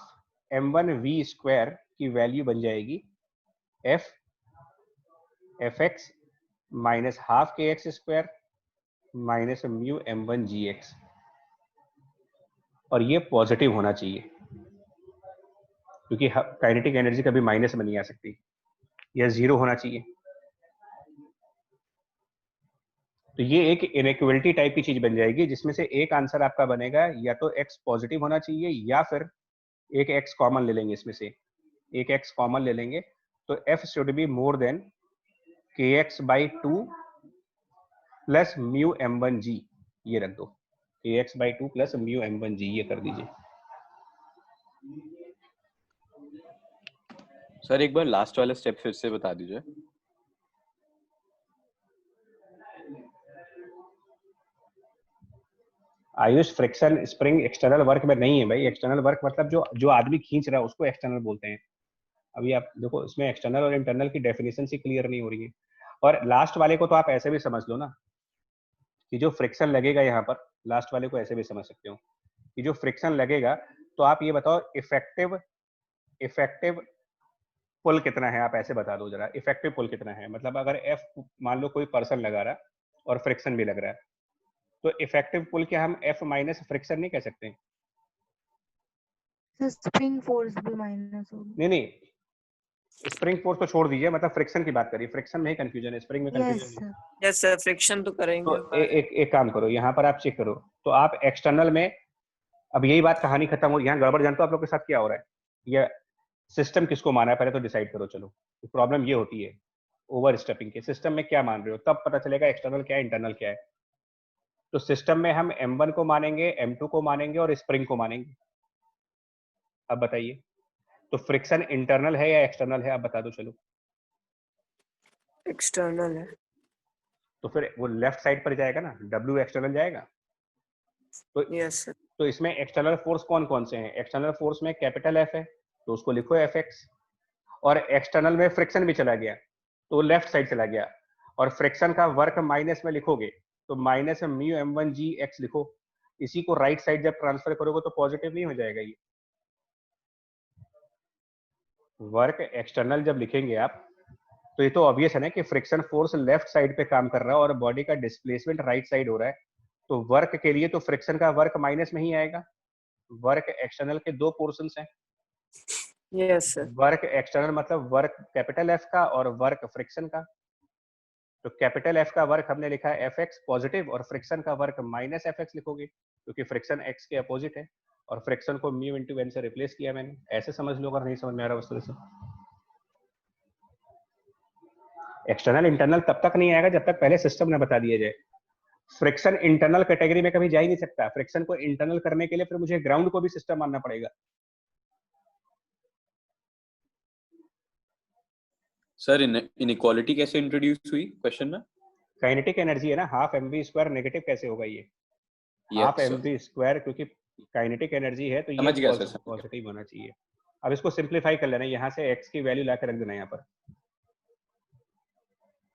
M1 v स्क्वायर की वैल्यू बन जाएगी fx minus half kx square minus mu M1 gx, और ये पॉजिटिव होना चाहिए क्योंकि काइनेटिक एनर्जी कभी माइनस में नहीं आ सकती, यह जीरो होना चाहिए। तो ये एक इनइक्वलिटी टाइप की चीज बन जाएगी जिसमें से एक आंसर आपका बनेगा या तो x पॉजिटिव होना चाहिए या फिर एक x कॉमन ले लेंगे, इसमें से एक x कॉमन ले लेंगे, तो f should be more than kx by 2 plus mu M1g, ये रख दो, kx by 2 plus mu M1g, ये कर दीजिए। सर एक बार लास्ट वाला स्टेप फिर से बता दीजिए। Ayush, friction spring external work में नहीं है भाई। एक्सटर्नल वर्क मतलब जो आदमी खींच रहा है उसको एक्सटर्नल बोलते हैं। अभी आप देखो इसमें एक्सटर्नल और इंटरनल की डेफिनेशन से क्लियर नहीं हो रही है। और लास्ट वाले को तो आप ऐसे भी समझ लो ना कि जो फ्रिक्शन लगेगा यहाँ पर, लास्ट वाले को ऐसे भी समझ सकते हो कि जो फ्रिक्शन लगेगा, तो आप ये बताओ इफेक्टिव पुल कितना है, आप ऐसे बता दो जरा। इफेक्टिव पुल कितना है, मतलब अगर एफ मान लो कोई पर्सन लगा रहा और फ्रिक्शन भी लग रहा है, तो इफेक्टिव पुल क्या हम एफ माइनस फ्रिक्शन नहीं कह सकते? स्प्रिंग फोर्स भी माइनस होगी। नहीं, स्प्रिंग फोर्स तो छोड़ दीजिए, मतलब फ्रिक्शन की बात करिए। फ्रिक्शन में ही कंफ्यूजन है, स्प्रिंग में कंफ्यूजन नहीं। यस सर, फ्रिक्शन तो करेंगे। तो एक काम करो, यहाँ पर आप चेक करो, तो आप एक्सटर्नल में, अब यही बात कहानी खत्म हो, यहाँ गड़बड़ जानते हो आप लोग के साथ क्या हो रहा है, या सिस्टम किसको माना है पहले तो डिसाइड करो। चलो, प्रॉब्लम ये होती है ओवर स्टेपिंग के, सिस्टम में क्या मान रहे हो, तब पता चलेगा एक्सटर्नल क्या है इंटरनल क्या है। तो सिस्टम में हम M1 को मानेंगे, M2 को मानेंगे और स्प्रिंग को मानेंगे। अब बताइए, तो फ्रिक्शन इंटरनल है या एक्सटर्नल है, आप बता दो। चलो, एक्सटर्नल है। तो फिर वो लेफ्ट साइड पर जाएगा ना, W एक्सटर्नल जाएगा। तो यस सर। तो इसमें एक्सटर्नल फोर्स कौन कौन से हैं? एक्सटर्नल फोर्स में कैपिटल F है, तो उसको लिखो Fx। और एक्सटर्नल में फ्रिक्शन भी चला गया तो लेफ्ट साइड चला गया, और फ्रिक्शन का वर्क माइनस में लिखोगे तो माइनस म्यू m1g x लिखो। इसी को राइट साइड जब ट्रांसफर करोगे तो पॉजिटिव नहीं हो जाएगा ये वर्क। एक्सटर्नल जब लिखेंगे आप, तो ये तो ऑब्वियस है ना कि फ्रिक्शन फोर्स लेफ्ट साइड पे काम कर रहा है और बॉडी का डिस्प्लेसमेंट राइट साइड हो रहा है, तो वर्क के लिए तो फ्रिक्शन का वर्क माइनस में ही आएगा। वर्क एक्सटर्नल के दो पोर्शंस हैं। Yes sir. वर्क एक्सटर्नल मतलब वर्क कैपिटल F का और वर्क फ्रिक्शन का। तो कैपिटल F का वर्क हमने लिखा है Fx पॉजिटिव, और फ्रिक्शन का वर्क माइनस Fx लिखोगे क्योंकि फ्रिक्शन x के अपोजिट है, और फ्रिक्शन को म्यू इंटू n से रिप्लेस किया मैंने। ऐसे समझ लो अगर नहीं समझ में आ रहा वस्तु से। एक्सटर्नल इंटरनल तब तक नहीं आएगा जब तक पहले सिस्टम ने बता दिया जाए। फ्रिक्शन इंटरनल कैटेगरी में कभी जा ही नहीं सकता। फ्रिक्शन को इंटरनल करने के लिए फिर मुझे ग्राउंड को भी सिस्टम मानना पड़ेगा। सर इनइक्वालिटी कैसे इंट्रोड्यूस हुई क्वेश्चन में? काइनेटिक एनर्जी है ना, हाफ mv स्क्वायर नेगेटिव कैसे होगा ये? हाफ mv स्क्वायर क्योंकि काइनेटिक एनर्जी है तो ये पॉजिटिव होना चाहिए। अब इसको सिंप्लीफाई कर लेना, यहाँ से x की वैल्यू लाकर रख देना यहाँ पर।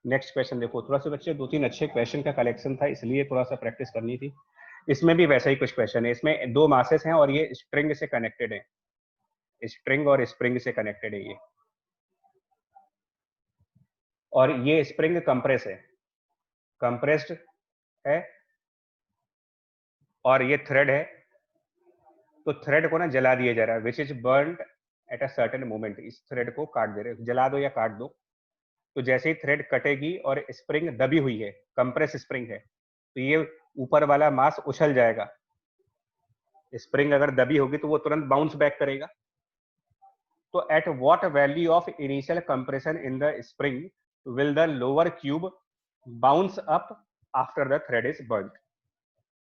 नेक्स्ट क्वेश्चन देखो, थोड़ा सा बच्चे 2-3 अच्छे क्वेश्चन का कलेक्शन था इसलिए थोड़ा सा प्रैक्टिस करनी थी। इसमें भी वैसा ही कुछ क्वेश्चन है। इसमें दो मासेस हैं और ये स्ट्रिंग से कनेक्टेड है, स्ट्रिंग और स्प्रिंग से कनेक्टेड है ये, और ये स्प्रिंग कंप्रेस है, कंप्रेस्ड है, और ये थ्रेड है। तो थ्रेड को ना जला दिया जा रहा है, which is burned at a certain moment. इस थ्रेड को काट दे रहे हो, जला दो या काट दो। तो जैसे ही थ्रेड कटेगी और स्प्रिंग दबी हुई है, कंप्रेस स्प्रिंग है, तो ये ऊपर वाला मास उछल जाएगा। स्प्रिंग अगर दबी होगी तो वो तुरंत बाउंस बैक करेगा। तो at what value of initial compression in the spring will the lower cube bounce up after the thread is burned.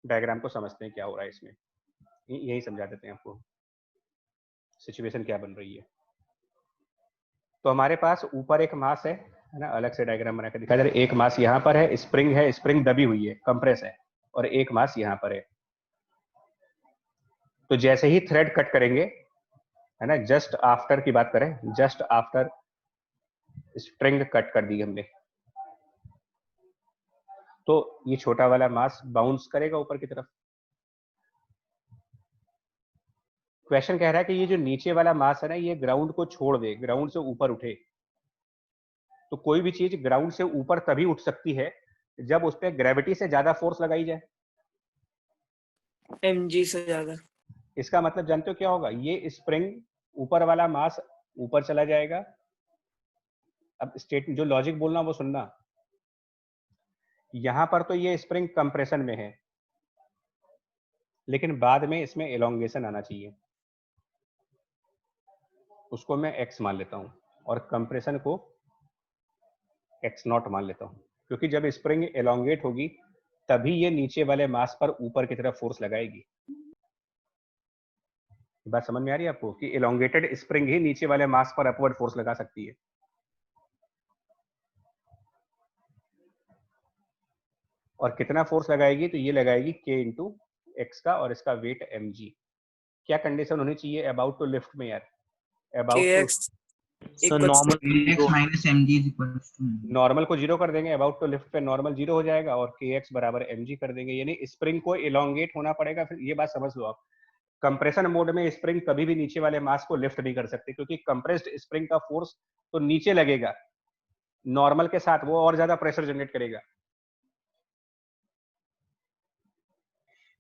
Diagram को समझते हैं क्या हो रहा है इसमें, यही समझा देते हैं आपको सिचुएशन क्या बन रही है। तो हमारे पास ऊपर एक मास है ना, अलग से डायग्राम बना के दिखा दे रहे। एक मास यहाँ पर है, स्प्रिंग दबी हुई है, कंप्रेस है, और एक मास यहाँ पर है। तो जैसे ही थ्रेड कट करेंगे, है ना, जस्ट आफ्टर की बात करें, जस्ट आफ्टर स्प्रिंग कट कर दी हमने, तो ये छोटा वाला मास बाउंस करेगा ऊपर की तरफ। क्वेश्चन कह रहा है कि ये जो नीचे वाला मास है ना, ये ग्राउंड को छोड़ दे, ग्राउंड से ऊपर उठे। तो कोई भी चीज ग्राउंड से ऊपर तभी उठ सकती है जब उस पर ग्रेविटी से ज्यादा फोर्स लगाई जाए, mg से ज्यादा। इसका मतलब जानते हो क्या होगा? ये स्प्रिंग ऊपर वाला मास ऊपर चला जाएगा। अब स्टेट जो लॉजिक बोलना वो सुनना। यहां पर तो ये स्प्रिंग कंप्रेशन में है, लेकिन बाद में इसमें एलोंगेशन आना चाहिए, उसको मैं x मान लेता हूं, और कंप्रेशन को x0 मान लेता हूं, क्योंकि जब स्प्रिंग एलोंगेट होगी तभी ये नीचे वाले मास पर ऊपर की तरफ फोर्स लगाएगी। बात समझ में आ रही है आपको कि इलोंगेटेड स्प्रिंग ही नीचे वाले मास पर अपवर्ड फोर्स लगा सकती है। और कितना फोर्स लगाएगी? तो ये लगाएगी k इंटू एक्स का और इसका वेट mg। क्या कंडीशन होनी चाहिए अबाउट टू लिफ्ट में यार? About to kx equals normal को जीरो कर देंगे, अबाउट टू लिफ्ट पे नॉर्मल जीरो हो जाएगा और kx बराबर mg कर देंगे, यानी स्प्रिंग को इलोंगेट होना पड़ेगा। फिर ये बात समझ लो आप, कंप्रेशन मोड में स्प्रिंग कभी भी नीचे वाले मास को लिफ्ट नहीं कर सकती, क्योंकि कंप्रेस्ड स्प्रिंग का फोर्स तो नीचे लगेगा नॉर्मल के साथ, वो और ज्यादा प्रेशर जनरेट करेगा।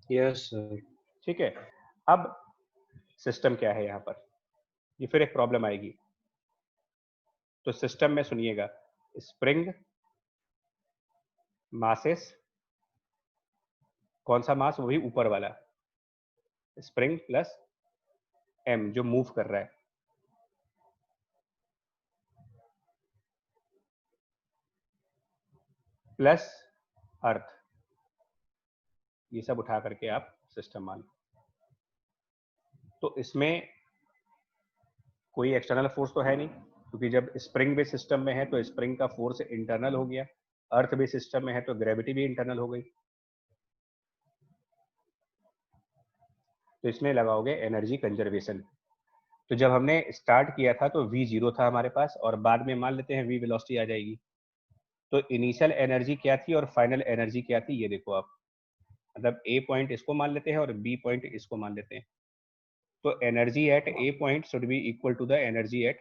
Yes sir. ठीक है, अब सिस्टम क्या है यहाँ पर, ये फिर एक प्रॉब्लम आएगी। तो सिस्टम में सुनिएगा, स्प्रिंग मासेस, कौन सा मास? वो भी ऊपर वाला, स्प्रिंग प्लस m जो मूव कर रहा है, प्लस अर्थ, ये सब उठा करके आप सिस्टम मान लो। तो इसमें कोई एक्सटर्नल फोर्स तो है नहीं, क्योंकि जब स्प्रिंग भी सिस्टम में है तो स्प्रिंग का फोर्स इंटरनल हो गया, अर्थ भी सिस्टम में है तो ग्रेविटी भी इंटरनल हो गई। तो इसमें लगाओगे एनर्जी कंजर्वेशन। तो जब हमने स्टार्ट किया था तो v जीरो था हमारे पास, और बाद में मान लेते हैं v वेलोसिटी आ जाएगी। तो इनिशियल एनर्जी क्या थी और फाइनल एनर्जी क्या थी, ये देखो आप, मतलब a पॉइंट इसको मान लेते हैं और b पॉइंट इसको मान लेते हैं। तो energy at a point should be equal to the energy at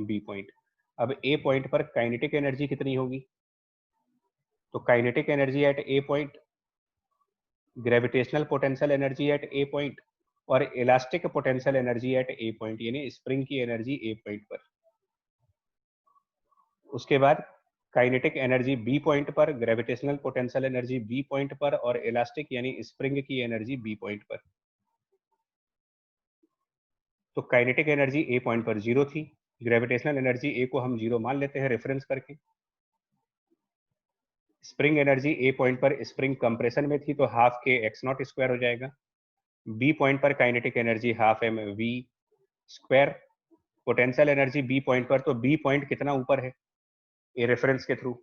b point. अब a पॉइंट पर काइनेटिक एनर्जी कितनी होगी? तो kinetic energy at a point, gravitational potential energy at a point और elastic potential energy at a point, यानी spring की energy a point पर। उसके बाद काइनेटिक एनर्जी b पॉइंट पर, gravitational potential energy b point पर और इलास्टिक यानी स्प्रिंग की एनर्जी b पॉइंट पर। तो काइनेटिक एनर्जी a पॉइंट पर जीरो थी, ग्रेविटेशनल एनर्जी a को हम जीरो मान लेते हैं रेफरेंस करके। स्प्रिंग एनर्जी a पॉइंट पर स्प्रिंग कंप्रेशन में थी तो half k x not square हो जाएगा। b पॉइंट पर kinetic energy half m v square, potential energy b point पर, तो b पॉइंट कितना ऊपर है? ये रेफरेंस के थ्रू।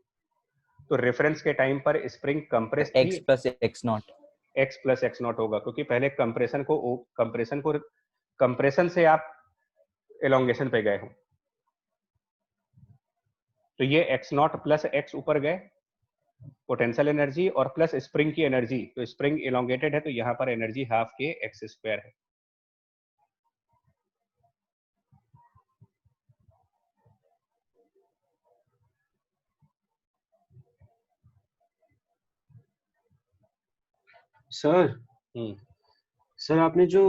तो रेफरेंस के टाइम पर स्प्रिंग कंप्रेस थी, x plus x not, x plus x not होगा, क्योंकि पहले कंप्रेशन से आप एलोंगेशन पे गए हो। तो ये एक्स नॉट प्लस एक्स ऊपर गए, पोटेंशियल एनर्जी और प्लस स्प्रिंग की एनर्जी, तो स्प्रिंग एलोंगेटेड है तो यहाँ पर energy half K x square है। सर सर आपने जो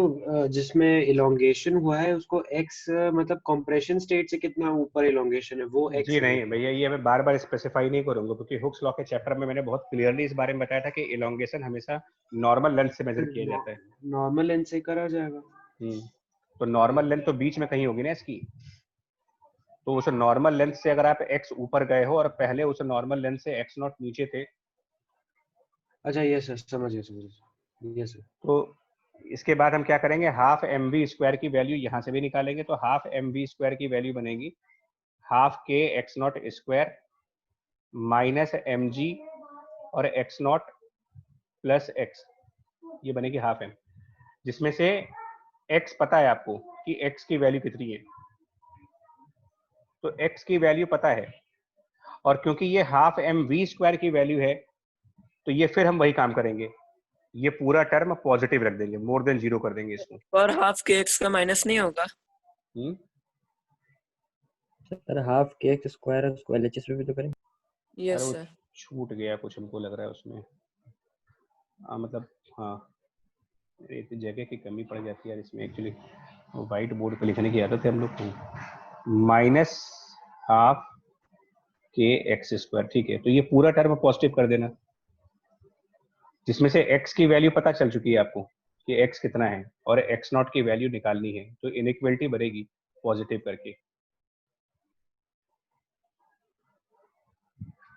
जिसमें इलोंगेशन हुआ है उसको x मतलब कंप्रेशन स्टेट से कितना ऊपर इलोंगेशन है वो x जी नहीं भैया, ये मैं बार बार स्पेसिफाई नहीं करूंगा, क्योंकि हुक्स लॉ के चैप्टर में मैंने बहुत क्लियरली इस बारे में बताया था कि इलोंगेशन हमेशा नॉर्मल लेंथ से मेजर किया जाता है। नॉर्मल लेंथ से करा जाएगा। तो नॉर्मल लेंथ तो बीच में कहीं होगी ना इसकी, तो उस नॉर्मल लेंथ से अगर आप x ऊपर गए हो और पहले उस नॉर्मल लेंथ से x नॉट नीचे थे, अच्छा ये सर समझ गया ये सर। तो इसके बाद हम क्या करेंगे, हाफ एम वी स्क्वायर की वैल्यू यहाँ से भी निकालेंगे। तो हाफ एम वी स्क्वायर की वैल्यू बनेगी half K X not square minus M G और एक्स नॉट प्लस एक्स, ये बनेगी हाफ एम, जिसमें से x पता है आपको कि x की वैल्यू कितनी है। तो x की वैल्यू पता है, और क्योंकि ये हाफ एम वी स्क्वायर की वैल्यू है तो ये फिर हम वही काम करेंगे, ये पूरा टर्म पॉजिटिव रख देंगे, मोर देन जीरो कर देंगे इसको। और हाफ के एक्स का माइनस नहीं होगा? Sir half K x square है उसको एलएचएस पे भी तो करें। यस अरे वो सर। छूट गया कुछ, हमको लग रहा है उसमें मतलब हाँ जगह की कमी पड़ जाती है यार इसमें। एक्चुअली व्हाइट बोर्ड पे लिखने की आदत है हम लोग को। Minus half K x square, ठीक है, तो ये पूरा टर्म पॉजिटिव कर देना, जिसमें से x की वैल्यू पता चल चुकी है आपको कि x कितना है और x नॉट की वैल्यू निकालनी है। तो इनइक्वलिटी बनेगी पॉजिटिव करके,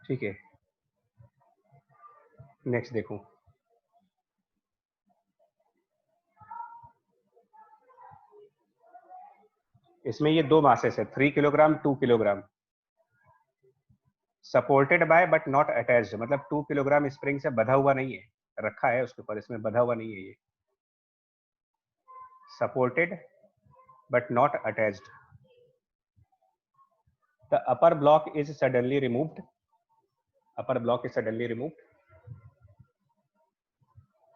ठीक है। नेक्स्ट देखो, इसमें ये दो मासेस है, 3 kilogram 2 kilogram, supported by but not attached, मतलब 2 किलोग्राम स्प्रिंग से बंधा हुआ नहीं है, रखा है उसके ऊपर, इसमें बंधा हुआ नहीं है ये, supported but not attached. The upper block is suddenly removed, upper block is suddenly removed,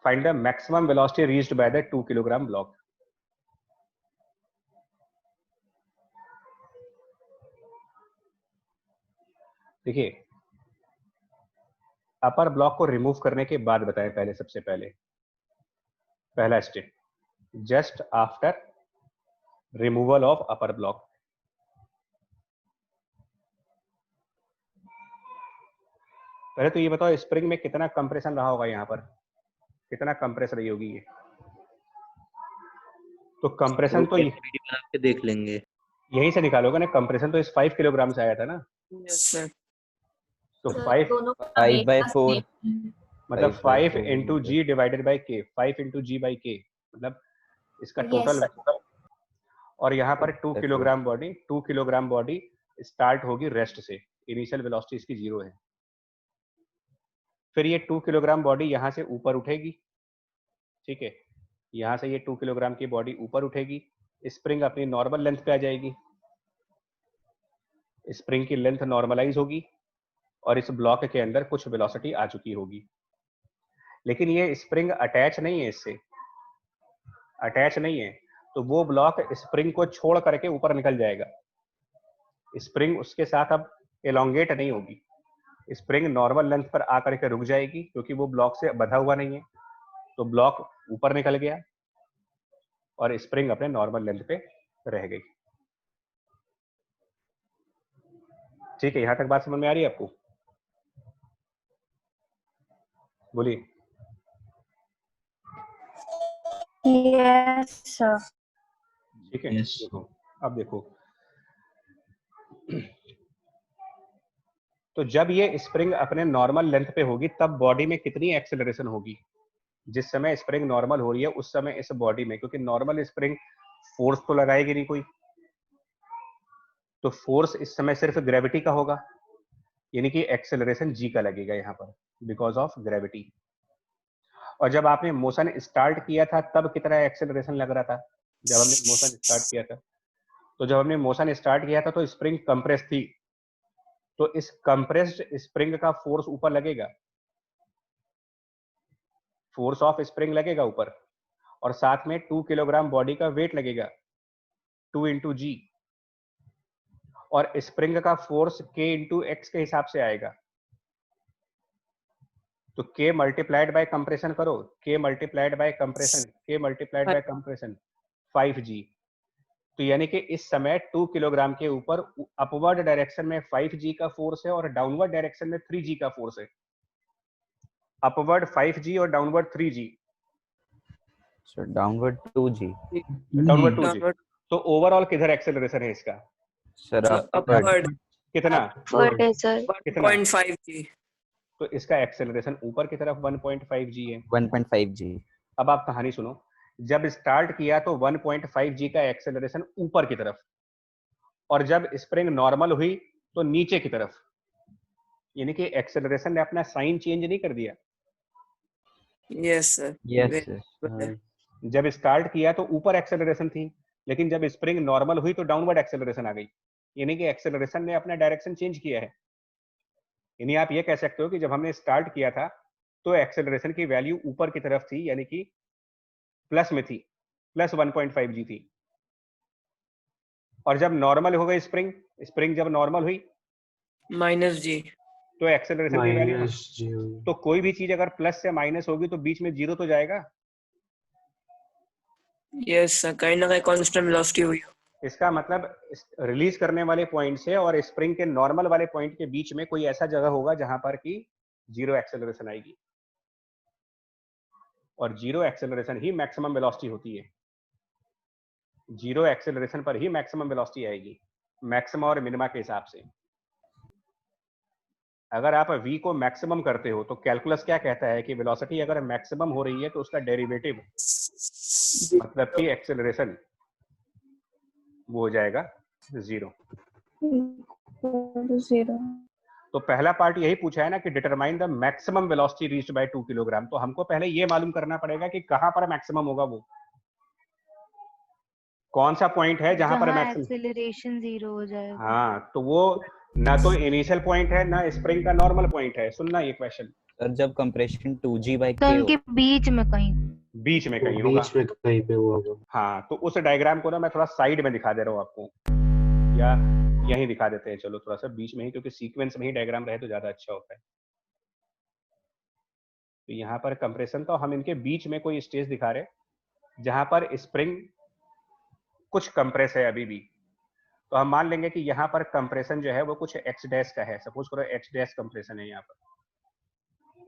find the maximum velocity reached by the 2 kilogram block. देखिए अपर ब्लॉक को रिमूव करने के बाद बताएं, पहले सबसे पहले पहला step, just after removal of upper block. पहले तो ये बताओ स्प्रिंग में कितना कंप्रेशन रहा होगा, यहाँ पर कितना कंप्रेस रही होगी ये, तो कंप्रेशन तो बना के देख लेंगे, यहीं से निकालोगे ना, कंप्रेशन तो इस 5 किलोग्राम से आया था ना, यस सर। तो 5/4 मतलब 5 इंटू जी डिवाइडेड बाई के, 5 इंटू जी बाई के, मतलब इसका टोटल। और यहाँ पर 2 kilogram body, 2 kilogram body start होगी रेस्ट से, इनिशियल वेलोसिटी इसकी 0 है। फिर ये 2 किलोग्राम बॉडी यहाँ से ऊपर उठेगी, ठीक है, यहाँ से ये 2 किलोग्राम की बॉडी ऊपर उठेगी, स्प्रिंग अपनी नॉर्मल लेंथ पे आ जाएगी, स्प्रिंग की लेंथ नॉर्मलाइज होगी और इस ब्लॉक के अंदर कुछ वेलोसिटी आ चुकी होगी। लेकिन ये स्प्रिंग अटैच नहीं है, इससे अटैच नहीं है, तो वो ब्लॉक स्प्रिंग को छोड़ करके ऊपर निकल जाएगा, स्प्रिंग उसके साथ अब एलोंगेट नहीं होगी, स्प्रिंग नॉर्मल लेंथ पर आकर के रुक जाएगी, क्योंकि वो ब्लॉक से बंधा हुआ नहीं है, तो ब्लॉक ऊपर निकल गया और स्प्रिंग अपने नॉर्मल लेंथ पे रह गई। ठीक है, यहां तक बात समझ में आ रही है आपको? बोलिए। Yes sir. ठीक है, देखो अब देखो, तो जब ये स्प्रिंग अपने नॉर्मल लेंथ पे होगी तब बॉडी में कितनी एक्सेलरेशन होगी? जिस समय स्प्रिंग नॉर्मल हो रही है उस समय इस बॉडी में, क्योंकि नॉर्मल स्प्रिंग फोर्स तो लगाएगी नहीं कोई, तो फोर्स इस समय सिर्फ ग्रेविटी का होगा, यानी कि एक्सेलरेशन जी का लगेगा यहाँ पर बिकॉज ऑफ ग्रेविटी। और जब आपने मोशन स्टार्ट किया था तब कितना एक्सेलरेशन लग रहा था? जब हमने मोशन स्टार्ट किया था, तो जब हमने मोशन स्टार्ट किया था तो स्प्रिंग कंप्रेस थी, तो इस कंप्रेस्ड स्प्रिंग का फोर्स ऊपर लगेगा, फोर्स ऑफ स्प्रिंग लगेगा ऊपर, और साथ में 2 किलोग्राम बॉडी का वेट लगेगा 2 इंटू जी, और स्प्रिंग का फोर्स k इंटू एक्स के हिसाब से आएगा, तो k मल्टीप्लाइड बाय कंप्रेशन करो, k multiplied by compression, k multiplied by compression 5g, तो यानी कि इस समय 2 किलोग्राम के ऊपर अपवर्ड डायरेक्शन में 5g का फोर्स है और डाउनवर्ड डायरेक्शन में 3g का फोर्स है, अपवर्ड 5g और downward 3g, sir downward 2g, downward 2g, तो ओवरऑल किधर एक्सेलरेशन है इसका? सर अपवर्ड कितना? कितना? 1.5g, तो इसका एक्सेलरेशन ऊपर की तरफ 1.5g है, 1.5g। अब आप कहानी सुनो, जब स्टार्ट किया तो 1.5g का एक्सेलरेशन ऊपर की तरफ, और जब स्प्रिंग नॉर्मल हुई तो नीचे की तरफ, यानी कि एक्सेलरेशन ने अपना साइन चेंज नहीं कर दिया। Yes sir, yes sir. जब स्टार्ट किया तो ऊपर एक्सेलरेशन थी, लेकिन जब स्प्रिंग नॉर्मल हुई तो डाउनवर्ड एक्सेलरेशन आ गई, यानी कि एक्सेलरेशन ने अपना डायरेक्शन चेंज किया है। यानी आप ये कह सकते हो कि जब हमने स्टार्ट किया था तो एक्सेलरेशन की वैल्यू ऊपर की तरफ थी, यानी कि प्लस में थी, प्लस 1.5g थी, और जब नॉर्मल हो गई स्प्रिंग जब नॉर्मल हुई -g, तो एक्सेलरेशन की वैल्यू, तो कोई भी चीज अगर प्लस से माइनस होगी तो बीच में जीरो तो जाएगा। यस सर, कहीं ना कहीं कांस्टेंट वेलोसिटी हुई। इसका मतलब रिलीज करने वाले पॉइंट से और स्प्रिंग के नॉर्मल वाले पॉइंट के बीच में कोई ऐसा जगह होगा जहां पर कि जीरो एक्सेलरेशन आएगी, और जीरो एक्सेलरेशन ही मैक्सिमम वेलोसिटी होती है, जीरो एक्सेलरेशन पर ही मैक्सिमम वेलोसिटी आएगी, मैक्सिमम और मिनिमा के हिसाब से। अगर आप v को मैक्सिमम करते हो तो कैलकुलस क्या कहता है कि वेलोसिटी अगर मैक्सिमम हो रही है तो उसका डेरिवेटिव मतलब कि एक्सेलरेशन वो हो जाएगा 0। जीरो। तो पहला पार्ट यही पूछा है ना कि determine the maximum velocity reached by 2 kilogram. तो हमको पहले ये मालूम करना पड़ेगा कि कहां पर मैक्सिमम होगा, वो कौन सा पॉइंट है जहां पर मैक्सिमम। एक्सेलरेशन 0 हो जाएगा। हाँ, तो वो ना तो इनिशियल पॉइंट है ना स्प्रिंग का नॉर्मल पॉइंट है। सुनना ये क्वेश्चन, सर जब कंप्रेशन 2g/k तो उनके बीच में कहीं बीच में कहीं होगा। बीच में कहीं पे हुआ होगा। हाँ, तो उस डायग्राम को ना मैं थोड़ा साइड में दिखा दे रहा हूँ आपको, या यहीं दिखा देते हैं, चलो थोड़ा सा बीच में ही, क्योंकि सीक्वेंस में ही डायग्राम रहे तो ज्यादा अच्छा होता है। तो यहाँ पर कंप्रेशन, तो हम इनके बीच में कोई स्टेज दिखा रहे जहां पर स्प्रिंग कुछ कंप्रेस है अभी भी। तो हम मान लेंगे कि यहाँ पर कंप्रेशन जो है वो कुछ x डैश का है, सपोज करो x डैश कंप्रेशन है यहाँ पर,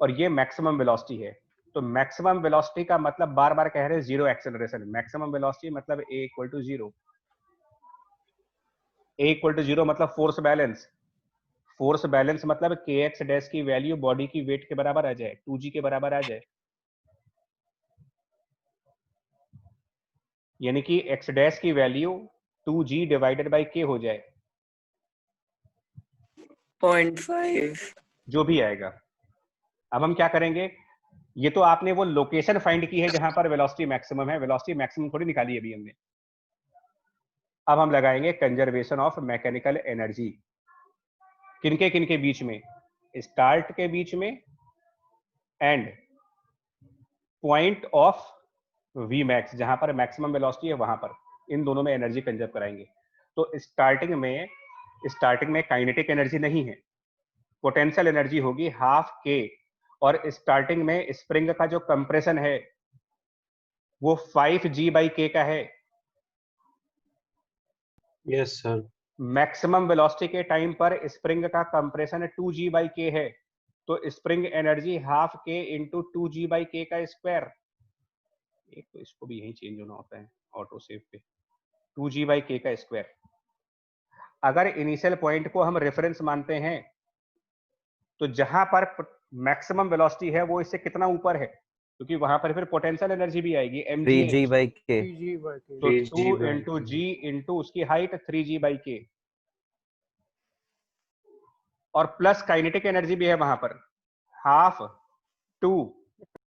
और ये मैक्सिमम वेलोसिटी है। तो मैक्सिमम वेलोसिटी का मतलब बार बार कह रहे हैं 0 एक्सेलरेशन। मैक्सिमम वेलोसिटी मतलब a equal to 0। a equal to 0 मतलब फोर्स बैलेंस। फोर्स बैलेंस मतलब kx डैश की वैल्यू बॉडी की वेट के बराबर आ जाए, 2g के बराबर आ जाए, यानी कि x डैश की value 2g divided by k हो जाए, 0.5 जो भी आएगा। अब हम क्या करेंगे, ये तो आपने वो लोकेशन फाइंड की है जहां पर वेलोसिटी मैक्सिमम है, वेलोसिटी मैक्सिमम थोड़ी निकाली अभी हमने। अब हम लगाएंगे कंजर्वेशन ऑफ मैकेनिकल एनर्जी। किनके बीच में, स्टार्ट के बीच में end point of V max, जहां पर मैक्सिमम वेलोसिटी है वहां पर, इन दोनों में एनर्जी कंजर्व कराएंगे। तो स्टार्टिंग में काइनेटिक एनर्जी नहीं है, पोटेंशियल एनर्जी होगी हाफ के, और स्टार्टिंग में स्प्रिंग का जो कंप्रेशन है वो 5g/k का है। Yes sir. मैक्सिमम वेलोसिटी के टाइम पर स्प्रिंग का कंप्रेशन 2g/k है, तो spring energy half k into 2g/k का स्क्वायर। एक तो इसको भी यही चेंज होना होता है ऑटो सेव पे, 2g/k का स्क्वायर। अगर इनिशियल पॉइंट को हम रेफरेंस मानते हैं तो जहां पर मैक्सिमम वेलोसिटी है वो इससे कितना ऊपर है, क्योंकि वहां पर फिर पोटेंशियल एनर्जी भी आएगी mgh। 3g/k। तो 2 इंटू g इंटू उसकी हाइट 3g/k, और प्लस काइनेटिक एनर्जी भी है वहां पर, हाफ 2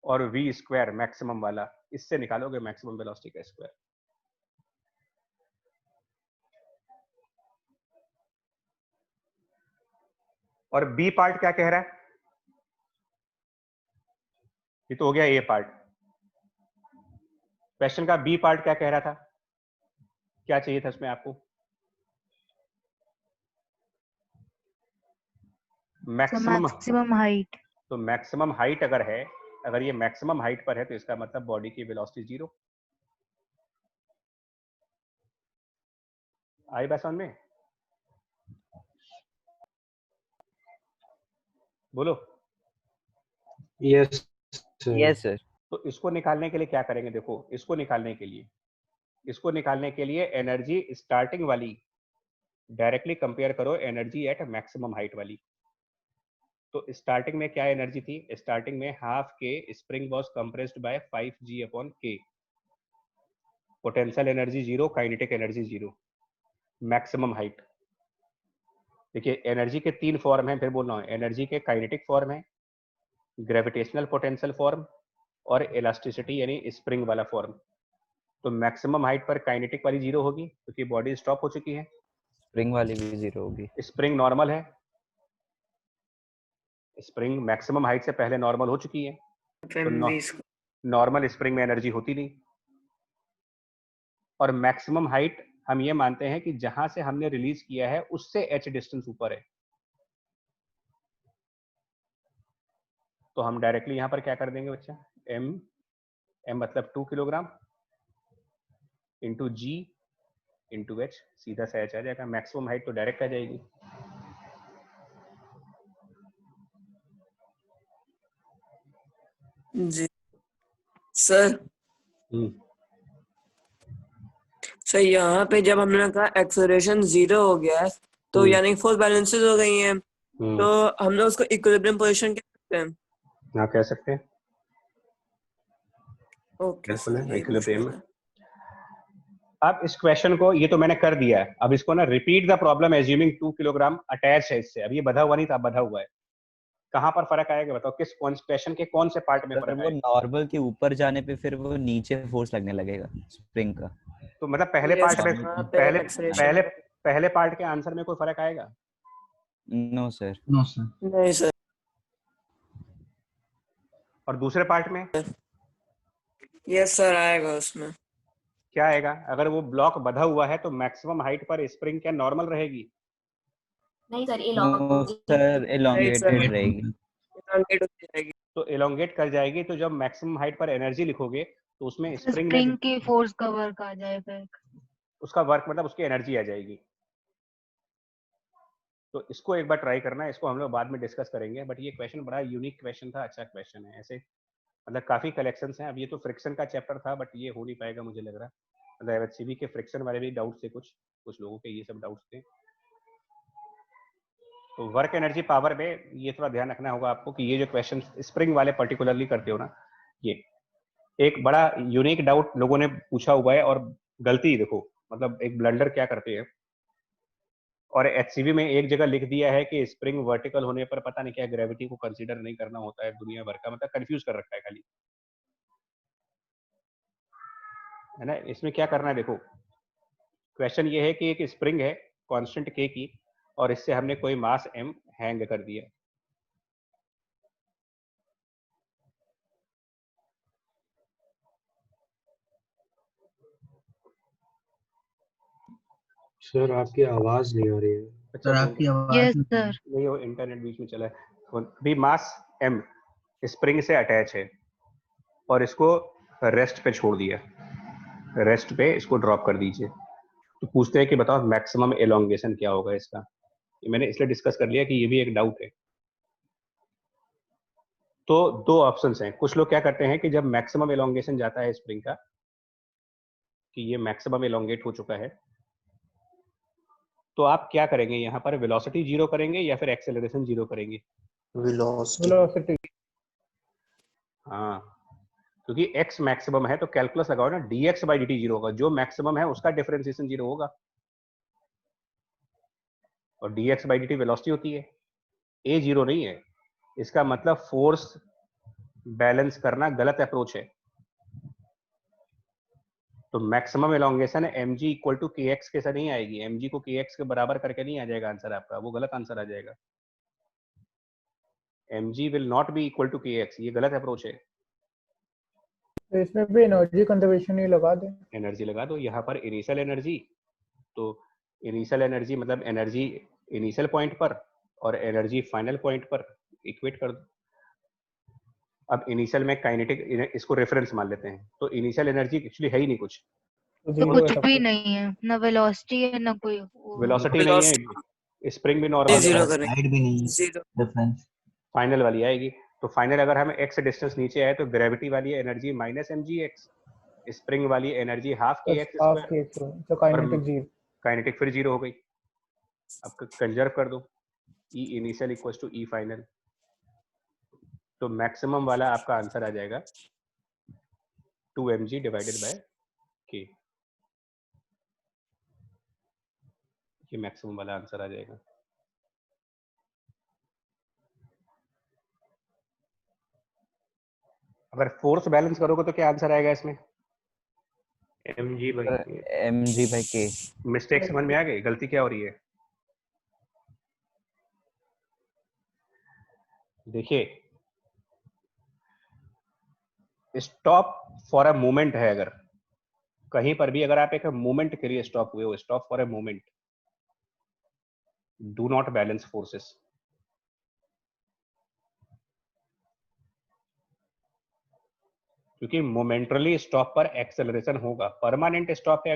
और v स्क्वायर मैक्सिमम वाला, इससे निकालोगे मैक्सिमम वेलोसिटी का स्क्वायर। और बी पार्ट क्या कह रहा है, ये तो हो गया ए पार्ट। क्वेश्चन का बी पार्ट क्या कह रहा था, क्या चाहिए था इसमें आपको? Maximum height. तो मैक्सिमम हाइट अगर है, अगर ये मैक्सिमम हाइट पर है तो इसका मतलब बॉडी की वेलोसिटी 0। आई बात समझ में? बोलो। Yes yes sir. तो इसको निकालने के लिए क्या करेंगे, देखो इसको निकालने के लिए एनर्जी स्टार्टिंग वाली डायरेक्टली कंपेयर करो एनर्जी एट मैक्सिमम हाइट वाली। तो स्टार्टिंग में क्या एनर्जी थी, स्टार्टिंग में half K spring was compressed by 5g/k, potential energy 0, kinetic energy 0, maximum height. देखिए एनर्जी के 3 फॉर्म हैं, फिर बोल रहा हूँ, एनर्जी के काइनेटिक फॉर्म है, ग्रेविटेशनल पोटेंशियल फॉर्म, और इलास्टिसिटी यानी स्प्रिंग वाला फॉर्म। तो मैक्सिमम हाइट पर काइनेटिक वाली 0 होगी क्योंकि बॉडी स्टॉप हो चुकी है, स्प्रिंग वाली भी 0 होगी। स्प्रिंग नॉर्मल है, स्प्रिंग मैक्सिमम हाइट से पहले नॉर्मल हो चुकी है, तो नॉर्मल स्प्रिंग में एनर्जी होती नहीं। और मैक्सिमम हाइट हम ये मानते हैं कि जहां से हमने रिलीज किया है उससे h डिस्टेंस ऊपर है। तो हम डायरेक्टली यहां पर क्या कर देंगे बच्चा, m मतलब 2 kilogram into g into h, सीधा सा h आ जाएगा। मैक्सिमम हाइट तो डायरेक्ट आ जाएगी। जी सर। सर यहाँ पे जब हमने कहा एक्सेलरेशन 0 हो गया है तो यानी फोर्स बैलेंसेस हो गई हैं, तो हमने उसको इक्विलिब्रियम पोजीशन कह सकते हैं। हाँ कह सकते हैं। Okay equilibrium. अब इस क्वेश्चन को, ये तो मैंने कर दिया है, अब इसको ना repeat the problem assuming 2 kilogram attach है इससे। अब ये बधा हुआ नहीं था, बधा हुआ है। कहाँ पर फर्क आएगा बताओ, किस क्वेश्चन के कौन से पार्ट में सर फर्क वो आएगा? नॉर्मल के ऊपर जाने पे फिर वो नीचे फोर्स लगने लगेगा स्प्रिंग का। तो मतलब पहले Yes, पार्ट में, हाँ, पहले acceleration पहले है। पहले पार्ट के आंसर में कोई फर्क आएगा? No sir. No sir. नहीं सर। और दूसरे पार्ट में यस सर, आएगा उसमें। क्या आएगा? अगर वो ब्लॉक बधा हुआ है तो मैक्सिमम हाइट पर स्प्रिंग क्या नॉर्मल रहेगी? नहीं सर, नो सर, एलोंगेटेड रहेगी। elongate होती जाएगी। तो एलोंगेट कर जाएगी, तो जब मैक्सिमम हाइट पर एनर्जी लिखोगे तो उसमें स्प्रिंग में स्प्रिंग की फोर्स का वर्क आ जाएगा। उसका वर्क मतलब उसकी एनर्जी आ जाएगी। तो इसको एक बार ट्राई करना है, इसको हम लोग बाद में डिस्कस करेंगे। बट ये क्वेश्चन बड़ा यूनिक क्वेश्चन था, अच्छा क्वेश्चन है। ऐसे मतलब काफी कलेक्शंस हैं। अब ये तो फ्रिक्शन का चैप्टर था, बट ये हो नहीं पाएगा मुझे लग रहा। मतलब एचसीवी के फ्रिक्शन वाले भी डाउट थे, कुछ लोगों के ये सब डाउट्स थे। तो वर्क एनर्जी पावर में ये थोड़ा ध्यान रखना होगा आपको कि ये जो क्वेश्चन स्प्रिंग वाले पर्टिकुलरली करते हो ना, ये एक बड़ा यूनिक डाउट लोगों ने पूछा हुआ है। और गलती देखो, मतलब एक ब्लंडर क्या करते हैं, और एचसीवी में एक जगह लिख दिया है कि स्प्रिंग वर्टिकल होने पर पता नहीं क्या ग्रेविटी को कंसीडर नहीं करना होता है दुनिया भर का, मतलब कंफ्यूज कर रखा है खाली, है ना। इसमें क्या करना है देखो, क्वेश्चन ये है कि एक स्प्रिंग है कांस्टेंट के की, और इससे हमने कोई मास m हैंग कर दिया। सर आपकी आवाज नहीं आ रही है। अच्छा, आपकी आवाज यस सर। नहीं, वो इंटरनेट बीच में चला है। भी मास m स्प्रिंग से अटैच है और इसको रेस्ट पे छोड़ दिया, रेस्ट पे इसको ड्रॉप कर दीजिए। तो पूछते हैं कि बताओ मैक्सिमम एलोंगेशन क्या होगा इसका। ये मैंने इसलिए डिस्कस कर लिया कि ये भी एक डाउट है। तो दो ऑप्शंस हैं। कुछ लोग क्या करते हैं कि जब मैक्सिमम एलोंगेशन जाता है स्प्रिंग का, कि ये मैक्सिमम एलोंगेट हो चुका है, तो आप क्या करेंगे, यहाँ पर वेलोसिटी जीरो करेंगे या फिर एक्सेलरेशन जीरो करेंगे? वेलोसिटी। हाँ, क्योंकि x मैक्सिमम है तो कैलकुलस लगाओ ना, dx बाई dt जीरो होगा। जो मैक्सिमम है उसका डिफरेंशिएशन जीरो होगा, और dx बाई dt वेलोसिटी होती है, a जीरो नहीं है। इसका मतलब फोर्स बैलेंस करना गलत अप्रोच है। तो मैक्सिमम एलोंगेशन है mg इक्वल टू kx के साथ नहीं आएगी, mg को kx के बराबर करके नहीं आ जाएगा आंसर आपका, वो गलत आंसर आ जाएगा। mg will not be equal to kx, ये गलत अप्रोच है। तो इसमें भी एनर्जी कंजर्वेशन ही लगा दें। एनर्जी लगा दो यहाँ पर, इनिशियल एनर्जी। तो इनिशियल एनर्जी मतलब एनर्जी इनिशियल पॉइंट पर और एनर्जी फाइनल पॉइंट पर इक्वेट कर दो। अब इनिशियल में काइनेटिक, इसको रेफरेंस मान लेते हैं, तो इनिशियल एनर्जी एक्चुअली है ही नहीं कुछ, तो कुछ भी नहीं है, ना वेलोसिटी है ना कोई वेलोसिटी नहीं है, स्प्रिंग भी नॉर्मल जीरो है, करें, हाइट भी नहीं है, जीरो। डिफरेंस। फाइनल वाली आएगी। तो फाइनल अगर हम x डिस्टेंस नीचे आए तो ग्रेविटी वाली एनर्जी माइनस mgx, स्प्रिंग वाली energy half K X half square, के तो काइनेटिक जीरो, काइनेटिक फिर जीरो हो गई। अब कंजर्व कर दो, E initial equal to E final, तो मैक्सिमम वाला आपका आंसर आ जाएगा 2mg डिवाइडेड बाय k। ये मैक्सिमम वाला आंसर आ जाएगा। अगर फोर्स बैलेंस करोगे तो क्या आंसर आएगा इसमें? mg by k। मिस्टेक समझ में आ गई, गलती क्या हो रही है? देखिए, स्टॉप फॉर अ मोमेंट है, अगर कहीं पर भी अगर आप एक मोमेंट के लिए स्टॉप हुए हो, stop for a moment, do not balance forces. क्योंकि मोमेंटरली स्टॉप पर एक्सेलरेशन होगा। परमानेंट स्टॉप है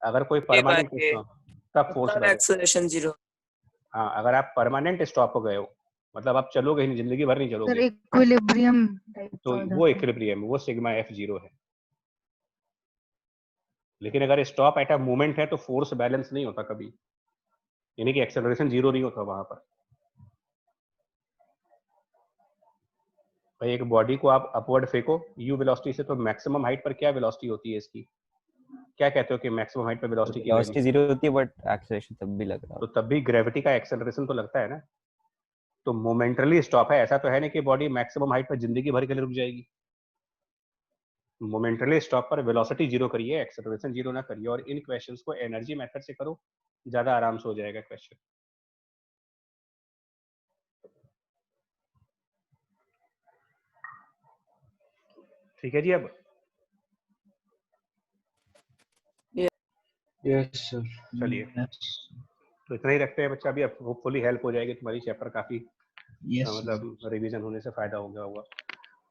अगर कोई परमानेंट स्टॉप, तब फोर्स तब एक्सेलरेशन जीरो। हाँ, अगर आप परमानेंट स्टॉप हो गए हो, मतलब आप चलोगे ही, जिंदगी भर नहीं चलोगे, इक्विलिब्रियम तो वो इक्विलिब्रियम, वो सिग्मा एफ जीरो है। लेकिन अगर स्टॉप एट अ मोमेंट है तो फोर्स बैलेंस नहीं होता कभी, यानी कि एक्सेलरेशन जीरो नहीं होता वहां पर। भाई एक बॉडी को आप अपवर्ड फेंको u वेलोसिटी से, तो मैक्सिमम हाइट पर क्या वेलोसिटी होती है इसकी? क्या कहते हो कि मैक्सिमम हाइट पे वेलोसिटी की वेलोसिटी वैल्यू, जीरो होती है बट एक्सेलरेशन तब भी लग रहा तो तब भी ग्रेविटी का एक्सेलरेशन तो लगता है ना। तो मोमेंटली स्टॉप है, ऐसा तो है नहीं कि बॉडी मैक्सिमम हाइट पर जिंदगी भर के लिए रुक जाएगी। मोमेंटली स्टॉप पर वेलोसिटी जीरो करिए, एक्सेलरेशन जीरो ना करिए, और इन क्वेश्चंस को एनर्जी मेथड से करो, ज्यादा आराम से हो जाएगा क्वेश्चन। ठीक है जी। अब यस सर। चलिए, तो इतना ही रखते हैं बच्चा अभी। अब होपफुली हेल्प हो जाएगी तुम्हारी, चैप्टर काफी मतलब रिवीजन होने से फायदा हो गया होगा।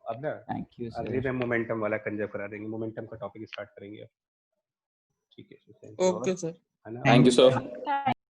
अब ना थैंक यू अगली सर। में मोमेंटम वाला कंजर्व करा देंगे, मोमेंटम का टॉपिक स्टार्ट करेंगे अब। ठीक है, ओके सर। है ना। Thank you sir.